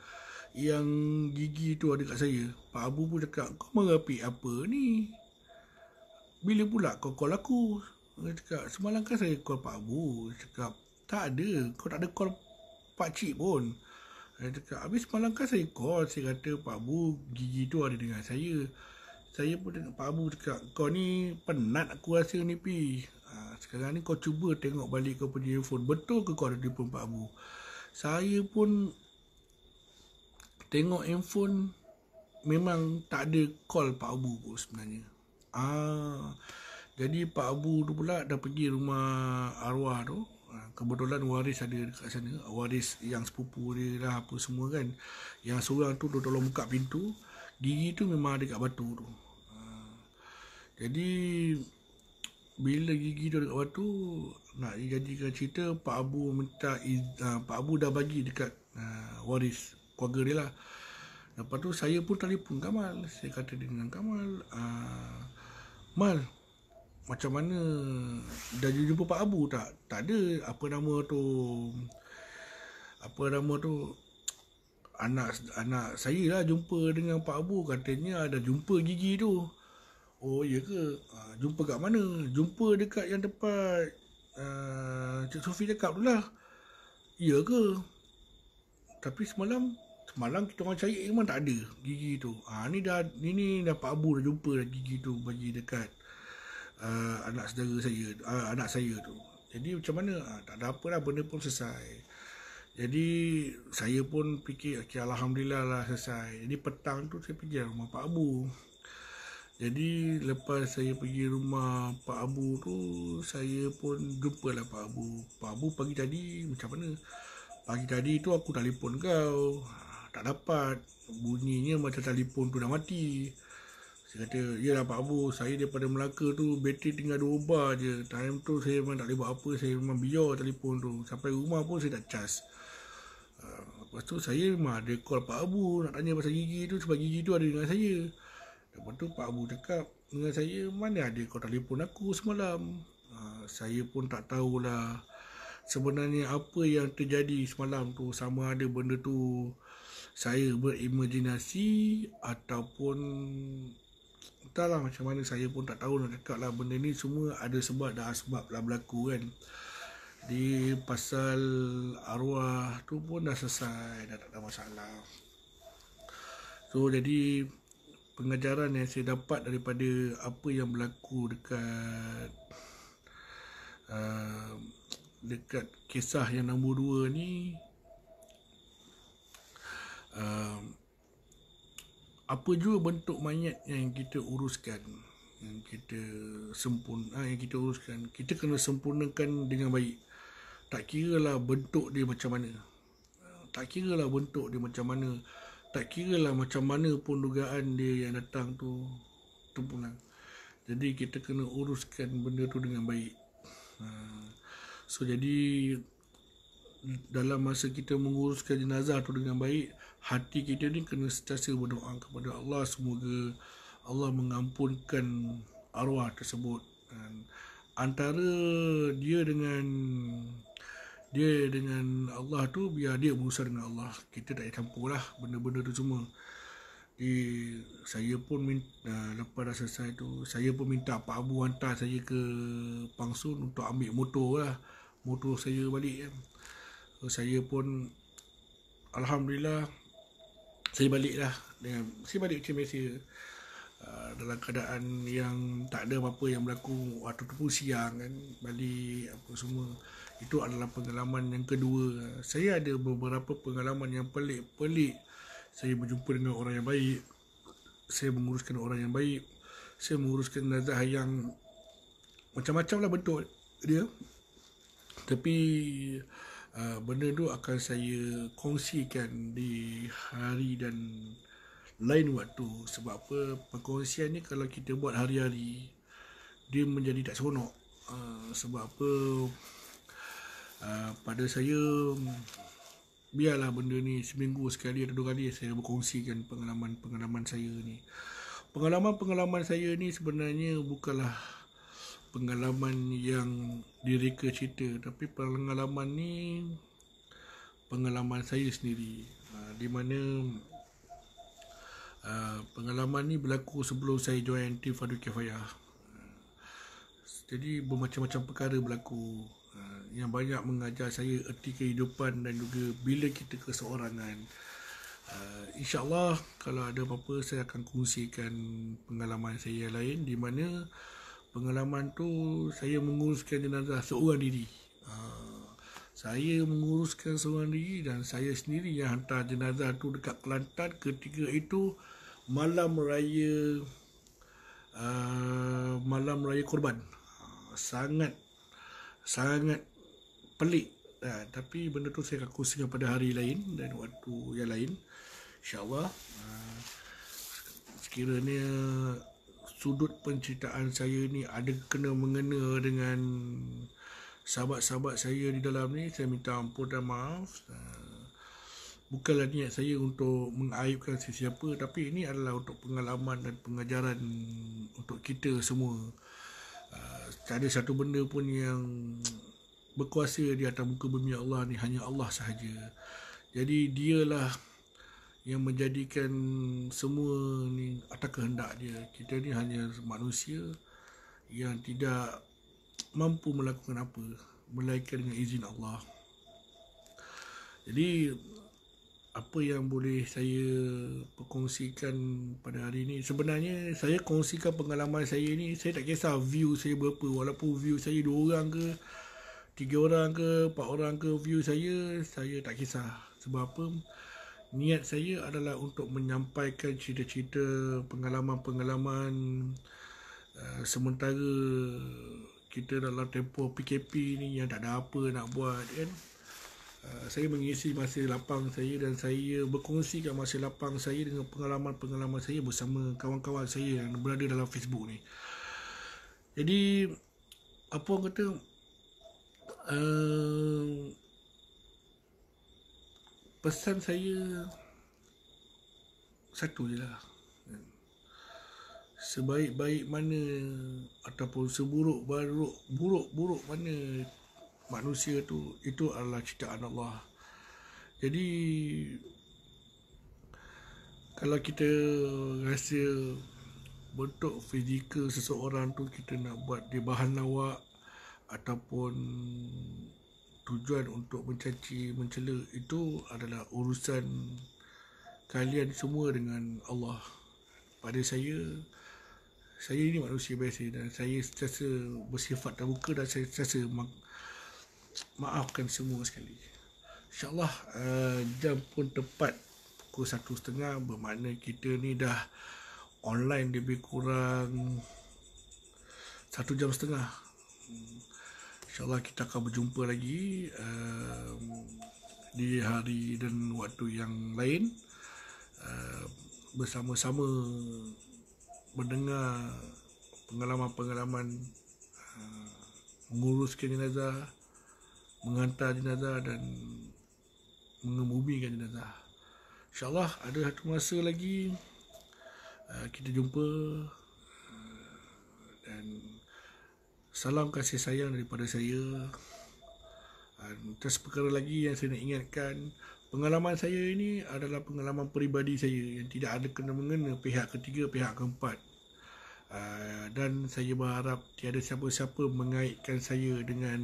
yang gigi tu ada kat saya. Pak Abu pun cakap, kau merapik apa ni? Bila pula kau call aku? Dia cakap, semalam kan saya call Pak Abu. Dia cakap, tak ada. Kau tak ada call pakcik pun. Dia cakap, habis semalam kan saya call. Saya kata Pak Abu gigi tu ada dengan saya. Saya pun tengok Pak Abu cakap, kau ni penat aku rasa ni Pi. Sekarang ni kau cuba tengok balik kau punya handphone. Betul ke kau ada telefon Pak Abu? Saya pun tengok handphone, memang tak ada call Pak Abu pun sebenarnya. Jadi Pak Abu tu pula dah pergi rumah arwah tu. Kebetulan waris ada dekat sana. Waris yang sepupu dia lah apa semua kan. Yang seorang tu dia tolong buka pintu. Gigi tu memang ada kat batu tu. Jadi bila gigi tu dekat batu, nak dijadikan cerita, Pak Abu Pak Abu dah bagi dekat waris keluarga dia lah. Lepas tu saya pun telefon Kamal. Saya kata dengan Kamal, Mal, macam mana, dah jumpa Pak Abu tak? Tak ada. Apa nama tu anak saya lah jumpa dengan Pak Abu. Katanya ada jumpa gigi tu. Oh iya ke? Jumpa kat mana? Jumpa dekat yang tempat Cik Sofi cakap tu lah. Iya ke? Tapi semalam kita orang cari memang tak ada gigi tu. Ni dah Pak Abu dah jumpa dah gigi tu bagi dekat anak saya tu. Jadi macam mana? Tak ada apa lah, benda pun selesai. Jadi saya pun fikir, okay, Alhamdulillah lah selesai. Jadi petang tu saya pergi rumah Pak Abu. Jadi lepas saya pergi rumah Pak Abu tu, saya pun jumpalah Pak Abu. Pak Abu pagi tadi macam mana? Pagi tadi tu aku telefon kau, tak dapat. Bunyinya macam telefon tu dah mati. Saya kata, yalah Pak Abu, saya daripada Melaka tu bateri tinggal 2 bar je. Time tu saya memang tak boleh buat apa, saya memang biar telefon tu. Sampai rumah pun saya tak cas. Lepas tu saya memang ada call Pak Abu nak tanya pasal gigi tu, sebab gigi tu ada dengan saya. Lepas tu Pak Abu cakap dengan saya, mana ada kau telefon aku semalam. Saya pun tak tahulah sebenarnya apa yang terjadi semalam tu. Sama ada benda tu saya berimajinasi ataupun entahlah macam mana, saya pun tak tahu nak cakap lah. Benda ni semua ada sebab dah asbab lah berlaku kan. Di pasal arwah tu pun dah selesai, dah tak ada masalah. So jadi pengajaran yang saya dapat daripada apa yang berlaku dekat kisah yang nombor 2 ni, apa juga bentuk mayat yang kita uruskan, yang kita uruskan, kita kena sempurnakan dengan baik. Tak kira lah bentuk dia macam mana, tak kira lah macam mana pun dugaan dia yang datang tu terpulang. Jadi kita kena uruskan benda tu dengan baik. So jadi dalam masa kita menguruskan jenazah tu dengan baik, hati kita ni kena sentiasa berdoa kepada Allah, semoga Allah mengampunkan arwah tersebut. Antara dia dengan Allah tu, biar dia berurusan dengan Allah, kita tak payah campur lah benda-benda tu semua. Saya pun lepas dah selesai tu, saya pun minta Pak Abu hantar saya ke Pangsun untuk ambil motor saya balik kan. So, saya pun alhamdulillah saya balik macam biasa, dalam keadaan yang tak ada apa-apa yang berlaku. Waktu tu pun siang kan, balik apa semua. Itu adalah pengalaman yang kedua. Saya ada beberapa pengalaman yang pelik-pelik. Saya berjumpa dengan orang yang baik, saya menguruskan orang yang baik, saya menguruskan jenazah yang macam-macam lah bentuk dia. Tapi benda tu akan saya kongsikan di hari dan lain waktu. Sebab apa, perkongsian ni kalau kita buat hari-hari, dia menjadi tak seronok. Sebab apa, pada saya, biarlah benda ni seminggu sekali atau 2 kali saya berkongsikan pengalaman saya ni. Pengalaman saya ni sebenarnya bukanlah pengalaman yang direka cerita, tapi pengalaman ni pengalaman saya sendiri, di mana pengalaman ni berlaku sebelum saya join tim Fardu Kifayah. Jadi bermacam-macam perkara berlaku yang banyak mengajar saya erti kehidupan dan juga bila kita keseorangan. InsyaAllah kalau ada apa-apa saya akan kongsikan pengalaman saya yang lain, di mana pengalaman tu saya menguruskan jenazah seorang diri. Saya menguruskan seorang diri dan saya sendiri yang hantar jenazah tu dekat Kelantan. Ketika itu malam raya Korban. Sangat pelik, tapi benda tu saya akan kongsikan pada hari lain dan waktu yang lain, InsyaAllah. Sekiranya sudut penceritaan saya ni ada kena mengena dengan sahabat-sahabat saya di dalam ni, saya minta ampun dan maaf. Bukanlah niat saya untuk mengaibkan sesiapa, tapi ini adalah untuk pengalaman dan pengajaran untuk kita semua. Tak ada satu benda pun yang berkuasa di atas muka bumi Allah ni, hanya Allah sahaja. Jadi dialah yang menjadikan semua ni atas kehendak dia. Kita ni hanya manusia yang tidak mampu melakukan apa melainkan dengan izin Allah. Jadi apa yang boleh saya perkongsikan pada hari ini, sebenarnya saya kongsikan pengalaman saya ni, saya tak kisah view saya berapa. Walaupun view saya 2 orang ke 3 orang ke 4 orang ke, view saya tak kisah. Sebab apa, niat saya adalah untuk menyampaikan cerita-cerita pengalaman-pengalaman sementara kita dalam tempoh PKP ni yang tak ada apa nak buat kan. Saya mengisi masa lapang saya dan saya berkongsikan masa lapang saya dengan pengalaman-pengalaman saya bersama kawan-kawan saya yang berada dalam Facebook ni. Jadi apa orang kata, pesan saya satu je lah. Sebaik-baik mana ataupun seburuk-buruk mana manusia tu, itu adalah ciptaan Allah. Jadi kalau kita rasa bentuk fizikal seseorang tu kita nak buat dia bahan lawak ataupun tujuan untuk mencaci, mencela, itu adalah urusan kalian semua dengan Allah. Pada saya ini manusia biasa dan saya sentiasa bersifat terbuka dan saya sentiasa maafkan semua sekali. InsyaAllah jam pun tepat pukul 1.30, bermakna kita ni dah online lebih kurang 1.5 jam. InsyaAllah kita akan berjumpa lagi di hari dan waktu yang lain, bersama-sama mendengar pengalaman-pengalaman menguruskan jenazah, menghantar jenazah dan mengebumikan jenazah. InsyaAllah ada satu masa lagi kita jumpa, dan salam kasih sayang daripada saya. Terus perkara lagi yang saya nak ingatkan, pengalaman saya ini adalah pengalaman peribadi saya yang tidak ada kena-mengena pihak ketiga, pihak keempat. Dan saya berharap tiada siapa-siapa mengaitkan saya dengan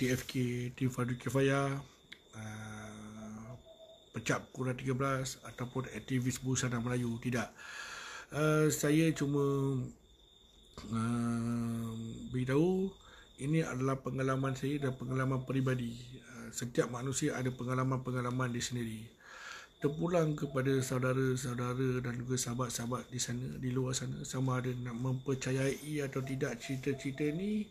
TFK, Tim Fardu Kifayah, Pecap Kurang 13 ataupun aktivis Busana Melayu. Tidak. Saya cuma beritahu ini adalah pengalaman saya dan pengalaman peribadi. Setiap manusia ada pengalaman-pengalaman dia sendiri. Terpulang kepada saudara-saudara dan juga sahabat-sahabat di sana, di luar sana, sama ada nak mempercayai atau tidak cerita-cerita ni,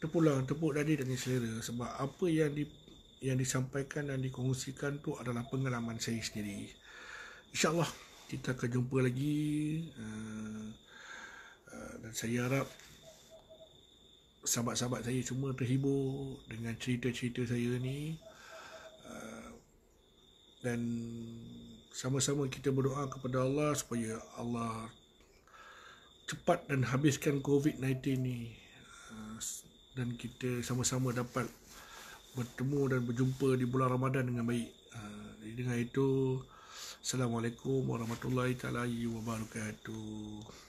terpulang, tepuk dadi dan selera. Sebab apa yang disampaikan dan dikongsikan tu adalah pengalaman saya sendiri. InsyaAllah kita akan jumpa lagi, dan saya harap sahabat-sahabat saya semua terhibur dengan cerita-cerita saya ni, dan sama-sama kita berdoa kepada Allah supaya Allah cepat dan habiskan COVID-19 ni, dan kita sama-sama dapat bertemu dan berjumpa di bulan Ramadan dengan baik. Dengan itu, Assalamualaikum warahmatullahi wabarakatuh.